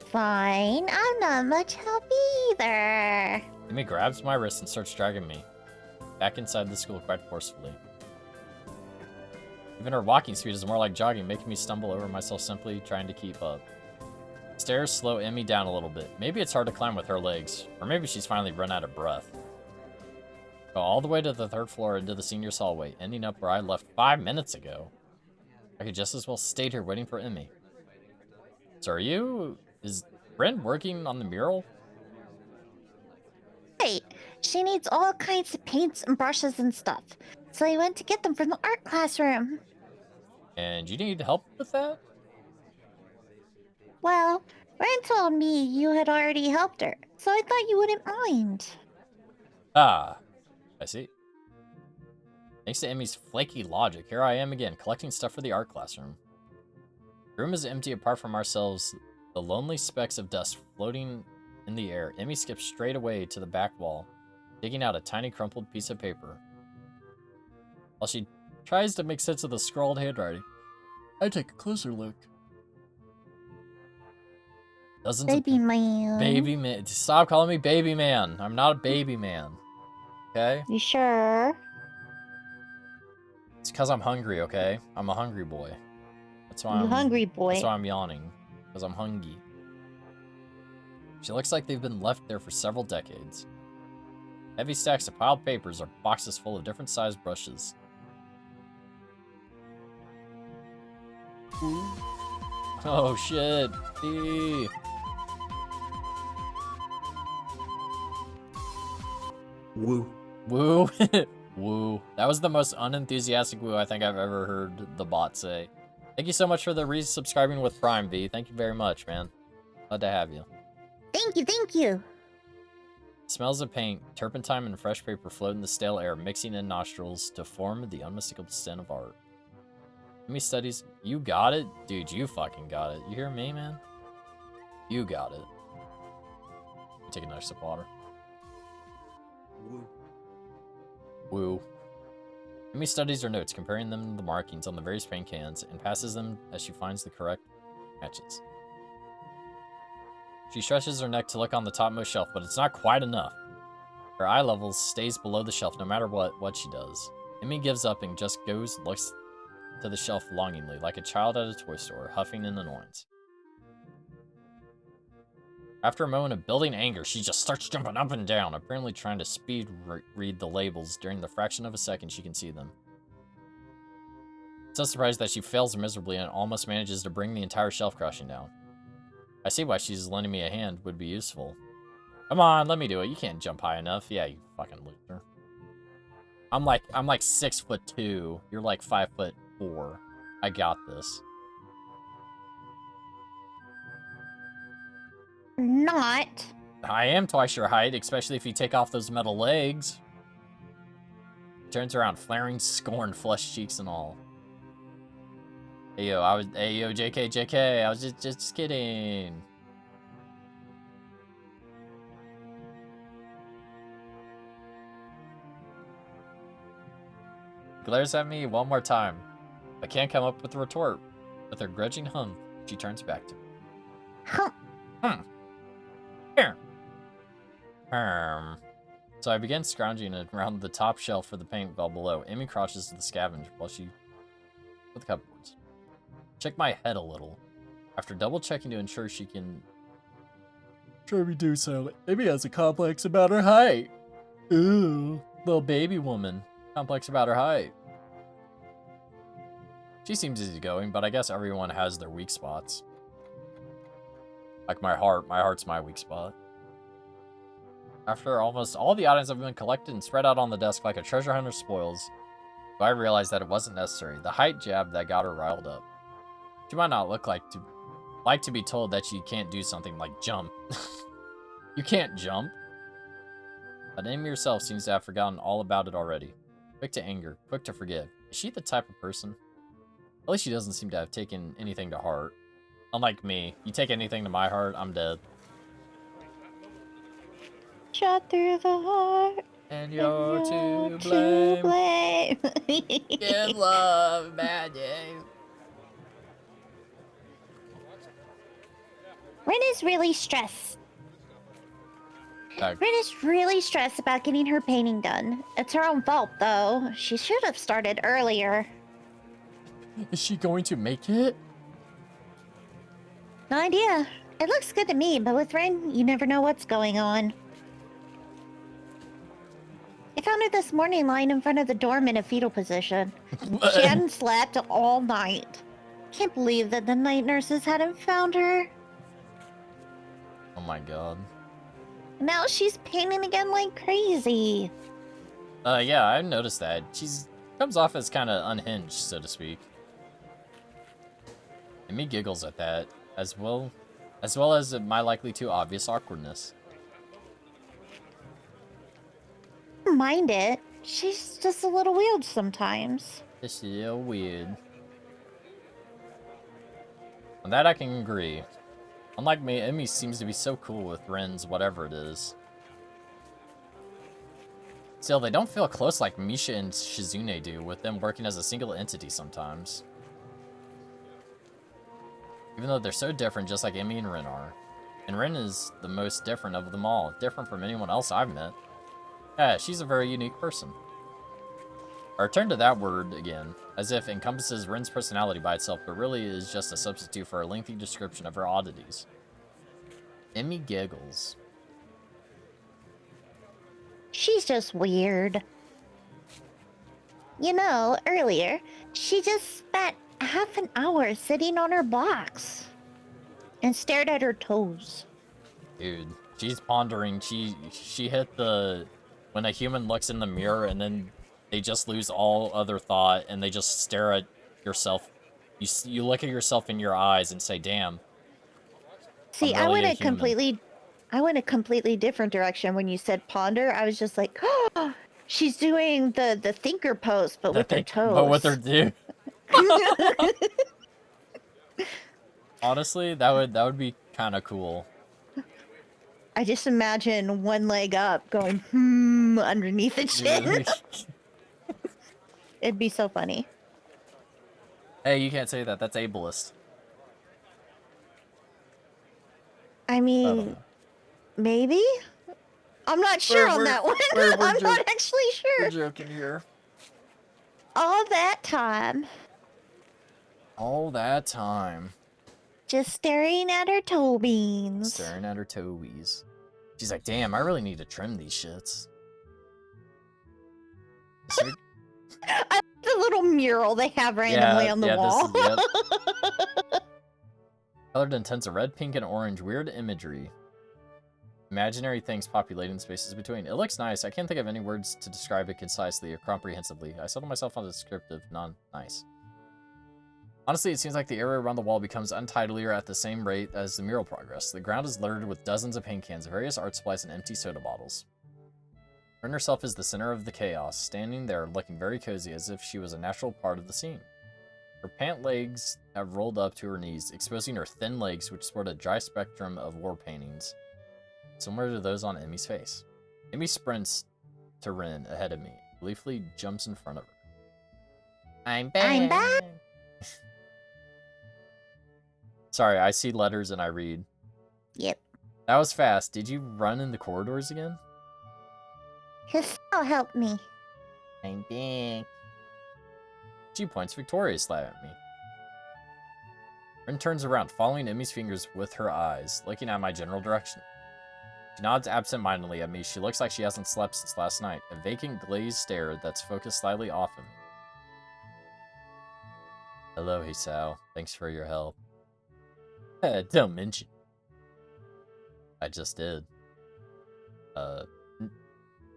Fine, I'm not much help either. Amy grabs my wrist and starts dragging me back inside the school quite forcefully. Even her walking speed is more like jogging, making me stumble over myself simply trying to keep up. Stairs slow Emmy down a little bit. Maybe it's hard to climb with her legs, or maybe she's finally run out of breath. Go all the way to the 3rd floor into the senior's hallway, ending up where I left 5 minutes ago. I could just as well stayed here waiting for Emmy. So is Brent working on the mural? Right. She needs all kinds of paints and brushes and stuff. So I went to get them from the art classroom. And you need help with that? Well, Ren told me you had already helped her, so I thought you wouldn't mind. Ah, I see. Thanks to Emmy's flaky logic, here I am again, collecting stuff for the art classroom. The room is empty apart from ourselves, the lonely specks of dust floating in the air. Emmy skips straight away to the back wall, digging out a tiny crumpled piece of paper. While she tries to make sense of the scrawled handwriting, I take a closer look. Dozens Baby of man. baby man. Stop calling me baby man. I'm not a baby man. Okay? You sure? It's because I'm hungry, okay? I'm a hungry boy. That's why You hungry boy? That's why I'm yawning. Because I'm hungry. She looks like they've been left there for several decades. Heavy stacks of piled papers are boxes full of different sized brushes. Ooh. Oh shit. Eee. Woo. Woo. Woo. That was the most unenthusiastic woo I think I've ever heard the bot say. Thank you so much for the resubscribing with Prime, V. Thank you very much, man. Glad to have you. Thank you, thank you. Smells of paint, turpentine, and fresh paper float in the stale air, mixing in nostrils to form the unmistakable scent of art. Emmy studies. You got it? Dude, you fucking got it. You hear me, man? You got it. Take another sip of water. Woo. Woo. Emmy studies her notes, comparing them to the markings on the various paint cans, and passes them as she finds the correct matches. She stretches her neck to look on the topmost shelf, but it's not quite enough. Her eye level stays below the shelf no matter what she does. Emmy gives up and just looks to the shelf longingly, like a child at a toy store, huffing in annoyance. After a moment of building anger, she just starts jumping up and down, apparently trying to speed read the labels during the fraction of a second she can see them. So surprised that she fails miserably and almost manages to bring the entire shelf crashing down. I see why she's lending me a hand would be useful. Come on, let me do it. You can't jump high enough. Yeah, you fucking loser. I'm like 6'2". You're like 5'4". I got this. Not. I am twice your height, especially if you take off those metal legs. Turns around, flaring scorn, flushed cheeks and all. Hey yo, JK, I was just kidding. Glares at me one more time. I can't come up with a retort. With her grudging hum, she turns back to me. Here. So I begin scrounging around the top shelf for the paint well below. Emmy crouches to the scavenger while she with the cupboards. Check my head a little. After double checking to ensure she can do so, Emmy has a complex about her height. Ooh, little baby woman. Complex about her height. She seems easygoing, but I guess everyone has their weak spots. Like my heart's my weak spot. After almost all the items have been collected and spread out on the desk like a treasure hunter's spoils, I realized that it wasn't necessary. The height jab that got her riled up. She might not look like to be told that she can't do something like jump. You can't jump. But Amy herself seems to have forgotten all about it already. Quick to anger, quick to forgive. Is she the type of person? At least she doesn't seem to have taken anything to heart. Unlike me, you take anything to my heart, I'm dead. Shot through the heart. And you're to blame. Give love, bad days. Rin is really stressed. Uh, Rin is really stressed about getting her painting done. It's her own fault, though. She should have started earlier. Is she going to make it? No idea. It looks good to me, but with Rin, you never know what's going on. I found her this morning lying in front of the dorm in a fetal position. She hadn't slept all night. Can't believe that the night nurses hadn't found her. Oh my god. Now she's painting again like crazy. Yeah, I noticed that. She's comes off as kind of unhinged, so to speak. Emmy giggles at that, as well as my likely too obvious awkwardness. Mind it. She's just a little weird sometimes. It's a little weird. On that I can agree. Unlike me, Emmy seems to be so cool with Ren's whatever it is. Still, they don't feel close like Misha and Shizune do, with them working as a single entity sometimes. Even though they're so different, just like Emmy and Ren are. And Ren is the most different of them all, different from anyone else I've met. Yeah, she's a very unique person. I return to that word again, as if it encompasses Ren's personality by itself, but really is just a substitute for a lengthy description of her oddities. Emmy giggles. She's just weird. You know, earlier, she just spent half an hour sitting on her box and stared at her toes. Dude, she's pondering. She hit the... When a human looks in the mirror and then they just lose all other thought and they just stare at yourself. You look at yourself in your eyes and say, damn. See, I'm really a human. I went a completely different direction when you said ponder. I was just like, oh, she's doing the thinker pose, but with her toes. But with her dude. Honestly, that would be kind of cool. I just imagine one leg up going underneath the chin. It'd be so funny. Hey, you can't say that. That's ableist. I mean, maybe? I'm not sure on that one. I'm not actually sure. We're joking here. All that time. All that time. Just staring at her toe beans. Staring at her toes. She's like, damn, I really need to trim these shits. I like the little mural they have randomly on the wall. Yep. Colored in tints of red, pink, and orange. Weird imagery. Imaginary things populating spaces between. It looks nice. I can't think of any words to describe it concisely or comprehensively. I settle myself on the descriptive, non-nice. Honestly, it seems like the area around the wall becomes untidilier at the same rate as the mural progress. The ground is littered with dozens of paint cans, various art supplies, and empty soda bottles. Ren herself is the center of the chaos, standing there looking very cozy as if she was a natural part of the scene. Her pant legs have rolled up to her knees, exposing her thin legs which sport a dry spectrum of war paintings, similar to those on Emmy's face. Emmy sprints to Ren ahead of me, gleefully jumps in front of her. I'm back! I'm back! Sorry, I see letters and I read. Yep. That was fast. Did you run in the corridors again? Hisao helped me. I'm back. She points victoriously at me. Ren turns around, following Emmy's fingers with her eyes, looking at my general direction. She nods absent-mindedly at me. She looks like she hasn't slept since last night, a vacant, glazed stare that's focused slightly off of me. Hello, Hisao. Thanks for your help. Don't mention. I just did.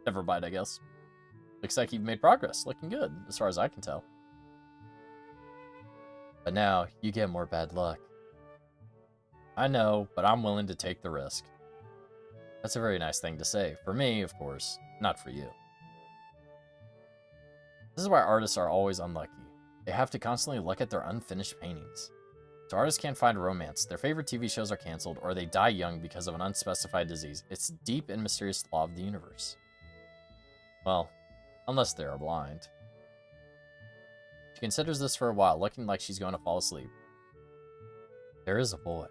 Never mind, I guess. Looks like you've made progress. Looking good, as far as I can tell. But now, you get more bad luck. I know, but I'm willing to take the risk. That's a very nice thing to say. For me, of course, not for you. This is why artists are always unlucky. They have to constantly look at their unfinished paintings. So artists can't find romance, their favorite TV shows are canceled, or they die young because of an unspecified disease. It's deep and mysterious law of the universe. Well, unless they are blind. She considers this for a while, looking like she's going to fall asleep. There is a boy.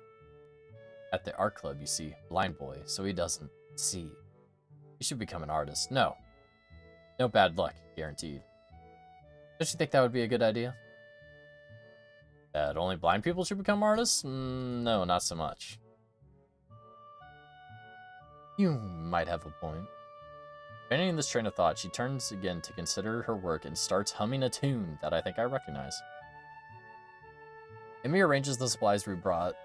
At the art club, you see, blind boy, so he doesn't see. He should become an artist. No. No bad luck, guaranteed. Don't you think that would be a good idea? That only blind people should become artists? No, not so much. You might have a point. Abandoning this train of thought, she turns again to consider her work and starts humming a tune that I think I recognize. Emmy arranges the supplies we brought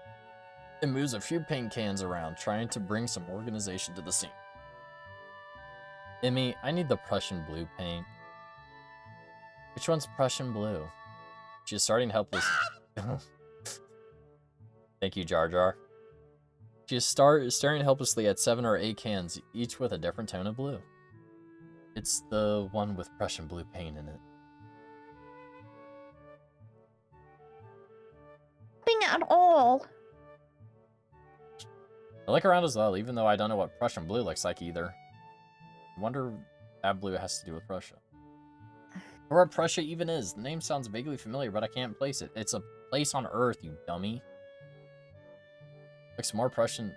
and moves a few paint cans around, trying to bring some organization to the scene. Emmy, I need the Prussian blue paint. Which one's Prussian blue? She is starting helpless. Thank you, Jar Jar. She is staring helplessly at 7 or 8 cans, each with a different tone of blue. It's the one with Prussian blue paint in it. At all. I look around as well, even though I don't know what Prussian blue looks like either. I wonder if that blue has to do with Prussia. Or what Prussia even is. The name sounds vaguely familiar, but I can't place it. It's a place on Earth, you dummy. Looks more Prussian.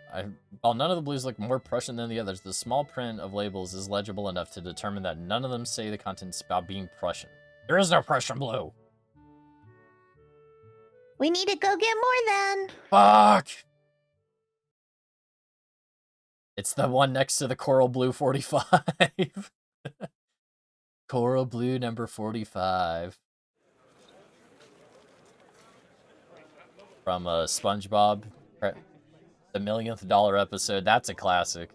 While none of the blues look more Prussian than the others, the small print of labels is legible enough to determine that none of them say the contents about being Prussian. There is no Prussian blue! We need to go get more then. Fuck! It's the one next to the Coral Blue 45. Coral Blue number 45. From SpongeBob. The $1,000,000 episode. That's a classic.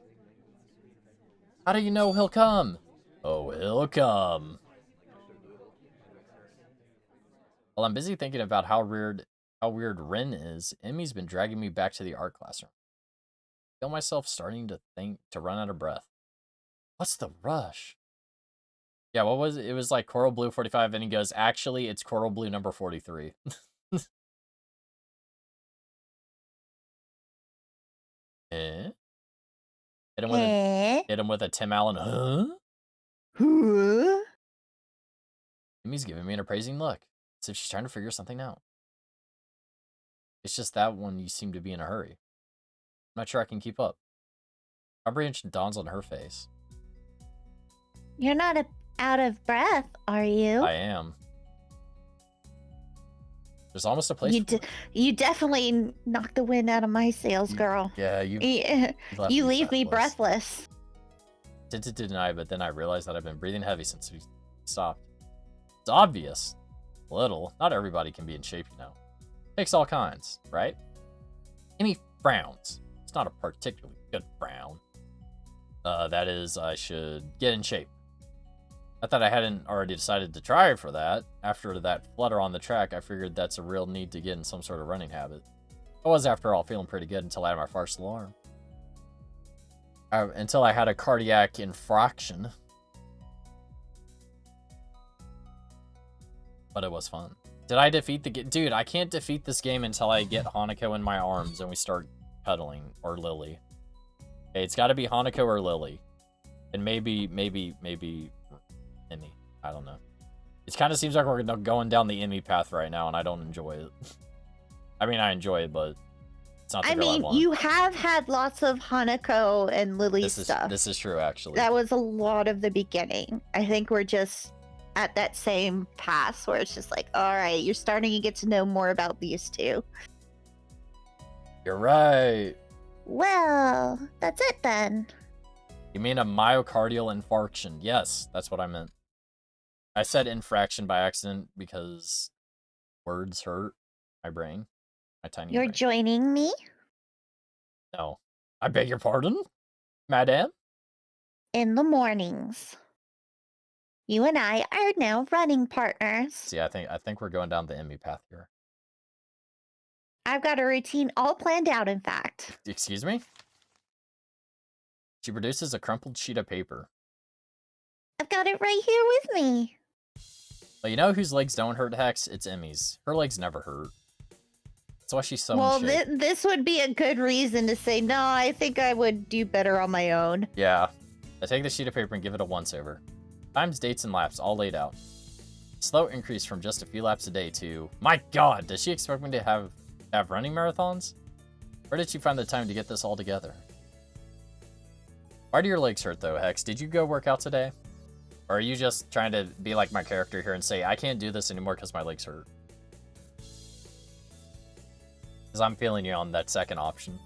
How do you know he'll come? Oh, he'll come. While I'm busy thinking about how weird Rin is, Emmy's been dragging me back to the art classroom. I feel myself starting to run out of breath. What's the rush? Yeah, what was it? It was like Coral Blue 45, and he goes, actually, it's Coral Blue number 43. Eh? Hit him with a Tim Allen, huh? Huh? Emmy's giving me an appraising look, as if she's trying to figure something out. It's just that one you seem to be in a hurry. I'm not sure I can keep up. Comprehension dawns on her face. You're not out of breath, are you? I am. There's almost a place. You definitely knocked the wind out of my sails, girl. Yeah, you leave me breathless. Did deny, but then I realized that I've been breathing heavy since we stopped. It's obvious. Little. Not everybody can be in shape, you know. Takes all kinds, right? Emmy frowns. It's not a particularly good frown. That is, I should get in shape. Not that I hadn't already decided to try for that. After that flutter on the track, I figured that's a real need to get in some sort of running habit. I was, after all, feeling pretty good until I had my first alarm. Until I had a cardiac infraction. But it was fun. Did I defeat the game? Dude, I can't defeat this game until I get Hanako in my arms and we start cuddling. Or Lily. Okay, it's got to be Hanako or Lily. And maybe Emmy. I don't know. It kind of seems like we're going down the Emmy path right now, and I don't enjoy it. I mean, I enjoy it, but it's not the girl I want. You have had lots of Hanako and Lily stuff. This is true, actually. That was a lot of the beginning. I think we're just at that same pass where it's just like, all right, you're starting to get to know more about these two. You're right. Well, that's it then. You mean a myocardial infarction? Yes, that's what I meant. I said infraction by accident because words hurt my brain. My tiny You're brain. joining me? No. I beg your pardon, madame? In the mornings. You and I are now running partners. See, I think we're going down the Emmy path here. I've got a routine all planned out, in fact. Excuse me? She produces a crumpled sheet of paper. I've got it right here with me. Well, you know whose legs don't hurt, Hex? It's Emmy's. Her legs never hurt. That's why she's so in shape. This would be a good reason to say, no, I think I would do better on my own. Yeah. I take the sheet of paper and give it a once-over. Times, dates, and laps all laid out. Slow increase from just a few laps a day to... My god, does she expect me to have running marathons? Where did she find the time to get this all together? Why do your legs hurt, though, Hex? Did you go work out today? Or are you just trying to be like my character here and say, I can't do this anymore because my legs hurt? Because I'm feeling you on that second option.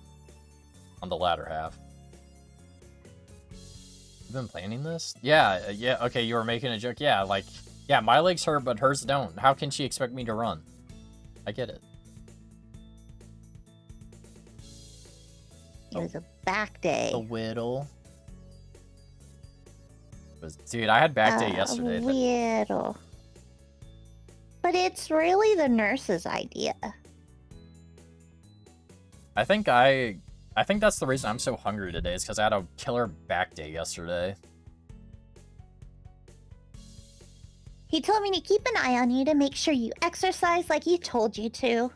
On the latter half. You've been planning this? Yeah, okay, you were making a joke. Yeah, like, yeah, my legs hurt, but hers don't. How can she expect me to run? I get it. It was a back day. A whittle. Dude, I had back day yesterday. Whittle. But it's really the nurse's idea. I think that's the reason I'm so hungry today, is because I had a killer back day yesterday. He told me to keep an eye on you to make sure you exercise like he told you to.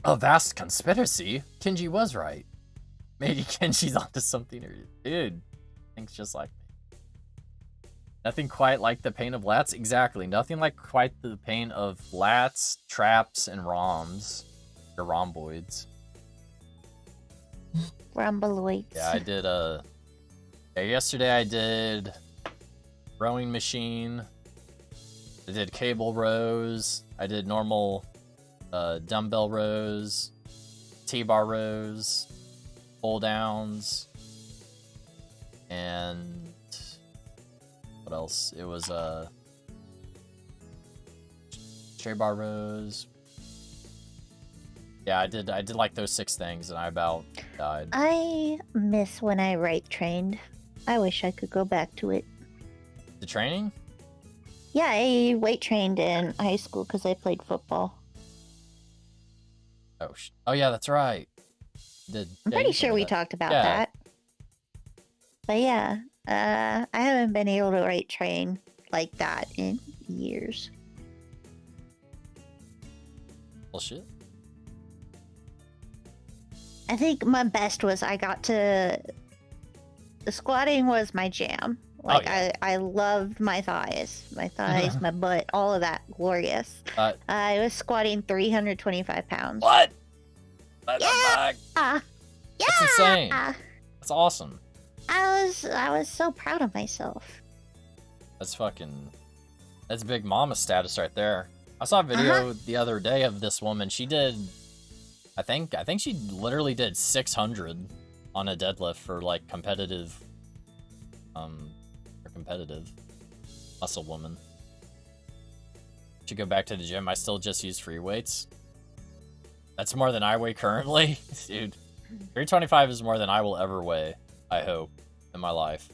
A vast conspiracy? Kenji was right. Maybe Kenji's onto something, or dude, thinks just like me. Nothing quite like the pain of lats. Exactly. Nothing like quite the pain of lats, traps, and ROMs. Or rhomboids. Rumbleoids. Yeah, I did yesterday I did rowing machine. I did cable rows. I did normal dumbbell rows, T-bar rows, pull downs, and what else? It was tray bar rows. Yeah, I did like those 6 things, and I about died. I miss when I right trained. I wish I could go back to it. The training? Yeah, I weight trained in high school because I played football. Oh yeah, that's right. I'm pretty sure we talked about that. But yeah, I haven't been able to right train like that in years. Bullshit. I think my best was the squatting was my jam. Like, I loved my thighs, my butt, all of that, glorious. I was squatting 325 pounds. What? Yeah! That's insane. That's awesome. I was so proud of myself. That's big mama status right there. I saw a video the other day of this woman. She did, I think she literally did 600 on a deadlift for like competitive muscle woman. Should go back to the gym. I still just use free weights. That's more than I weigh currently. Dude, 325 is more than I will ever weigh, I hope, in my life.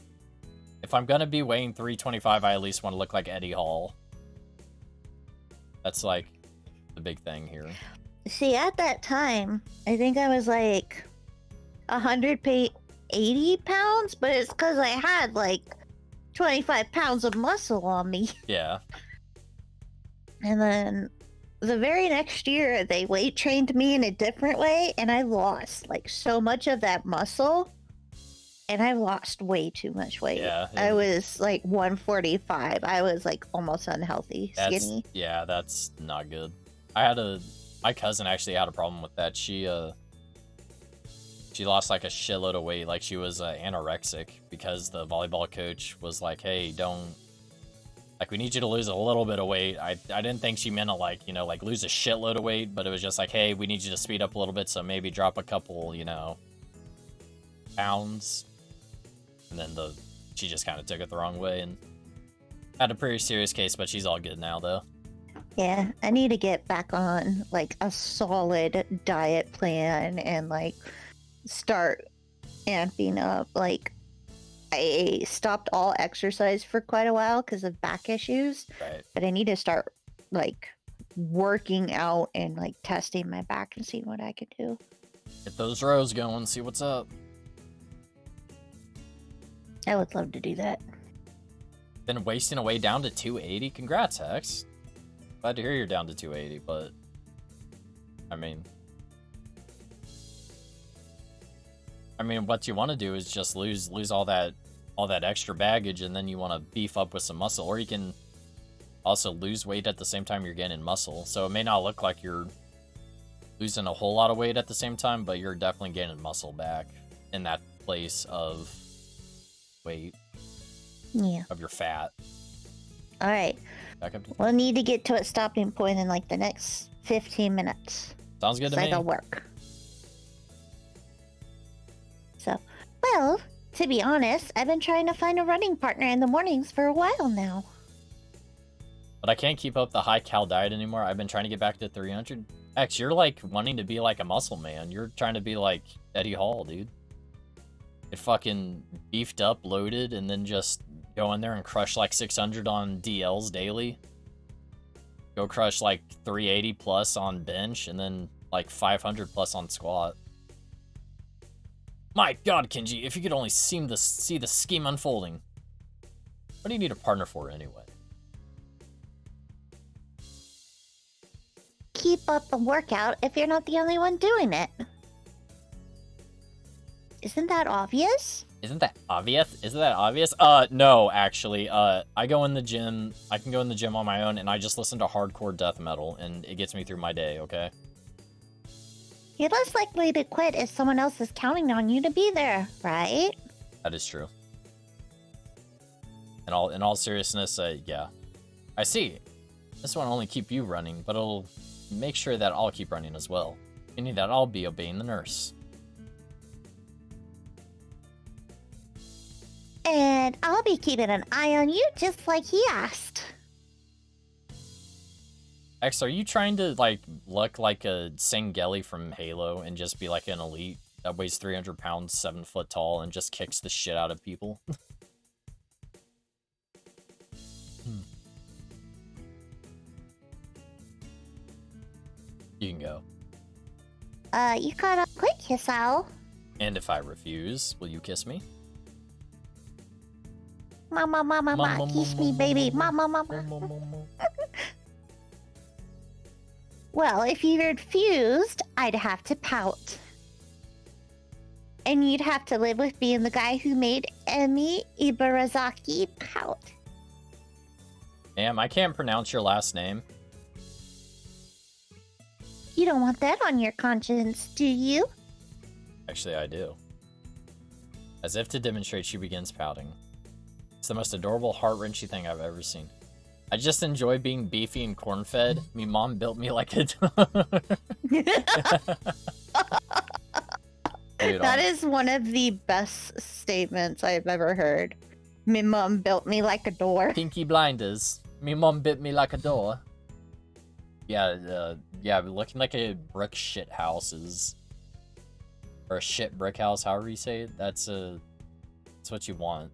If I'm gonna be weighing 325, I at least want to look like Eddie Hall. That's like the big thing here. See, at that time, I think I was like 180 pounds, but it's because I had like 25 pounds of muscle on me. Yeah. And then the very next year, they weight trained me in a different way, and I lost like so much of that muscle, and I lost way too much weight. Yeah. I was like 145. I was like almost unhealthy, skinny. Yeah, that's not good. My cousin actually had a problem with that. She lost like a shitload of weight. Like, she was anorexic because the volleyball coach was like, hey, we need you to lose a little bit of weight. I didn't think she meant to like lose a shitload of weight, but it was just like, hey, we need you to speed up a little bit, so maybe drop a couple, pounds. And then she just kind of took it the wrong way and had a pretty serious case, but she's all good now though. Yeah, I need to get back on like a solid diet plan and like start amping up. Like, I stopped all exercise for quite a while because of back issues. Right. But I need to start like working out and like testing my back and seeing what I could do. Get those rows going, see what's up. I would love to do that. Been wasting away down to 280. Congrats, Hex. Glad to hear you're down to 280, but I mean, what you want to do is just lose all that extra baggage, and then you want to beef up with some muscle, or you can also lose weight at the same time you're gaining muscle. So it may not look like you're losing a whole lot of weight at the same time, but you're definitely gaining muscle back in that place of weight. Yeah. Of your fat. All right. Back up to We'll need to get to a stopping point in like the next 15 minutes. Sounds good to so me. I go work. So, well, to be honest, I've been trying to find a running partner in the mornings for a while now. But I can't keep up the high cal diet anymore. I've been trying to get back to 300. X, you're like wanting to be like a muscle man. You're trying to be like Eddie Hall, dude. Get fucking beefed up, loaded, and then just go in there and crush like 600 on DLs daily. Go crush like 380 plus on bench, and then like 500 plus on squat. My god, Kenji, if you could only see the scheme unfolding. What do you need a partner for anyway? Keep up the workout if you're not the only one doing it. Isn't that obvious? Isn't that obvious? Isn't that obvious? No, actually. I go in the gym. I can go in the gym on my own, and I just listen to hardcore death metal, and it gets me through my day, okay? You're less likely to quit if someone else is counting on you to be there, right? That is true. In all seriousness, yeah. I see. This won't only keep you running, but it'll make sure that I'll keep running as well. Meaning that I'll be obeying the nurse. And I'll be keeping an eye on you just like he asked. X, are you trying to, like, look like a Sangeli from Halo and just be like an elite that weighs 300 pounds, 7 foot tall, and just kicks the shit out of people? You can go. You got up quick, Hisao. And if I refuse, will you kiss me? Mama, kiss me, baby. Mama. Well, if you refused, I'd have to pout. And you'd have to live with being the guy who made Emi Ibarazaki pout. Damn, I can't pronounce your last name. You don't want that on your conscience, do you? Actually, I do. As if to demonstrate, she begins pouting. It's the most adorable, heart-wrenching thing I've ever seen. I just enjoy being beefy and corn-fed. Me mom built me like a... Dude, that is one of the best statements I've ever heard. Me mom built me like a door. Pinky blinders. Me mom bit me like a door. Yeah, yeah, looking like a brick shit house is... Or a shit brick house, however you say it. That's what you want.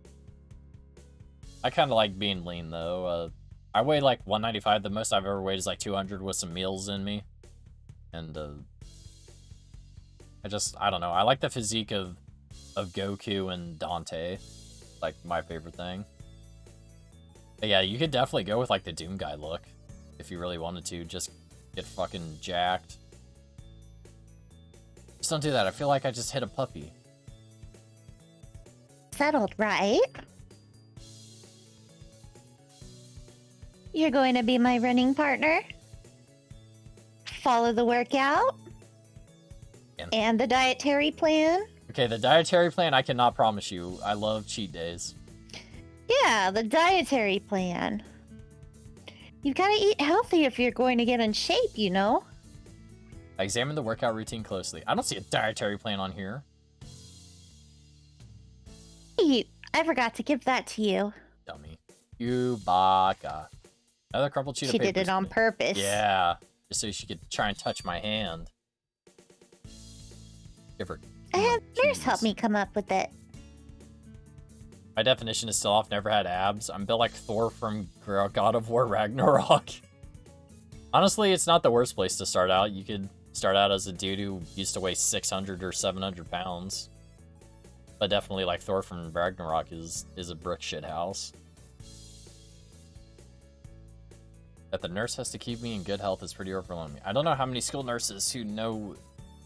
I kind of like being lean, though. I weigh like 195. The most I've ever weighed is like 200 with some meals in me. And, I don't know. I like the physique of Goku and Dante. Like, my favorite thing. But yeah, you could definitely go with like the Doom Guy look. If you really wanted to. Just get fucking jacked. Just don't do that. I feel like I just hit a puppy. Settled, right? You're going to be my running partner? Follow the workout? And the dietary plan? Okay, the dietary plan I cannot promise you. I love cheat days. Yeah, the dietary plan. You've got to eat healthy if you're going to get in shape, you know? I examined the workout routine closely. I don't see a dietary plan on here. Hey, I forgot to give that to you. Dummy. You baka. Another crumpled sheet of She paper. did it on purpose. Yeah. Just so she could try and touch my hand. Give her. I had nurse keys. help me come up with it. My definition is still off. Never had abs. I'm built like Thor from God of War Ragnarok. Honestly, it's not the worst place to start out. You could start out as a dude who used to weigh 600 or 700 pounds. But definitely like Thor from Ragnarok is a brick shit house. That the nurse has to keep me in good health is pretty overwhelming. I don't know how many school nurses who know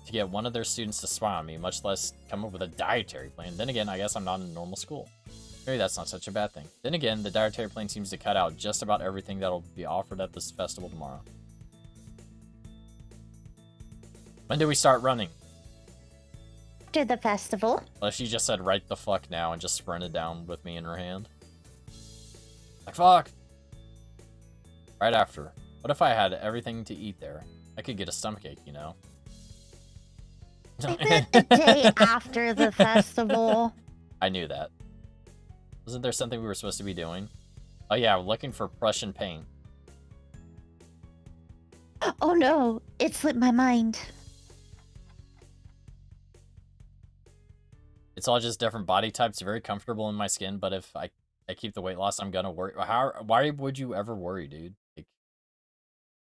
to get one of their students to spy on me, much less come up with a dietary plan. Then again, I guess I'm not in a normal school. Maybe that's not such a bad thing. Then again, the dietary plan seems to cut out just about everything that'll be offered at this festival tomorrow. When do we start running? After the festival. Well, she just said right the fuck now and just sprinted down with me in her hand. Like, fuck! Right after. What if I had everything to eat there? I could get a stomachache, you know? I meant the day after the festival. I knew that. Wasn't there something we were supposed to be doing? Oh yeah, we're looking for Prussian paint. Oh no, it slipped my mind. It's all just different body types, very comfortable in my skin, but if I keep the weight loss, I'm gonna worry. Why would you ever worry, dude? Like,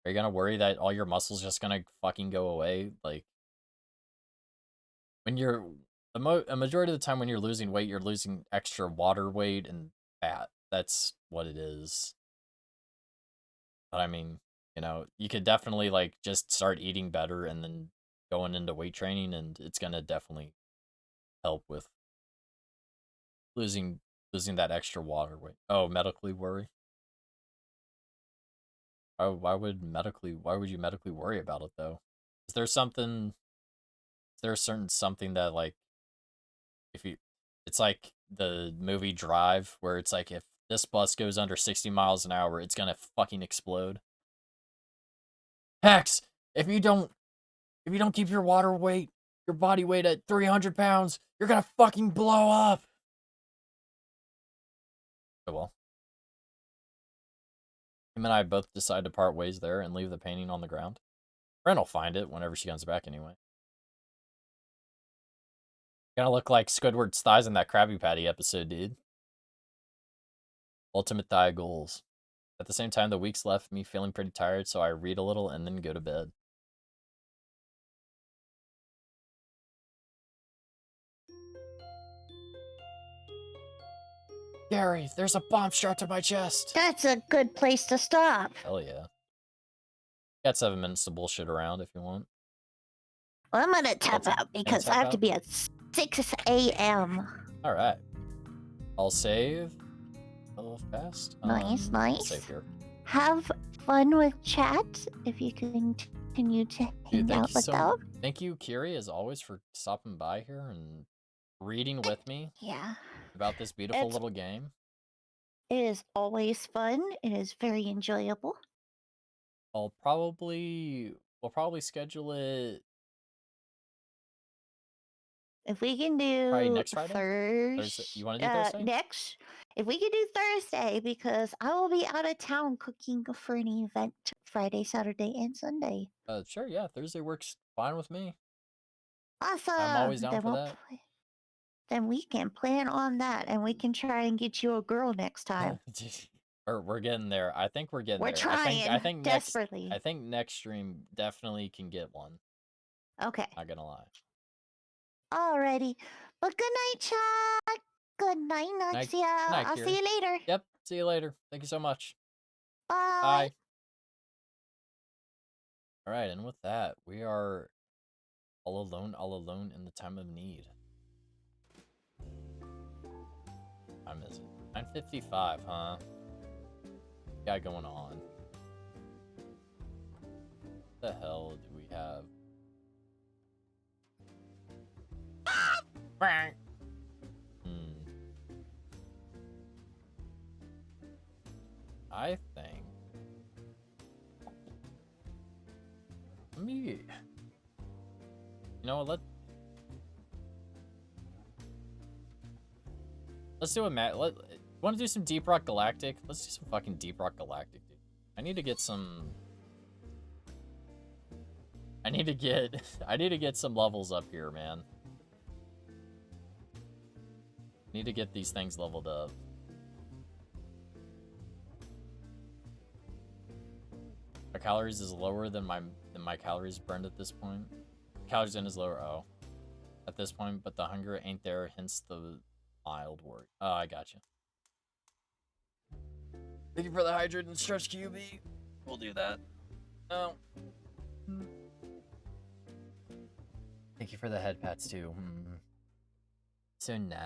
Are you gonna worry that all your muscles just gonna fucking go away? Like, when you're a majority of the time when you're losing weight, you're losing extra water weight and fat. That's what it is. But I mean, you know, you could definitely like just start eating better and then going into weight training, and it's gonna definitely help with losing that extra water weight. Oh, medically worry. Why would you medically worry about it though? Is there something? Is there a certain something that like if you? It's like the movie Drive, where it's like if this bus goes under 60 miles an hour, it's gonna fucking explode. Hex, if you don't keep your body weight at 300 pounds, you're gonna fucking blow up. Oh well. Him and I both decide to part ways there and leave the painting on the ground. Ren will find it whenever she comes back anyway. Gonna look like Squidward's thighs in that Krabby Patty episode, dude. Ultimate thigh goals. At the same time, the weeks left me feeling pretty tired, so I read a little and then go to bed. Gary, there's a bomb strapped to my chest. That's a good place to stop. Hell yeah. Got 7 minutes to bullshit around if you want. Well, I'm gonna tap out because tap I have to out? be at 6 a.m. Alright. I'll save a little fast. Nice, I'll nice. save here. Have fun with chat if you can continue to hang out with them. Thank you, Kyrie, as always, for stopping by here and reading with me Yeah. about this beautiful little game. It is always fun. It is very enjoyable. We'll probably schedule it if we can do probably next Friday. Thursday. You want to do Thursday? If we can do Thursday, because I will be out of town cooking for an event Friday, Saturday, and Sunday. Sure, yeah. Thursday works fine with me. Awesome. I'm always down for that. Then we can plan on that, and we can try and get you a girl next time. We're getting there. I think we're getting there. We're trying I think desperately. I think next stream definitely can get one. Okay. Not gonna lie. Alrighty. But good night, chat. Good night, Noxia. I'll see you later. Yep. See you later. Thank you so much. Bye. Bye. All right, and with that, we are all alone in the time of need. Time is it? 9:55, huh? Got going on. What the hell do we have? I think. Let me. You know what? Let's do a want to do some Deep Rock Galactic? Let's do some fucking Deep Rock Galactic, dude. I need to get some. I need to get some levels up here, man. Need to get these things leveled up. My calories is lower than my calories burned at this point. Calories in is lower, at this point, but the hunger ain't there, hence the mild worry. Oh, I gotcha. Thank you for the hydrate and stretch, QB. We'll do that. Oh. Thank you for the head pats too. So nice.